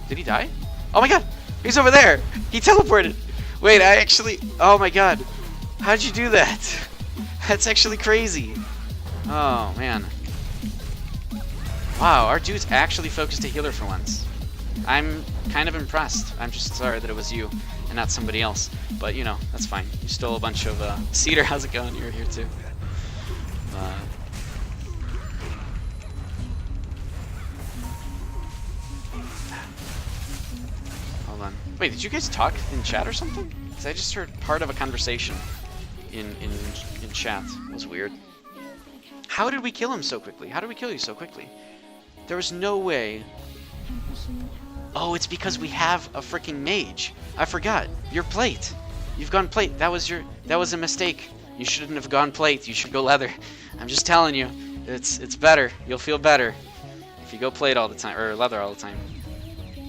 Did he die? Oh my god. He's over there. He teleported. Wait, oh my god. How'd you do that? That's actually crazy. Oh, man. Wow, our dude's actually focused a healer for once. I'm kind of impressed. I'm just sorry that it was you and not somebody else. But, you know, that's fine. You stole a bunch of... Cedar, how's it going? You're here, too. Hold on. Wait, did you guys talk in chat or something? Because I just heard part of a conversation in chat. It was weird. How did we kill him so quickly? How did we kill you so quickly? There was no way... Oh, it's because we have a freaking mage. I forgot. Your plate. You've gone plate. That was a mistake. You shouldn't have gone plate. You should go leather. I'm just telling you. It's better. You'll feel better if you go plate all the time, or leather all the time.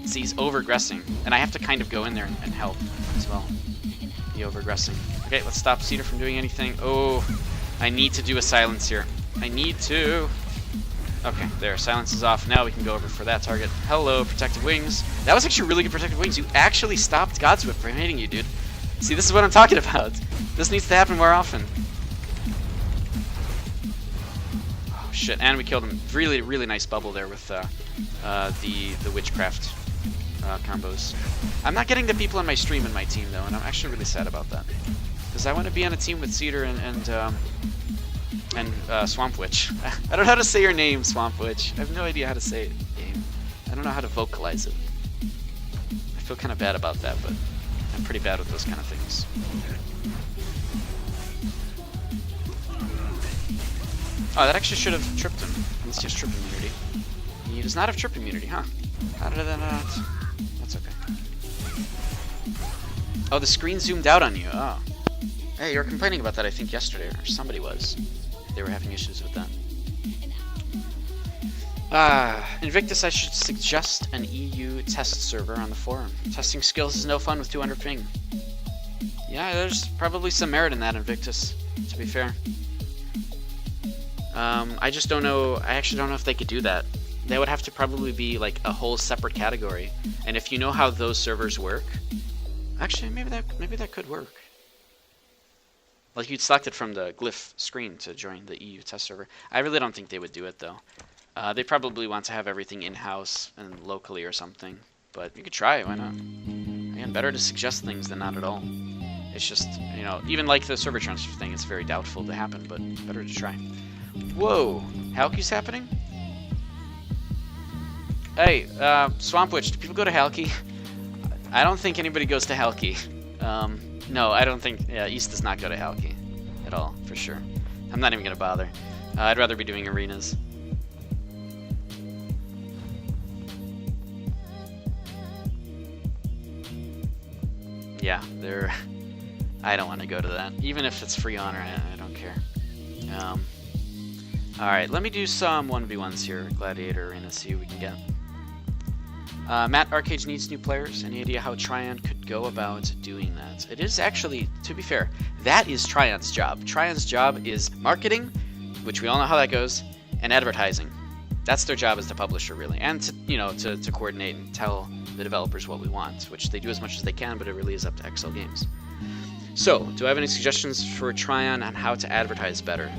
See, he's overgressing, and I have to kind of go in there and help as well. The overgressing. Okay, let's stop Cedar from doing anything. Oh, I need to do a silence here. I need to. Okay, there, silence is off. Now we can go over for that target. Hello, protective wings. That was actually really good protective wings. You actually stopped God's Whip from hitting you, dude. See, this is what I'm talking about. This needs to happen more often. Oh, shit, and we killed him. Really, really nice bubble there with the witchcraft combos. I'm not getting the people on my stream in my team, though, and I'm actually really sad about that. Because I want to be on a team with Cedar and And Swamp Witch. I don't know how to say your name, Swamp Witch. I have no idea how to say it, game. I don't know how to vocalize it. I feel kind of bad about that, but I'm pretty bad with those kind of things. Oh, that actually should have tripped him. Let's just trip immunity. He does not have trip immunity, huh? How did that not? That's okay. Oh, the screen zoomed out on you. Oh. Hey, you were complaining about that, I think, yesterday, or somebody was. They were having issues with that. Invictus, I should suggest an EU test server on the forum. Testing skills is no fun with 200 ping. Yeah, there's probably some merit in that, Invictus, to be fair. I just don't know, I actually don't know if they could do that. They would have to probably be like a whole separate category. And if you know how those servers work, actually maybe that could work. Like you'd select it from the glyph screen to join the EU test server. I really don't think they would do it though. They probably want to have everything in-house and locally or something. But you could try, why not? Again, better to suggest things than not at all. It's just, you know, even like the server transfer thing, it's very doubtful to happen, but better to try. Whoa! Halky's happening? Hey, Swamp Witch, do people go to Halky? I don't think anybody goes to Halky. No, I don't think... Yeah, East does not go to Halky. At all, for sure. I'm not even gonna bother. I'd rather be doing arenas. Yeah, they're... I don't want to go to that. Even if it's free honor, I don't care. Alright, let me do some 1v1s here. Gladiator Arena, see what we can get. Matt, Arcade needs new players. Any idea how Tryon could go about doing that? It is actually, to be fair, that is Tryon's job. Tryon's job is marketing, which we all know how that goes, and advertising. That's their job as the publisher, really. And to, you know, to coordinate and tell the developers what we want, which they do as much as they can, but it really is up to XL Games. So, do I have any suggestions for Tryon on how to advertise better?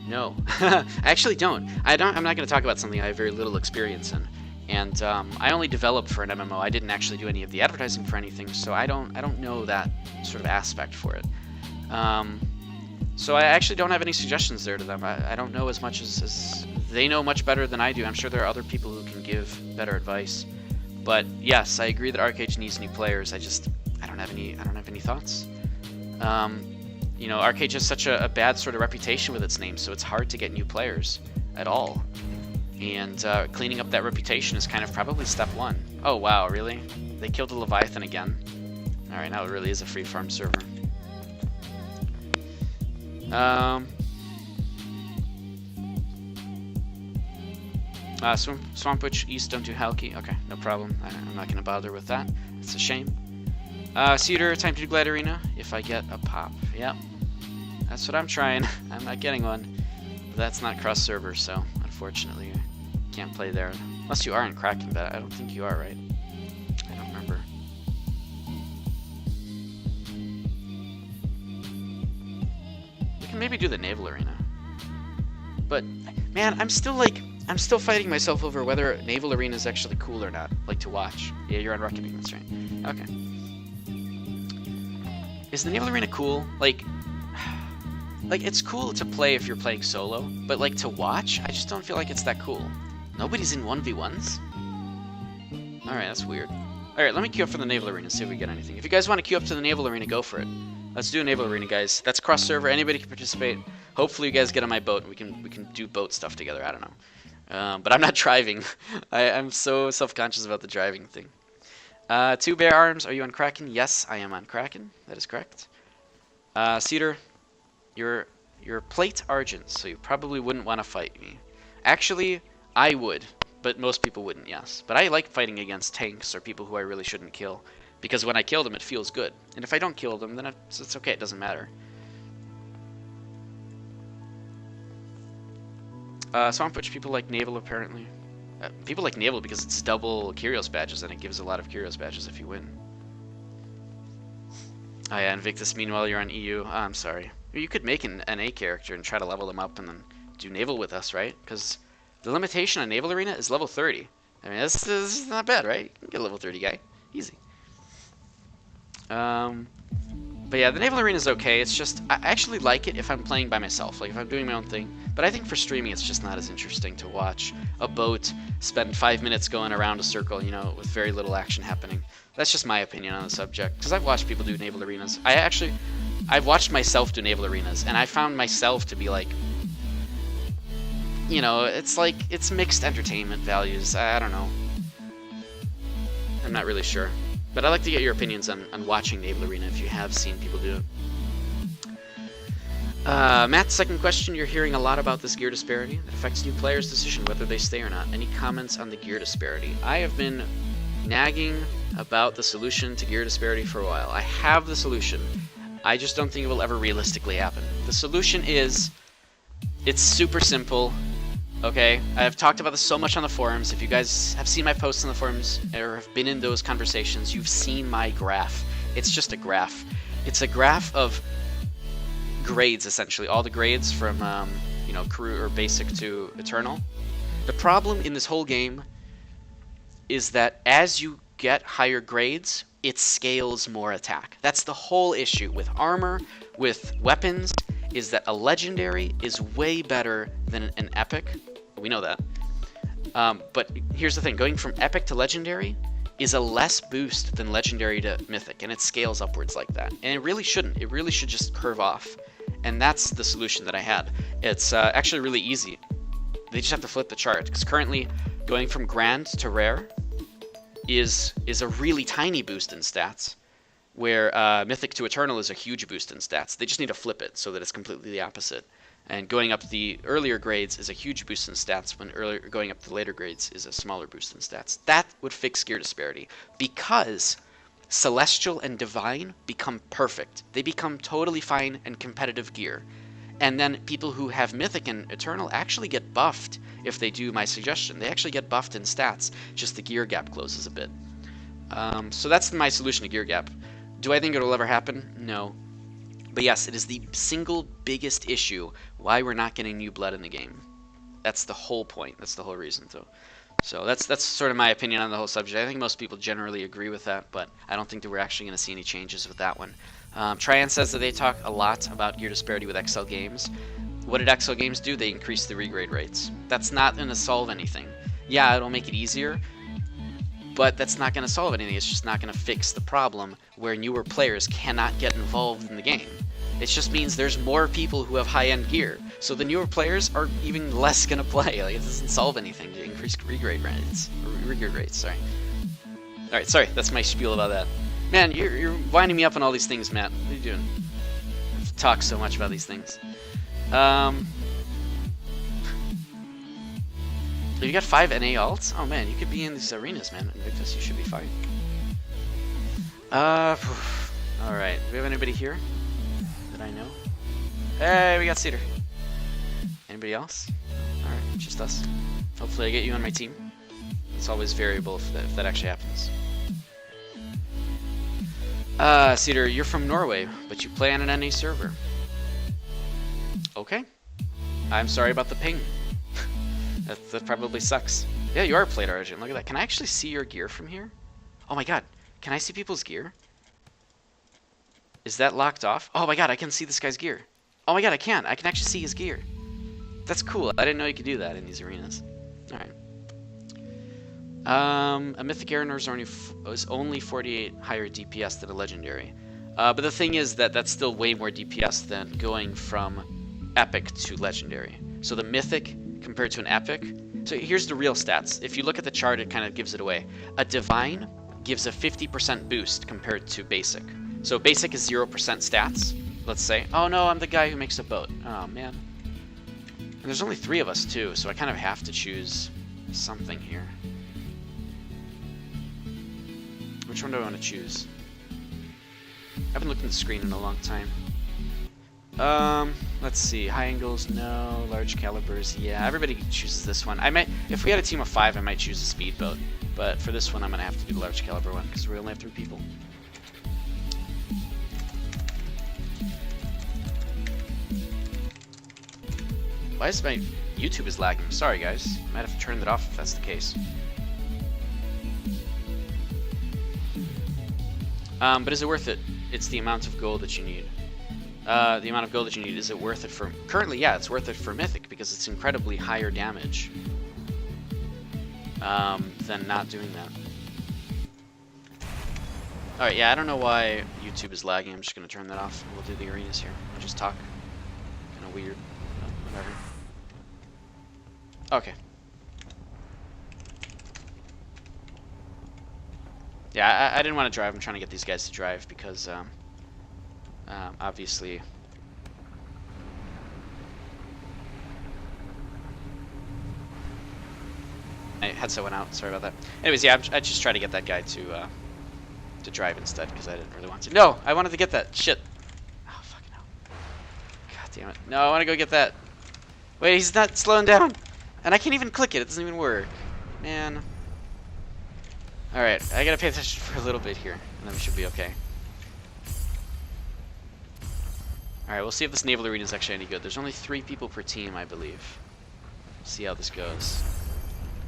No, I actually don't. I'm not going to talk about something I have very little experience in, and I only developed for an MMO. I didn't actually do any of the advertising for anything, so I don't know that sort of aspect for it. So I actually don't have any suggestions there to them. I don't know as much as they know much better than I do. I'm sure there are other people who can give better advice. But yes, I agree that Arcade needs new players. I don't have any thoughts. You know, Arcade has such a bad sort of reputation with its name, so it's hard to get new players at all. And cleaning up that reputation is kind of probably step one. Oh wow, really? They killed the Leviathan again. Alright, now it really is a free farm server. Swamp Witch East, don't do Halky. Okay, no problem. I'm not going to bother with that. It's a shame. Cedar, time to do Glad Arena if I get a pop. Yep. That's what I'm trying. I'm not getting one. But that's not cross server, so unfortunately you can't play there. Unless you are in Kraken, but I don't think you are, right? I don't remember. We can maybe do the Naval Arena. But, man, I'm still fighting myself over whether Naval Arena is actually cool or not. Like, to watch. Yeah, you're on Reckoning, that's right. Okay. Is the Naval Arena cool? Like, it's cool to play if you're playing solo, but like to watch, I just don't feel like it's that cool. Nobody's in 1v1s? Alright, that's weird. Alright, let me queue up for the Naval Arena and see if we get anything. If you guys want to queue up to the Naval Arena, go for it. Let's do a Naval Arena, guys. That's cross-server, anybody can participate. Hopefully you guys get on my boat and we can do boat stuff together, I don't know. But I'm not driving. I'm so self-conscious about the driving thing. Two Bear Arms, are you on Kraken? Yes, I am on Kraken. That is correct. Cedar, you're plate Argent, so you probably wouldn't want to fight me. Actually, I would, but most people wouldn't, yes. But I like fighting against tanks or people who I really shouldn't kill, because when I kill them, it feels good. And if I don't kill them, then it's okay, it doesn't matter. Swamp Witch, people like Naval, apparently. People like Naval because it's double Kyrios badges, and it gives a lot of Kyrios badges if you win. Oh yeah, Invictus, meanwhile you're on EU. Oh, I'm sorry. You could make an A character and try to level them up and then do Naval with us, right? Because the limitation on Naval Arena is level 30. I mean, this is not bad, right? You can get a level 30 guy. Easy. But yeah, the naval arena is okay. It's just, I actually like it if I'm playing by myself, like if I'm doing my own thing. But I think for streaming, it's just not as interesting to watch a boat spend 5 minutes going around a circle, you know, with very little action happening. That's just my opinion on the subject, because I've watched people do naval arenas. I've watched myself do naval arenas, and I found myself to be like, you know, it's like, it's mixed entertainment values. I don't know. I'm not really sure. But I'd like to get your opinions on watching Naval Arena if you have seen people do it. Matt, second question. You're hearing a lot about this gear disparity that affects new players' decision whether they stay or not. Any comments on the gear disparity? I have been nagging about the solution to gear disparity for a while. I have the solution. I just don't think it will ever realistically happen. The solution is, it's super simple. Okay, I have talked about this so much on the forums. If you guys have seen my posts on the forums or have been in those conversations, you've seen my graph. It's just a graph. It's a graph of grades, essentially. All the grades from, you know, crew or basic to eternal. The problem in this whole game is that as you get higher grades, it scales more attack. That's the whole issue with armor, with weapons, is that a legendary is way better than an epic. We know that. But here's the thing. Going from epic to legendary is a less boost than legendary to mythic, and it scales upwards like that. And it really shouldn't. It really should just curve off. And that's the solution that I had. It's actually really easy. They just have to flip the chart, because currently going from grand to rare is a really tiny boost in stats, where mythic to eternal is a huge boost in stats. They just need to flip it so that it's completely the opposite. And going up the earlier grades is a huge boost in stats, when going up the later grades is a smaller boost in stats. That would fix gear disparity, because Celestial and Divine become perfect. They become totally fine and competitive gear. And then people who have Mythic and Eternal actually get buffed if they do my suggestion. They actually get buffed in stats, just the gear gap closes a bit. So that's my solution to gear gap. Do I think it'll ever happen? No. But yes, it is the single biggest issue why we're not getting new blood in the game. That's the whole point. That's the whole reason. So that's sort of my opinion on the whole subject. I think most people generally agree with that, but I don't think that we're actually going to see any changes with that one. Tryan says that they talk a lot about gear disparity with XL Games. What did XL Games do? They increased the regrade rates. That's not going to solve anything. Yeah, it'll make it easier, but that's not going to solve anything. It's just not going to fix the problem where newer players cannot get involved in the game. It just means there's more people who have high-end gear, so the newer players are even less going to play. Like, it doesn't solve anything to increase regrade rates. Regrade rates, sorry. Alright, sorry, that's my spiel about that. Man, you're winding me up on all these things, Matt. What are you doing? I've talked so much about these things. You got 5 NA alts? Oh man, you could be in these arenas, man. Invictus, you should be fine. Alright, do we have anybody here that I know? Hey, we got Cedar. Anybody else? Alright, just us. Hopefully I get you on my team. It's always variable if that actually happens. Cedar, you're from Norway, but you play on an NA server. Okay. I'm sorry about the ping. that probably sucks. Yeah, you are a Plate Origin. Look at that. Can I actually see your gear from here? Oh my god. Can I see people's gear? Is that locked off? Oh my god, I can see this guy's gear. Oh my god, I can. I can actually see his gear. That's cool. I didn't know you could do that in these arenas. Alright. A Mythic Mariner is only 48 higher DPS than a Legendary. But the thing is that that's still way more DPS than going from Epic to Legendary. So the Mythic compared to an Epic... So here's the real stats. If you look at the chart, it kind of gives it away. A Divine gives a 50% boost compared to Basic. So Basic is 0% stats, let's say. Oh no, I'm the guy who makes a boat. Oh man. And there's only 3 of us too, so I kind of have to choose something here. Which one do I want to choose? I haven't looked at the screen in a long time. Let's see. High angles, no. Large calibers, yeah. Everybody chooses this one. I might, if we had a team of 5, I might choose a speedboat. But for this one, I'm gonna have to do the large caliber one because we only have 3 people. Why is my YouTube is lagging? Sorry, guys. Might have to turn that off if that's the case. But is it worth it? It's the amount of gold that you need. The amount of gold that you need, is it worth it for... Currently, yeah, it's worth it for Mythic because it's incredibly higher damage than not doing that. Alright, yeah, I don't know why YouTube is lagging. I'm just going to turn that off. We'll do the arenas here. We'll just talk. Kind of weird. But whatever. Okay. Yeah, I didn't want to drive. I'm trying to get these guys to drive because, obviously... My headset went out. Sorry about that. Anyways, yeah, I just try to get that guy to drive instead because I didn't really want to. No, I wanted to get that. Shit. Oh, fucking hell. God damn it. No, I want to go get that. Wait, he's not slowing down. And I can't even click it. It doesn't even work. Man. Alright, I gotta pay attention for a little bit here, and then we should be okay. Alright, we'll see if this naval arena is actually any good. There's only 3 people per team, I believe. See how this goes.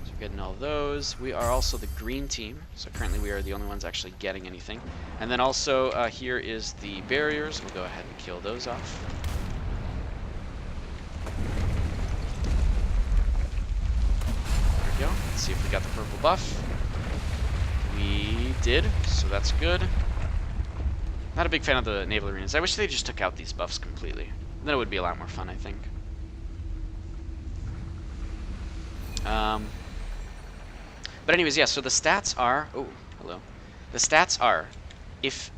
So we're getting all those. We are also the green team, so currently we are the only ones actually getting anything. And then also, here is the barriers. We'll go ahead and kill those off. There we go. Let's see if we got the purple buff. We did, so that's good. Not a big fan of the naval arenas. I wish they just took out these buffs completely. Then it would be a lot more fun, I think. But anyways, yeah, so the stats are... Oh, hello. The stats are... If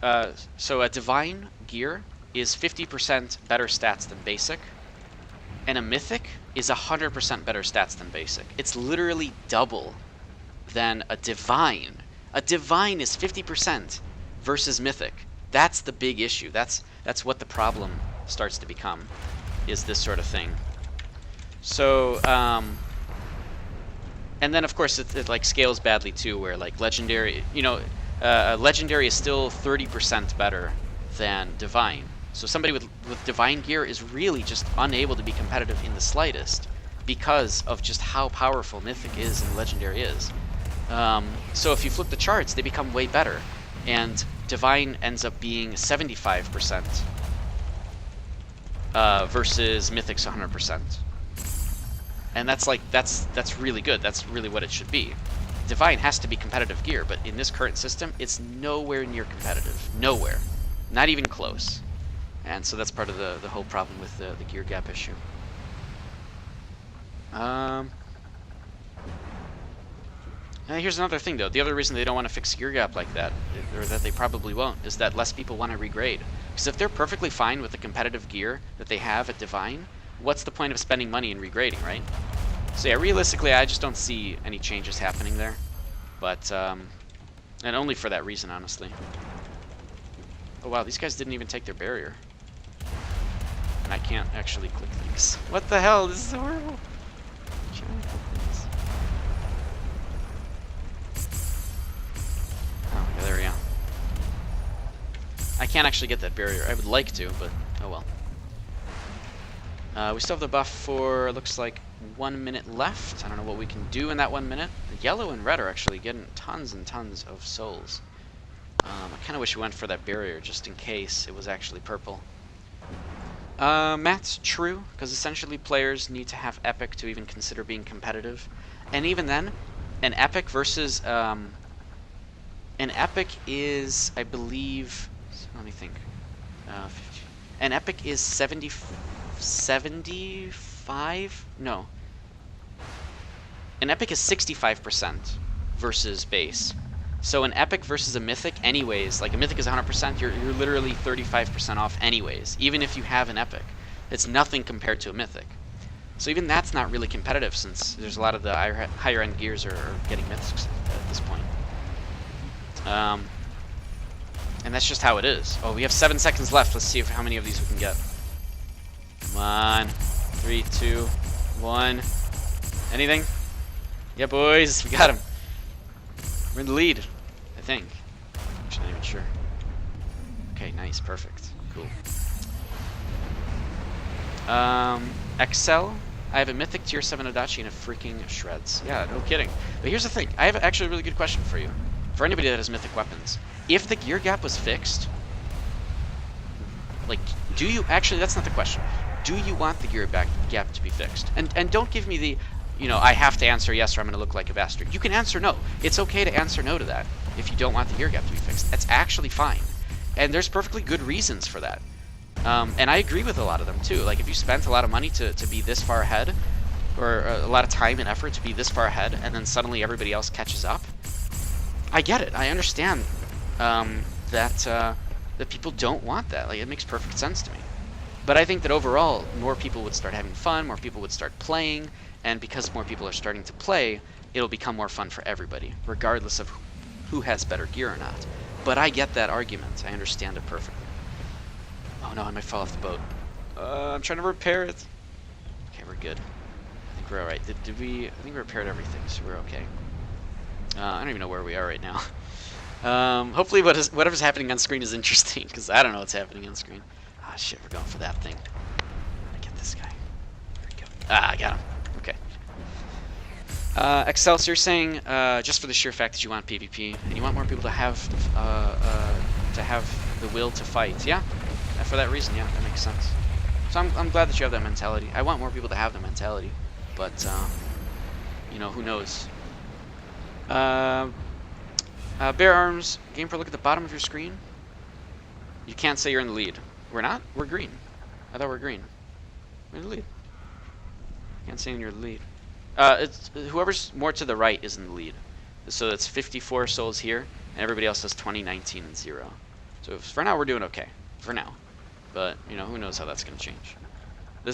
so a divine gear is 50% better stats than basic. And a mythic is 100% better stats than basic. It's literally double than a divine. A divine is 50% versus mythic. That's the big issue. That's what the problem starts to become, is this sort of thing. So, and then of course it like scales badly too, where like legendary, you know, legendary is still 30% better than divine. So somebody with divine gear is really just unable to be competitive in the slightest because of just how powerful mythic is and legendary is. So if you flip the charts, they become way better, and divine ends up being 75% versus mythic's 100%, and that's like that's really good. That's really what it should be. Divine has to be competitive gear, but in this current system, it's nowhere near competitive. Nowhere, not even close. And so that's part of the whole problem with the gear gap issue. Here's another thing, though. The other reason they don't want to fix gear gap like that, or that they probably won't, is that less people want to regrade. Because if they're perfectly fine with the competitive gear that they have at Divine, what's the point of spending money in regrading, right? So yeah, realistically, I just don't see any changes happening there. But, and only for that reason, honestly. Oh wow, these guys didn't even take their barrier. And I can't actually click things. What the hell? This is horrible. Oh, yeah, there we go. I can't actually get that barrier. I would like to, but oh well. We still have the buff for, looks like, 1 minute left. I don't know what we can do in that 1 minute. The yellow and red are actually getting tons and tons of souls. I kind of wish we went for that barrier just in case it was actually purple. Matt's true, because essentially players need to have epic to even consider being competitive. And even then, an epic versus... an epic is, I believe... Let me think. An epic is 75? No. An epic is 65% versus base. So an epic versus a mythic anyways, like a mythic is 100%, you're literally 35% off anyways, even if you have an epic. It's nothing compared to a mythic. So even that's not really competitive, since there's a lot of the higher end gears are getting mythics at this point. And that's just how it is. Oh, we have 7 seconds left. Let's see how many of these we can get. Come on. 3, 2, 1. Anything? Yeah, boys, we got him. We're in the lead, I think. Actually, not even sure. Okay, nice, perfect, cool. Excel. I have a mythic tier 7 Adachi and a freaking shreds. Yeah, no kidding. But here's the thing. I have actually a really good question for you. For anybody that has mythic weapons. If the gear gap was fixed, Like, do you actually? That's not the question. Do you want the gear gap to be fixed? And don't give me the, you know, I have to answer yes or I'm going to look like a bastard. You can answer no. It's okay to answer no to that if you don't want the gear gap to be fixed. That's actually fine. And there's perfectly good reasons for that. And I agree with a lot of them too. Like if you spent a lot of money to be this far ahead, or a lot of time and effort to be this far ahead, and then suddenly everybody else catches up, I get it. I understand that people don't want that. Like it makes perfect sense to me. But I think that overall, more people would start having fun, more people would start playing, and because more people are starting to play, it'll become more fun for everybody, regardless of who has better gear or not. But I get that argument. I understand it perfectly. Oh no, I might fall off the boat. I'm trying to repair it. Okay, we're good. I think we're alright. Did we... I think we repaired everything, so we're okay. I don't even know where we are right now. Hopefully whatever's happening on screen is interesting, because I don't know what's happening on screen. Ah, shit, we're going for that thing. I get this guy. There we go. Ah, I got him. Okay. Excelsior saying, just for the sheer fact that you want PvP, and you want more people to have the will to fight. Yeah, for that reason, yeah, that makes sense. So I'm glad that you have that mentality. I want more people to have that mentality, but, you know, who knows. Bear Arms, game for a look at the bottom of your screen. You can't say you're in the lead. We're not? We're green. I thought we're green. We're in the lead. Can't say you're in the lead. It's whoever's more to the right is in the lead. So it's 54 souls here, and everybody else has 20, 19, and 0. So for now, we're doing okay. For now. But, you know, who knows how that's going to change. We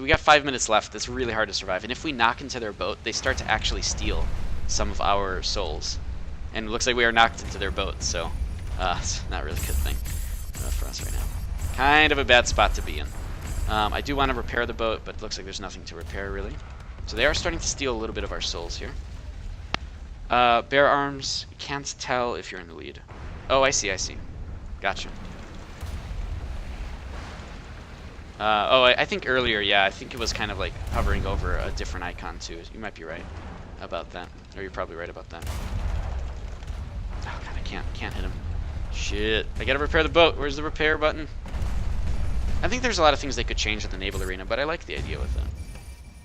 got 5 minutes left. It's really hard to survive. And if we knock into their boat, they start to actually steal some of our souls. And it looks like we are knocked into their boat, so it's not really a good thing for us right now. Kind of a bad spot to be in. I do want to repair the boat, but it looks like there's nothing to repair, really. So they are starting to steal a little bit of our souls here. Bear Arms, can't tell if you're in the lead. Oh, I see. Gotcha. I think earlier, yeah, I think it was kind of like hovering over a different icon, too. You might be right about that. Or you're probably right about that. Oh, God, I can't hit him. Shit. I gotta repair the boat. Where's the repair button? I think there's a lot of things they could change in the naval arena, but I like the idea with it.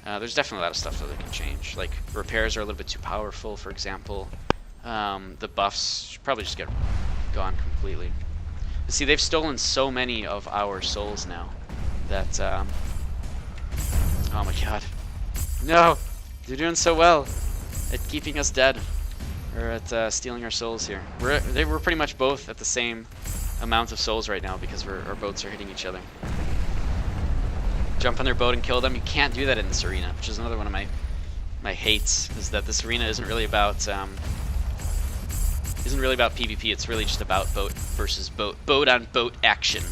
There's definitely a lot of stuff that they can change. Like, repairs are a little bit too powerful, for example. The buffs should probably just get gone completely. But see, they've stolen so many of our souls now that, oh my god. No! They're doing so well at keeping us dead. Or at stealing our souls here. We're pretty much both at the same amount of souls right now because our boats are hitting each other. Jump on their boat and kill them. You can't do that in this arena, which is another one of my hates. Is that this arena isn't really about PvP. It's really just about boat versus boat on boat action.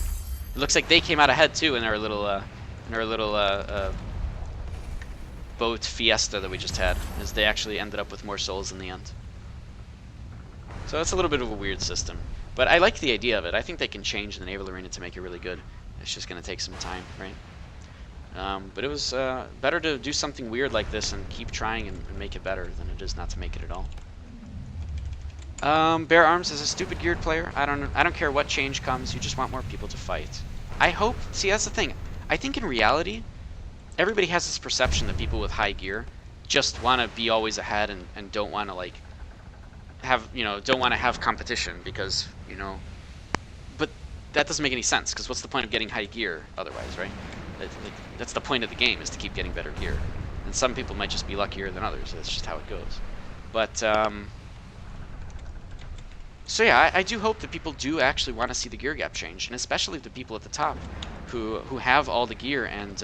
It looks like they came out ahead too in our little boat fiesta that we just had, as they actually ended up with more souls in the end. So it's a little bit of a weird system. But I like the idea of it. I think they can change the naval arena to make it really good. It's just going to take some time, right? But it was better to do something weird like this and keep trying and make it better than it is not to make it at all. Bear Arms is a stupid geared player. I don't care what change comes. You just want more people to fight. I hope... See, that's the thing. I think in reality, everybody has this perception that people with high gear just want to be always ahead and don't want to, like... don't want to have competition because, but that doesn't make any sense because what's the point of getting high gear otherwise, right? That's the point of the game, is to keep getting better gear. And some people might just be luckier than others. That's just how it goes. But, so yeah, I do hope that people do actually want to see the gear gap change, and especially the people at the top who have all the gear and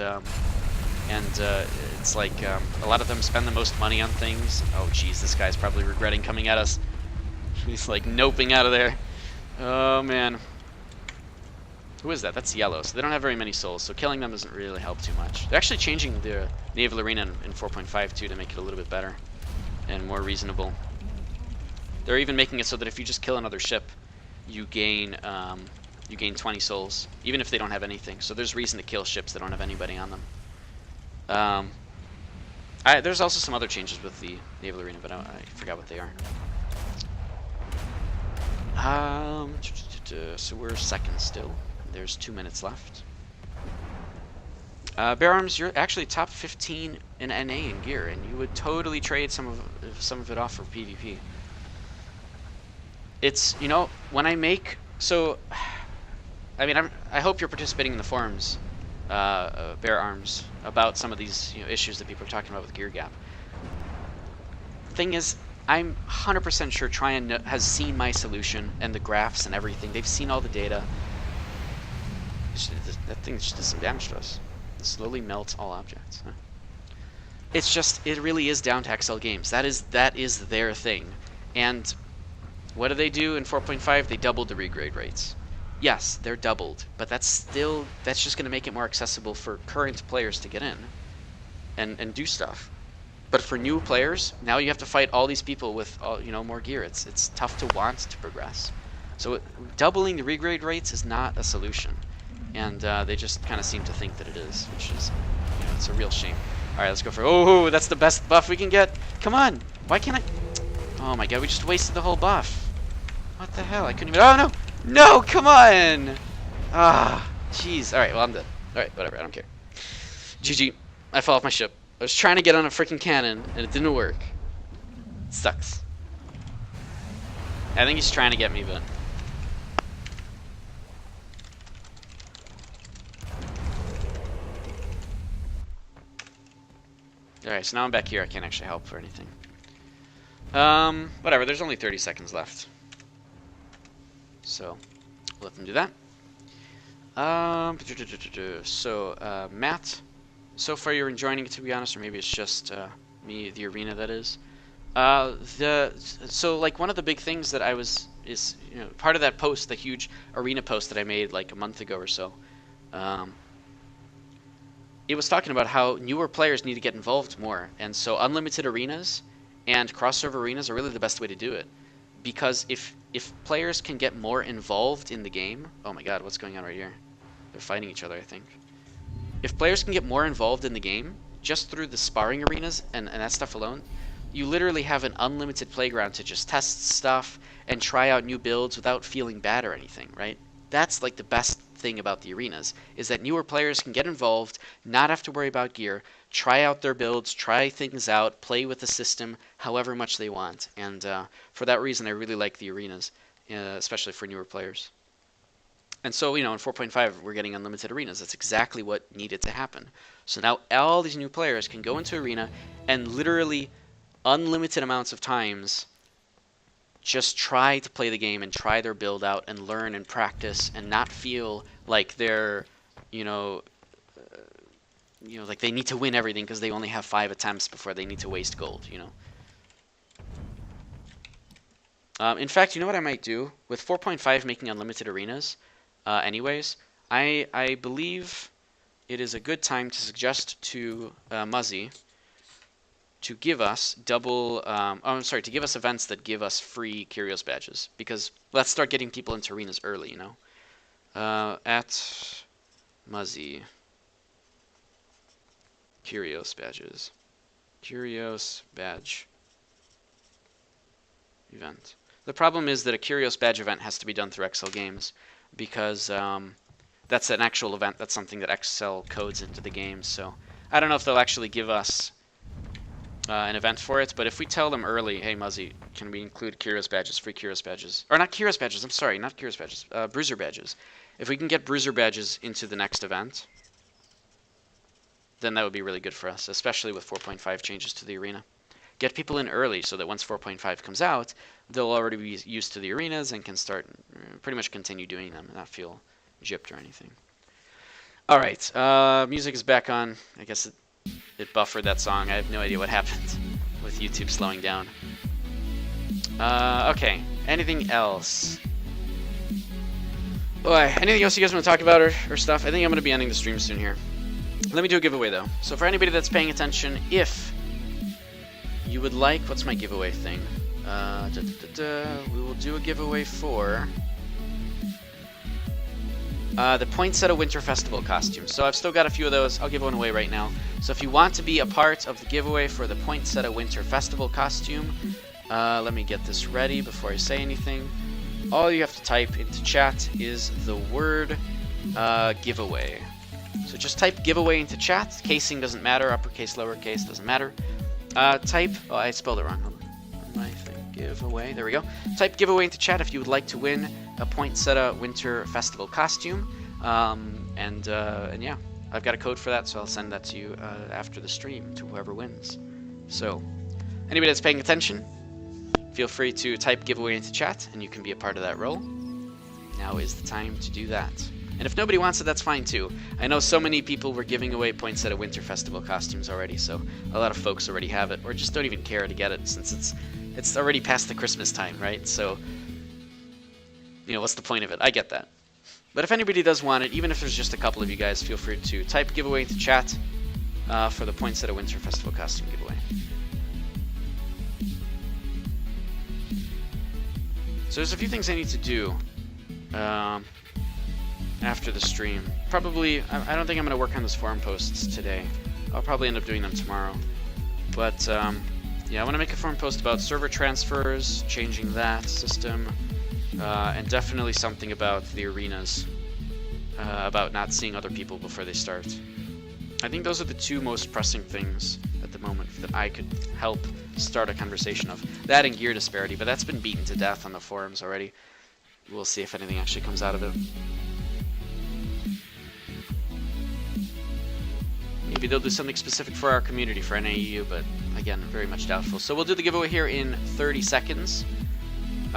it's like a lot of them spend the most money on things. Oh geez, this guy's probably regretting coming at us. He's like noping out of there. Oh man. Who is that? That's yellow, so they don't have very many souls, so killing them doesn't really help too much. They're actually changing the naval arena in 4.5 to make it a little bit better and more reasonable. They're even making it so that if you just kill another ship, you gain 20 souls, even if they don't have anything. So there's reason to kill ships that don't have anybody on them. There's also some other changes with the naval arena, but I forgot what they are. So we're second still. There's 2 minutes left. Bear Arms, you're actually top 15 in NA in gear, and you would totally trade some of it off for PvP. It's, you know, when I make, so, I mean, I hope you're participating in the forums, Bear Arms, about some of these, you know, issues that people are talking about with gear gap. Thing is, I'm 100% sure Tryon has seen my solution and the graphs and everything. They've seen all the data. That thing just did some damage to us. It slowly melts all objects. Huh? It's just, it really is down to XL Games. That is their thing. And what do they do in 4.5? They doubled the regrade rates. Yes, they're doubled, but that's just going to make it more accessible for current players to get in and do stuff. But for new players, now you have to fight all these people with you know, more gear. It's tough to want to progress. So doubling the regrade rates is not a solution, and they just kind of seem to think that it is, which is, you know, it's a real shame. All right, let's go for. Oh, that's the best buff we can get. Come on, why can't I? Oh my God, we just wasted the whole buff. What the hell? I couldn't even. Oh no, no, come on. Ah, jeez. All right, well I'm dead. All right, whatever. I don't care. GG. I fell off my ship. I was trying to get on a freaking cannon, and it didn't work. It sucks. I think he's trying to get me, but... Alright, so now I'm back here. I can't actually help or anything. Whatever. There's only 30 seconds left. So, let them do that. So, Matt... So far you're enjoying it, to be honest, or maybe it's just me, the arena, that is. So like one of the big things that is you know, part of that post, the huge arena post that I made like a month ago or so. It was talking about how newer players need to get involved more, and so unlimited arenas and cross-server arenas are really the best way to do it. Because if players can get more involved in the game, oh my God, what's going on right here? They're fighting each other, I think. If players can get more involved in the game, just through the sparring arenas and that stuff alone, you literally have an unlimited playground to just test stuff and try out new builds without feeling bad or anything, right? That's like the best thing about the arenas, is that newer players can get involved, not have to worry about gear, try out their builds, try things out, play with the system however much they want. And for that reason, I really like the arenas, especially for newer players. And so, you know, in 4.5, we're getting unlimited arenas. That's exactly what needed to happen. So now all these new players can go into arena and literally unlimited amounts of times just try to play the game and try their build out and learn and practice and not feel like they're, you know, like they need to win everything because they only have 5 attempts before they need to waste gold, you know. In fact, you know what I might do? With 4.5 making unlimited arenas, anyways, I believe it is a good time to suggest to Muzzy to give us to give us events that give us free Curios badges, because let's start getting people into arenas early, you know. At Muzzy, Curios badges, Curios badge event. The problem is that a Curios badge event has to be done through XL Games, because that's an actual event. That's something that XL codes into the game. So I don't know if they'll actually give us an event for it, but if we tell them early, hey Muzzy, can we include Curios badges, free Curios badges, or not Curios badges, I'm sorry, not Curios badges, Bruiser badges. If we can get Bruiser badges into the next event, then that would be really good for us, especially with 4.5 changes to the arena. Get people in early so that once 4.5 comes out, they'll already be used to the arenas and can start pretty much continue doing them and not feel gypped or anything. All right, music is back on. I guess it buffered that song. I have no idea what happened with YouTube slowing down. Okay, anything else? Boy, anything else you guys want to talk about or stuff? I think I'm going to be ending the stream soon here. Let me do a giveaway, though. So for anybody that's paying attention, if you would like... What's my giveaway thing? We will do a giveaway for the Poinsettia Winter Festival costume. So I've still got a few of those. I'll give one away right now. So if you want to be a part of the giveaway for the Poinsettia Winter Festival costume, let me get this ready before I say anything. All you have to type into chat is the word giveaway. So just type giveaway into chat. Casing doesn't matter. Uppercase, lowercase doesn't matter. Type. Oh, I spelled it wrong. Hold on. My thing. Giveaway. There we go. Type giveaway into chat if you would like to win a Poinsettia Winter Festival costume. And yeah, I've got a code for that, so I'll send that to you after the stream to whoever wins. So, anybody that's paying attention, feel free to type giveaway into chat, and you can be a part of that roll. Now is the time to do that. And if nobody wants it, that's fine too. I know so many people were giving away Poinsettia Winter Festival costumes already, so a lot of folks already have it, or just don't even care to get it since it's already past the Christmas time, right? So, you know, what's the point of it? I get that. But if anybody does want it, even if there's just a couple of you guys, feel free to type giveaway into chat for the Poinsettia Winter Festival costume giveaway. So there's a few things I need to do after the stream. Probably, I don't think I'm going to work on those forum posts today. I'll probably end up doing them tomorrow. But yeah, I want to make a forum post about server transfers, changing that system, and definitely something about the arenas, about not seeing other people before they start. I think those are the two most pressing things at the moment that I could help start a conversation of. That and gear disparity, but that's been beaten to death on the forums already. We'll see if anything actually comes out of it. Maybe they'll do something specific for our community, for NAEU, but again, very much doubtful. So we'll do the giveaway here in 30 seconds.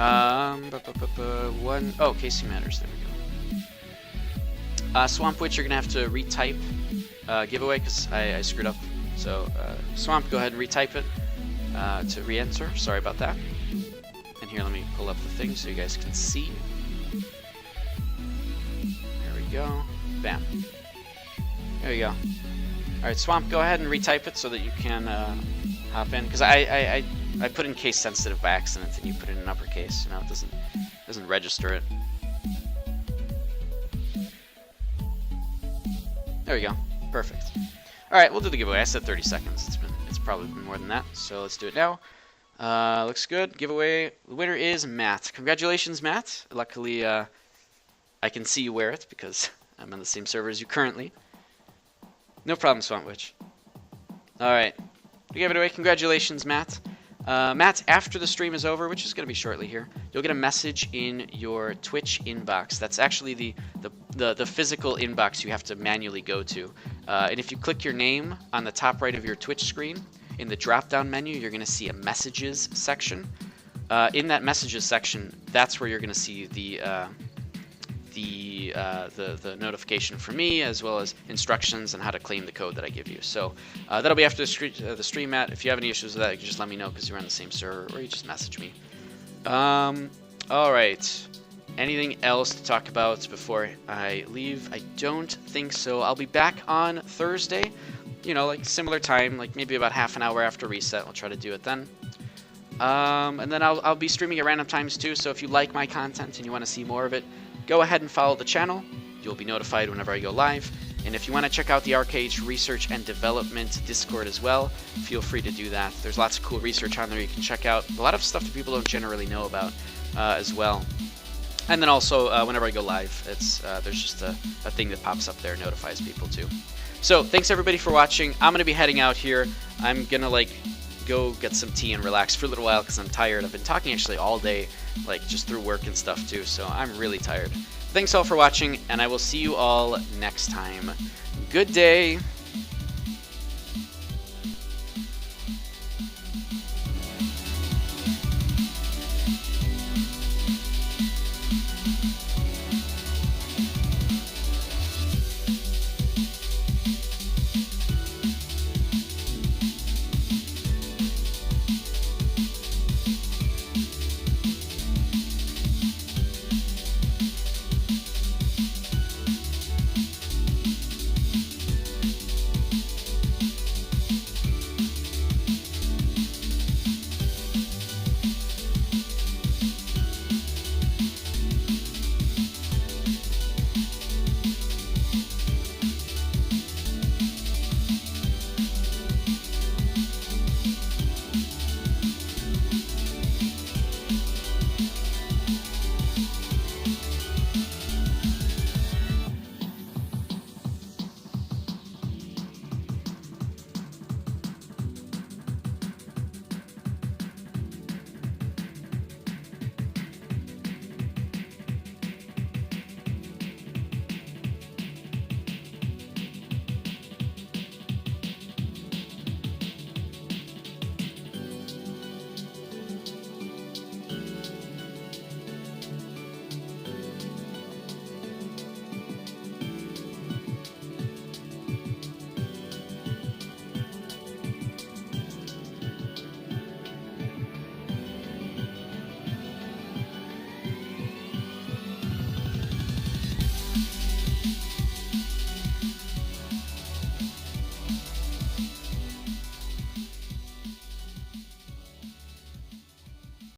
Oh, Casey Matters, there we go. Swamp Witch, you're going to have to retype giveaway because I screwed up. So Swamp, go ahead and retype it to re-enter. Sorry about that. And here, let me pull up the thing so you guys can see. There we go. Bam. There you go. Alright, Swamp, go ahead and retype it so that you can hop in. Because I put in case sensitive by accident and you put it in uppercase. You know, it doesn't register it. There we go. Perfect. Alright, we'll do the giveaway. I said 30 seconds. It's probably been more than that. So let's do it now. Looks good. Giveaway. The winner is Matt. Congratulations, Matt. Luckily, I can see you wear it because I'm on the same server as you currently. No problem, Swamp Witch. Alright. We gave it away. Congratulations, Matt. Matt, after the stream is over, which is going to be shortly here, you'll get a message in your Twitch inbox. That's actually the physical inbox you have to manually go to. And if you click your name on the top right of your Twitch screen, in the drop-down menu, you're going to see a messages section. In that messages section, that's where you're going to see the notification from me, as well as instructions on how to claim the code that I give you. So that'll be after the stream, Matt. If you have any issues with that, you can just let me know because you're on the same server, or you just message me. All right. Anything else to talk about before I leave? I don't think so. I'll be back on Thursday, you know, like similar time, like maybe about half an hour after reset. I'll try to do it then. And then I'll be streaming at random times too, so if you like my content and you want to see more of it, go ahead and follow the channel. You'll be notified whenever I go live. And if you want to check out the RKH Research and Development Discord as well, feel free to do that. There's lots of cool research on there you can check out. A lot of stuff that people don't generally know about as well. And then also, whenever I go live, there's just a thing that pops up there, notifies people too. So, thanks everybody for watching. I'm going to be heading out here. I'm going to go get some tea and relax for a little while because I'm tired. I've been talking actually all day, just through work and stuff too, so I'm really tired. Thanks all for watching, and I will see you all next time. Good day!